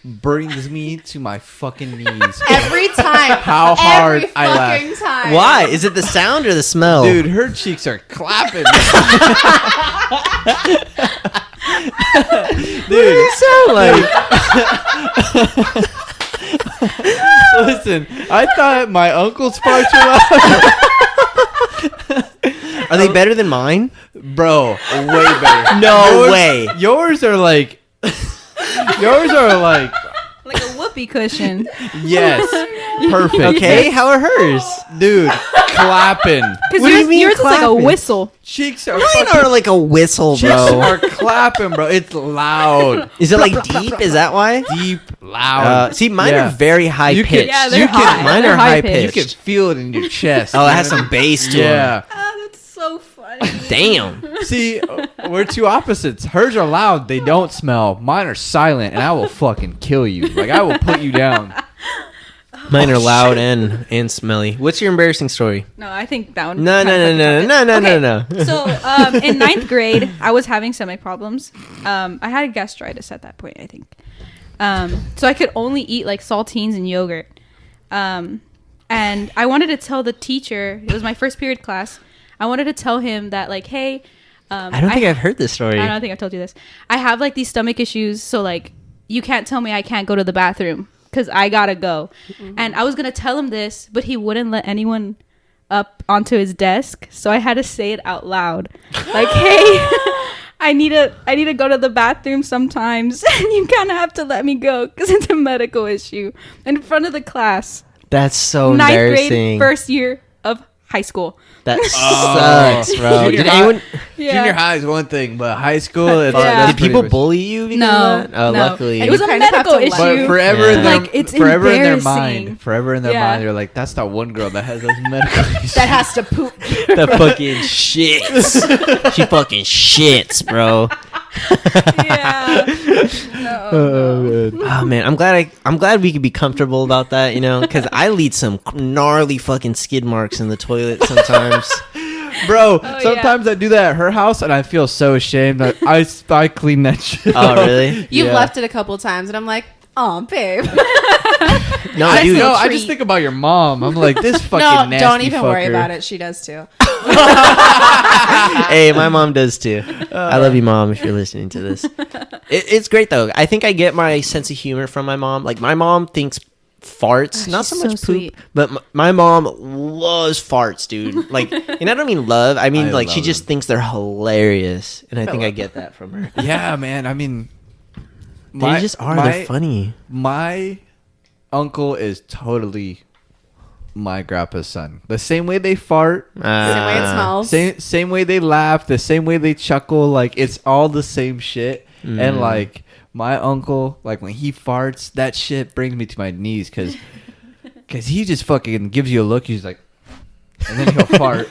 brings me to my fucking knees. Every time. How hard Every I laugh. fucking time. why? Is it the sound or the smell? Dude, her cheeks are clapping. Dude, you sound like? listen, I thought my uncle's farts were loud. Are they better than mine? Bro, way better. No way. Yours are like... Yours are like... Like a whoopee cushion. Yes. Perfect. Okay, how are hers? Dude, clapping. Because What do you yours, mean yours is like a clapping? whistle. Cheeks are Mine fucking... are like a whistle, Cheeks bro. are clapping, bro. It's loud. Is it like deep? Is that why? Deep, loud. See, mine Yeah. are very high You pitched. can- Yeah, they're you can- high. Mine They're are high high-pitched. You pitched. can feel it in your chest. Oh, it has some bass to Yeah. Ah, that's so funny. it. Damn. See, we're two opposites. Hers are loud. They don't smell. Mine are silent, and I will fucking kill you. Like, I will put you down. Mine are loud and smelly. What's your embarrassing story? No, I think that one. No. So, in 9th grade, I was having stomach problems. I had gastritis at that point, I think. So I could only eat like saltines and yogurt. And I wanted to tell the teacher, it was my first period class, I wanted to tell him that like, hey, I don't think I've heard this story. I don't think I've told you this. I have like these stomach issues, so like you can't tell me I can't go to the bathroom because I gotta go. Mm-hmm. And I was gonna tell him this, but he wouldn't let anyone up onto his desk, so I had to say it out loud, like, "Hey, I need to go to the bathroom sometimes, and you kind of have to let me go because it's a medical issue in front of the class." That's so 9th embarrassing. grade, first year of high school. That sucks, bro. Junior Did high- anyone? Yeah. Junior high is one thing, but high school, it's, Yeah. that's Did pretty people much- bully you? Because No, of that? Oh, no. luckily. It was a You kind of have medical to issue. let- But forever in Yeah. their, Like, it's forever in their embarrassing. mind, forever in their Yeah. mind, they're like, that's that one girl that has those medical issues. That has to poop. the fucking shits. She fucking shits, bro. Yeah. No. Oh man, I'm glad we could be comfortable about that, you know, because I lead some gnarly fucking skid marks in the toilet sometimes. Bro, Oh, sometimes I do that at her house, and I feel so ashamed. That I clean that shit. Oh up. really? You've Yeah. left it a couple times, and I'm like, oh, babe. No, I dude. know. I treat. just think about your mom. I'm like, this fucking No, nasty don't even worry fucker. about it. She does too. Hey, my mom does too. I love you, mom, if you're listening to this. It's great though. I think I get my sense of humor from my mom. Like my mom thinks farts, not so she's much so poop, sweet. but my mom loves farts, dude. Like, and I don't mean love. I mean I like she love just them. thinks they're hilarious, and I think I get that from her. Yeah, man. I mean, They just are. They're funny. My uncle is totally my grandpa's son. The same way they fart, Same way it smells. same way they laugh, the same way they chuckle. Like it's all the same shit. And like my uncle, like when he farts, that shit brings me to my knees because he just fucking gives you a look. He's like, and then he'll fart.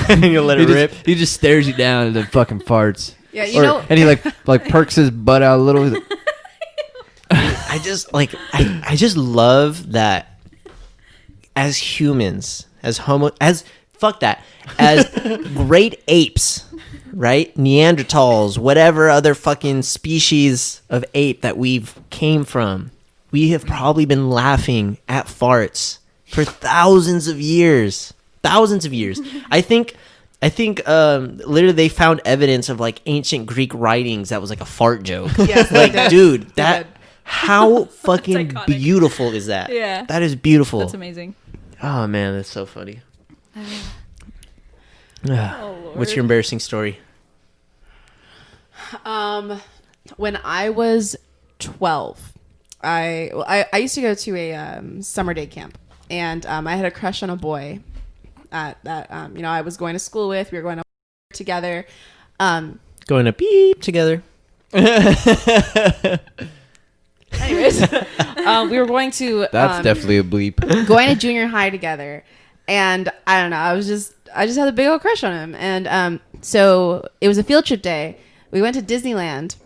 And you'll let it he rip. Just, he just stares you down and then fucking farts. Yeah, you know. And he like perks his butt out a little. He's like, I just like I just love that as humans, as fuck that, as great apes, right? Neanderthals, whatever other fucking species of ape that we've came from, we have probably been laughing at farts for thousands of years. Thousands of years. I think literally they found evidence of like ancient Greek writings that was like a fart joke. Yes, they Like, did. dude, They that did. How fucking iconic. beautiful is that? Yeah. That is beautiful. That's amazing. Oh man, that's so funny. Lord. Oh, What's your embarrassing story? When I was 12, I used to go to a summer day camp, and I had a crush on a boy that I was going to school with. We were going to together. Going to beep together. Anyways, we were going to That's definitely a bleep. going to junior high together, and I don't know. I just had a big old crush on him, and so it was a field trip day. We went to Disneyland,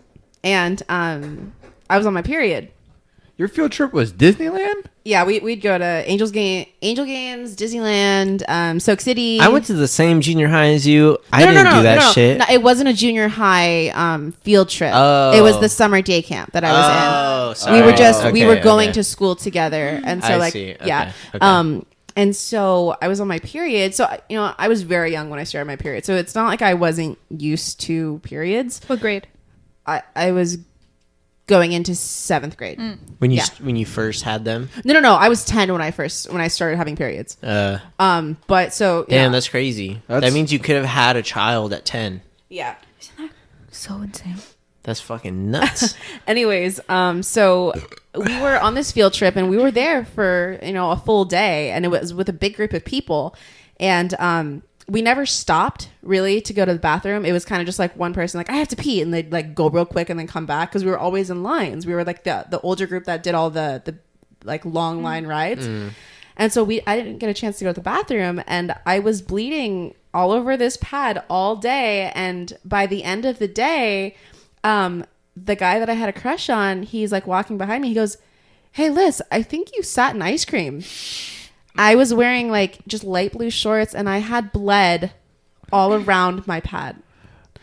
and I was on my period. Your field trip was Disneyland? Yeah, we'd go to Angel Games, Disneyland, Soak City. I went to the same junior high as you. I didn't do that shit. No, it wasn't a junior high field trip. Oh. It was the summer day camp that I was in. Oh, We sorry. were just we Okay, were going okay. to school together, and so I see. Okay, yeah. okay. And so I was on my period. So I was very young when I started my period. So it's not like I wasn't used to periods. What grade? I was going into 7th grade. When you yeah. when you first had them. No. I was 10 when I started having periods. But so Damn, that's crazy. That That's- means you could have had a child at 10. yeah. So insane. That's fucking nuts. Anyways, so we were on this field trip, and we were there for a full day, and it was with a big group of people, and we never stopped really to go to the bathroom. It was kind of just like one person like, I have to pee, and they'd like go real quick and then come back, because we were always in lines. We were like the older group that did all the like long line rides. And so I didn't get a chance to go to the bathroom, and I was bleeding all over this pad all day. And by the end of the day, the guy that I had a crush on, he's like walking behind me. He goes, "Hey, Liz, I think you sat in ice cream." I was wearing like just light blue shorts, and I had bled all around my pad.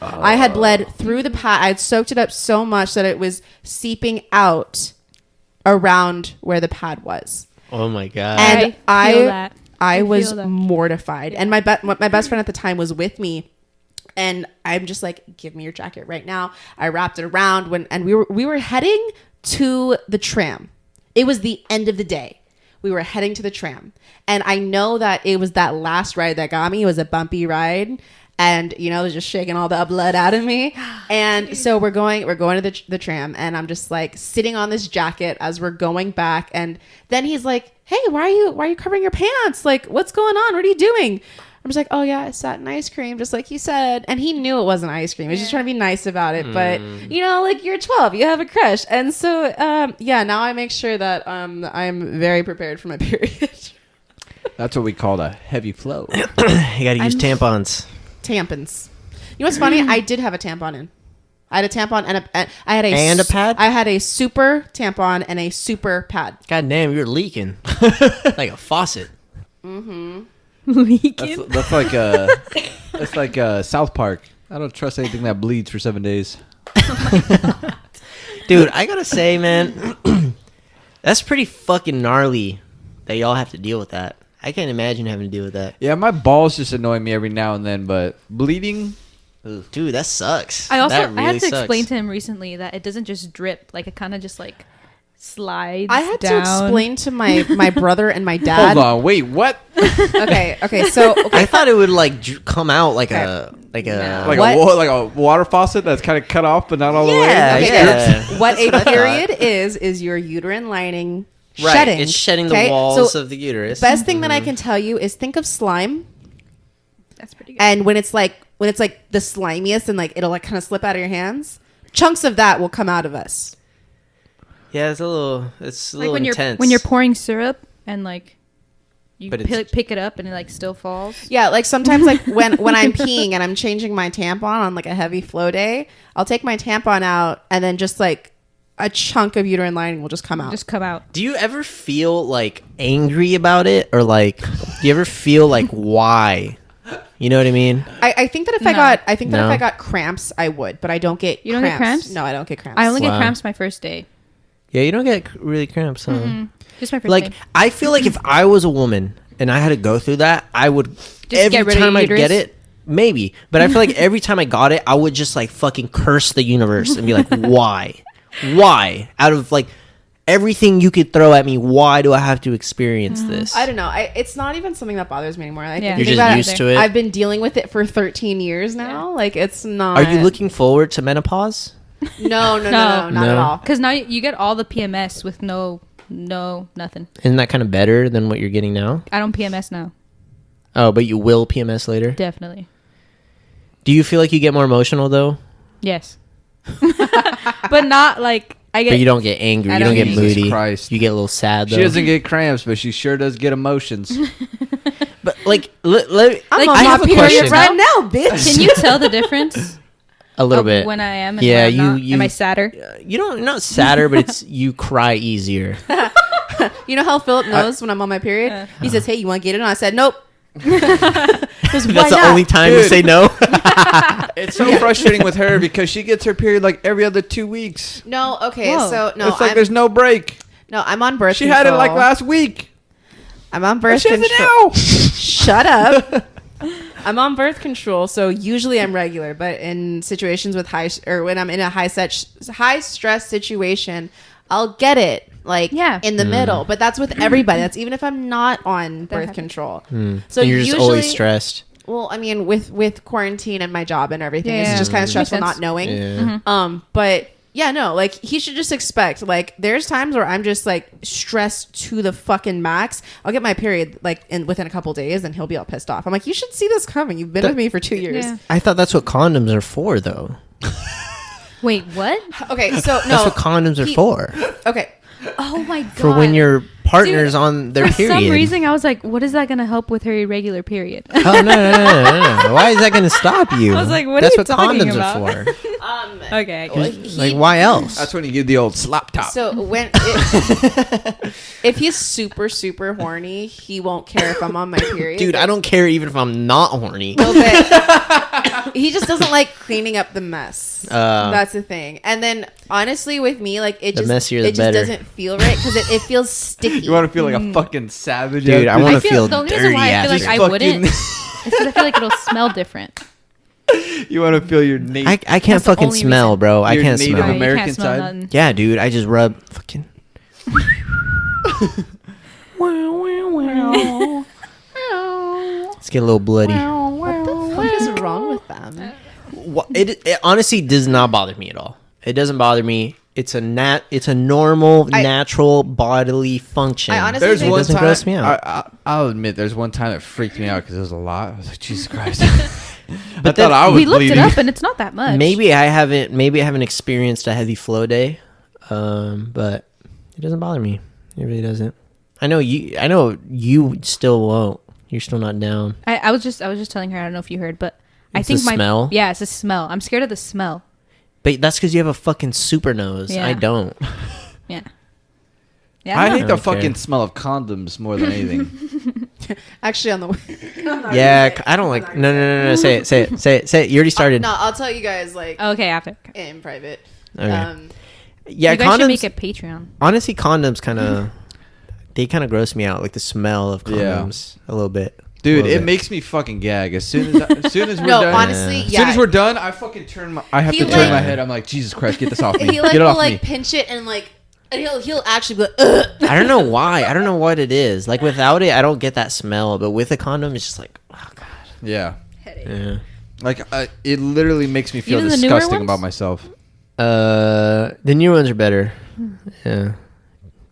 I had bled through the pad. I had soaked it up so much that it was seeping out around where the pad was. Oh my god. And I feel that. I was feel that. mortified. And my best friend at the time was with me. And I'm just like, give me your jacket right now. I wrapped it around and we were heading to the tram. It was the end of the day. We were heading to the tram. And I know that it was that last ride that got me. It was a bumpy ride. And, it was just shaking all the blood out of me. And so we're going to the tram, and I'm just like sitting on this jacket as we're going back. And then he's like, "Hey, why are you covering your pants? Like, what's going on? What are you doing?" I'm just like, "Oh yeah, I sat in ice cream, just like you said." And he knew it wasn't ice cream. He was just trying to be nice about it. But like you're 12, you have a crush. And so, now I make sure that I'm very prepared for my period. That's what we called a heavy flow. You gotta use tampons. Tampons. You know what's funny? I did have a tampon in. I had a tampon and I had And a pad? I had a super tampon and a super pad. God damn, you're leaking. Like a faucet. Leaking. That's like South Park. I don't trust anything that bleeds for 7 days. Dude, I gotta say, man, that's pretty fucking gnarly that y'all have to deal with that. I can't imagine having to deal with that. Yeah, my balls just annoy me every now and then, but bleeding. Ugh, dude, that sucks. I also That I had really to sucks. explain to him recently that it doesn't just drip, like it kind of just like slides. I had down. to explain to my brother and my dad. Hold on, wait, what? Okay, so I thought it would like come out like Okay. like No. a Like What? like a water faucet that's kind of cut off, but not all the way. Yeah, It just yeah. drips? what a That's what I thought. period is your uterine lining right. shedding. It's shedding okay? the walls So of the uterus. best thing that I can tell you is think of slime. That's pretty good. And when it's like the slimiest and like it'll like kind of slip out of your hands, chunks of that will come out of us. Yeah, it's a little like when intense. you're pouring syrup and like you But it's- pick it up and it like still falls. Yeah, like sometimes like when I'm peeing and I'm changing my tampon on like a heavy flow day, I'll take my tampon out and then just like a chunk of uterine lining will just come out. Just come out. Do you ever feel like angry about it, or like do you ever feel like why? You know what I mean? I think that if No. if No. I got cramps, I would, but I don't get. You don't get cramps? No, I don't get cramps. I only Wow. get cramps my first day. Yeah, you don't get really cramps, huh? Just my first Like day. I feel like if I was a woman and I had to go through that, I would get rid every of time your I get uterus? it, maybe. But I feel like every time I got it, I would just like fucking curse the universe and be like, why? Why? Out of like everything you could throw at me. Why do I have to experience this? I don't know. It's not even something that bothers me anymore. Like, Yeah. if You're you think just about used to it. I've been dealing with it for 13 years now. Like, it's not. Are you looking forward to menopause? No, not No. at all. Because now you get all the PMS with no nothing. Isn't that kind of better than what you're getting now? I don't PMS now. Oh, but you will PMS later? Definitely. Do you feel like you get more emotional though? Yes. But not like I get. But you don't get angry. I You don't don't get get- Jesus moody. Christ. You get a little sad though. She doesn't get cramps, but she sure does get emotions. But like, I'm Like, on I my have a period question. right now, bitch. Can you tell the difference? a little of bit. when I am. And Yeah, when I'm not? you- Am I sadder? You don't not sadder, but it's you cry easier. You know how Philip knows when I'm on my period? He says, "Hey, you want to get it on?" I said, "Nope." That's the only time you Dude. say no. It's so frustrating with her because she gets her period like every other 2 weeks. No, okay, Whoa. so no, It's like I'm, there's no break. I'm on birth She control. had it like last week. I'm on But birth she has it control. now. Shut up. I'm on birth control, so usually I'm regular. But in situations with when I'm in a high stress situation, I'll get it in the middle. But that's with everybody. That's even if I'm not on birth happens. control. So you're just always stressed. Well, I mean, with quarantine and my job and everything, Yeah. it's just kind of Makes stressful sense. not knowing. Yeah. But yeah, no, like he should just expect. Like, there's times where I'm just like stressed to the fucking max. I'll get my period within a couple days, and he'll be all pissed off. I'm like, you should see this coming. You've been with me for 2 years. Yeah. I thought that's what condoms are for, though. Wait, what? Okay, so no, That's what condoms are for. Okay, Oh my god. For when your partner's Dude, on their For period. some reason, I was like, what is that going to help with her irregular period? Oh no! Why is that going to stop you? I was like, what That's are you what talking condoms about? are for. Okay. I get it. Like, why else? That's when you give the old slap top. so if he's super super horny, he won't care if I'm on my period. Dude, I don't care even if I'm not horny. little bit. He just doesn't like cleaning up the mess. That's the thing. And then honestly, with me, like it The just messier the it just better. doesn't feel right because it feels sticky. You want to feel like a fucking savage, Dude, I after want I to feel feel the only reason dirty why I feel like after. I wouldn't is because I feel like it'll smell different. You want to feel your native. I can't That's the fucking only smell, reason. bro. I Your can't Native smell. You American can't smell side? nothing. Yeah, dude, I just rub fucking. Let's get a little bloody. What the fuck is wrong with them? It honestly does not bother me at all. It doesn't bother me. It's a normal, natural bodily function. I honestly There's think one doesn't time. gross me out. I'll admit, there's one time that freaked me out because it was a lot. I was like, Jesus Christ. But I thought I was We looked bleeding. it up and it's not that much. Maybe I haven't experienced a heavy flow day, but it doesn't bother me. It really doesn't. I know you still won't. You're still not down. I was just telling her. I don't know if you heard, but I It's think the my smell? Yeah, it's a smell. I'm scared of the smell. But that's because you have a fucking super nose. Yeah. I don't. Yeah. Yeah. I don't hate know. the don't care. fucking smell of condoms more than anything. Actually, on the way. Yeah, I don't like. No. Say it. You already started. No, I'll tell you guys like Okay, after. in private. Okay. Yeah, you guys should condoms. make a Patreon. Honestly, condoms kind of. They kind of gross me out, like the smell of Yeah. condoms a little bit. Dude, A little it bit. makes me fucking gag. As soon as we're No, done. honestly, Yeah. As yeah. soon as we're done, I fucking I have He to like- turn my head. I'm like, Jesus Christ, get this off me. he like Get it will off like me. pinch it and he'll actually be like, ugh. I don't know why. I don't know what it is. Like without it, I don't get that smell. But with a condom, it's just like, oh god. Yeah. Yeah. Like, it literally makes me feel Even the newer disgusting ones? about myself. The new ones are better. Yeah.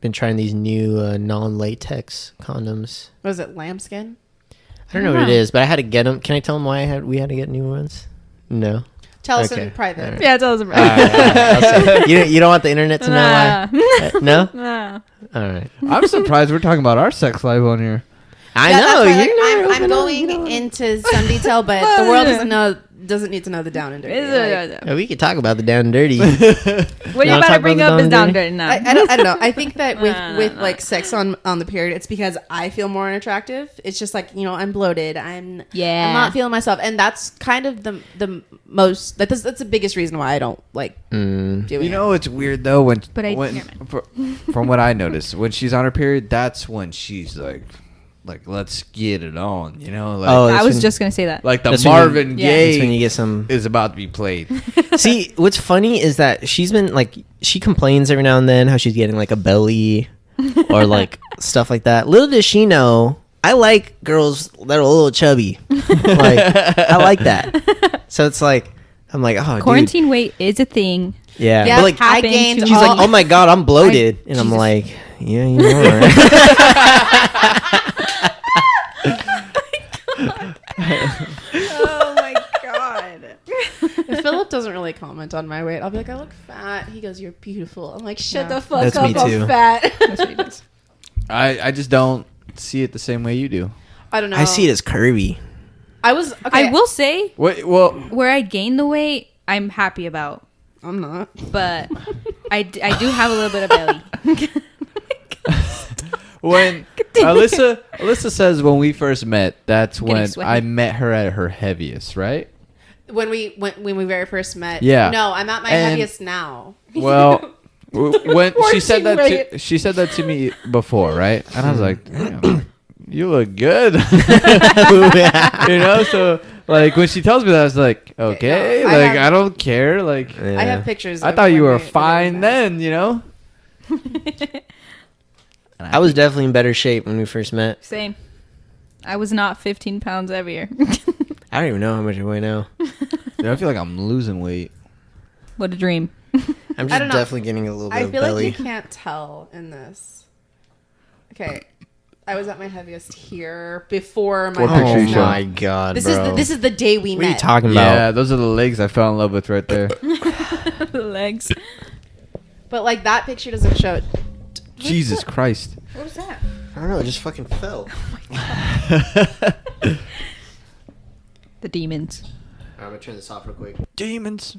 Been trying these new non-latex condoms. What is it, lambskin? I don't know what it is, but I had to get them. Can I tell them why we had to get new ones? No. Tell us Okay. in private. All right. Yeah, tell us about I'll say. You don't want the internet to know why? No? Nah. All right. I'm surprised we're talking about our sex life on here. I Yeah, know. that's why, You're I'm not open up, going you know. into some detail, but the world doesn't need to know the down and dirty. Like, Yeah, we could talk about the down and dirty. What you wanna about talk to bring about up the is down down dirty? dirty now. I don't know. I think that with Nah. like sex on the period, it's because I feel more unattractive. It's just like, I'm bloated. I'm not feeling myself, and that's kind of the most. That's the biggest reason why I don't like doing You it. know, it's weird though But from what I noticed, when she's on her period, that's when she's like like let's get it on, you know? Like, Oh, I that's was when- just gonna say that. like the that's when you- Marvin Yeah. That's Gaye when you get some. is about to be played. See, what's funny is that she's been like, she complains every now and then how she's getting like a belly or like stuff like that. Little does she know, I like girls that are a little chubby. Like, I like that. So it's like, I'm like, oh, dude. Quarantine weight is a thing. Yeah. Yeah, But like, I happened gained to- she's all- like, oh my God, I'm bloated. And I'm Jesus. like, yeah, you know, right? Oh my god. If Philip doesn't really comment on my weight, I'll be like, I look fat. He goes, you're beautiful. I'm like, shut Yeah. the fuck That's up, me too. I'm fat. That's what he does. I just don't see it the same way you do. I don't know. I see it as curvy. I was okay. I will say Wait, well, where I gained the weight, I'm happy about, I'm not. but I do have a little bit of belly. when Alyssa says when we first met, that's Getting when sweaty. I met her at her heaviest, right? When we very first met. Yeah. No, I'm at my And- heaviest now. Well, when she said that Quarantine to, she said that to me before, right? And I was like, damn, you look good. You know, so like when she tells me that, I was like, okay, no, I like have- I don't care. Like Yeah. I have pictures. I of thought you when were we fine met. then, you know. I was definitely in better shape when we first met. Same. I was not 15 pounds heavier. I don't even know how much I weigh now. Dude, I feel like I'm losing weight. What a dream. I'm I just don't know. definitely getting a little bit I of feel belly. like you can't tell in this. Okay, I was at my heaviest here before my. What picture you Oh showing? my God, This bro. is the day we What are you met. talking Yeah, about? those are the legs I fell in love with right there. The legs. But like that picture doesn't show it. Jesus Christ. What was that? I don't know. It just fucking fell. The demons. I'm gonna turn this off real quick. Demons.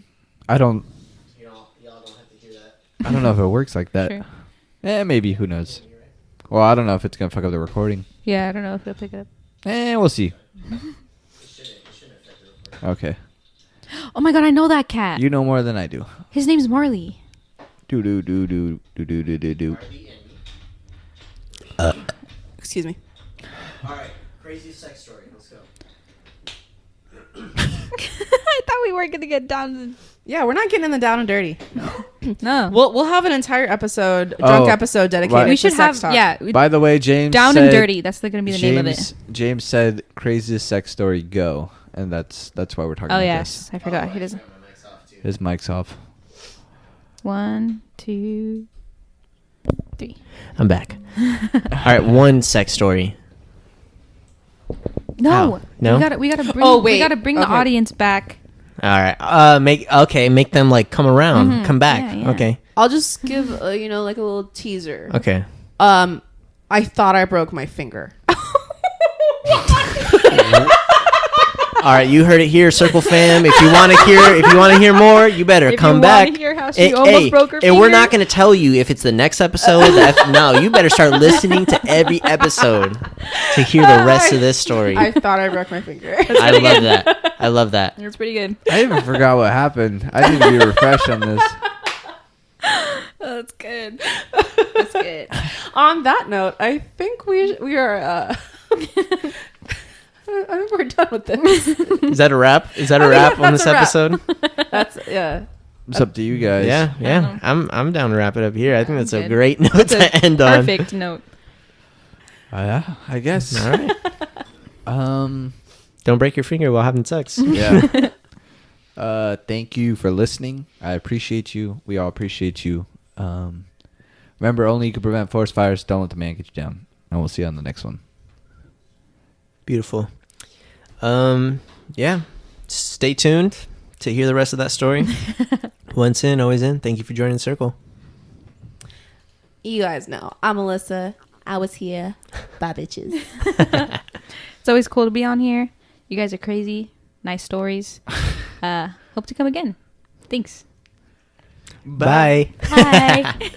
I don't Y'all don't have to hear that. I don't know if it works like that. Sure. Maybe, who knows. Well, I don't know if it's gonna fuck up the recording. Yeah, I don't know if he'll pick it up. We'll see. Okay. Oh my god, I know that cat. You know more than I do. His name's Marley. Do do do do do do do do do. Excuse me. All right, crazy sex story. Let's go. I thought we weren't gonna get down. Yeah, we're not getting in the down and dirty. No. We'll have an entire episode, Oh, drunk episode dedicated. right. we to should sex have. talk. Yeah. By the way, James Down said, and dirty. That's gonna be the name of it. James said craziest sex story go, and that's why we're talking Oh about yes, I forgot. He doesn't. this. His mic's off. 1, 2, 3. I'm back. All right, one sex story. No. How? No? We gotta bring. Oh, We wait. gotta bring the Okay. audience back. All right. Make them like come around, Mhm. come back. Yeah, yeah. Okay. I'll just give like a little teaser. Okay. I thought I broke my finger. All right, you heard it here, Circle Fam. If you want to hear more, you better If come you back. wanna hear how she almost broke her and we're finger. not going to tell you if it's the next episode. No, you better start listening to every episode to hear the rest of this story. I thought I broke my finger. I love that. I love that. It's pretty good. I even forgot what happened. I need to be refreshed on this. Oh, that's good. That's good. On that note, I think we are. I think we're done with this. Is that a wrap? Is that a I think wrap on that's this a wrap. episode? That's yeah. It's up to you guys. Yeah. I'm down to wrap it up here. I think that's a good. great note That's a to end on. Perfect note. Yeah, I guess. All right. Don't break your finger while having sex. Yeah. Thank you for listening. I appreciate you. We all appreciate you. Remember, only you can prevent forest fires. Don't let the man get you down. And we'll see you on the next one. Beautiful. Yeah. Stay tuned to hear the rest of that story. Once in, always in. Thank you for joining the circle. You guys know I'm Alyssa. I was here. Bye, bitches. It's always cool to be on here. You guys are crazy. Nice stories. Hope to come again. Thanks. Bye. Bye.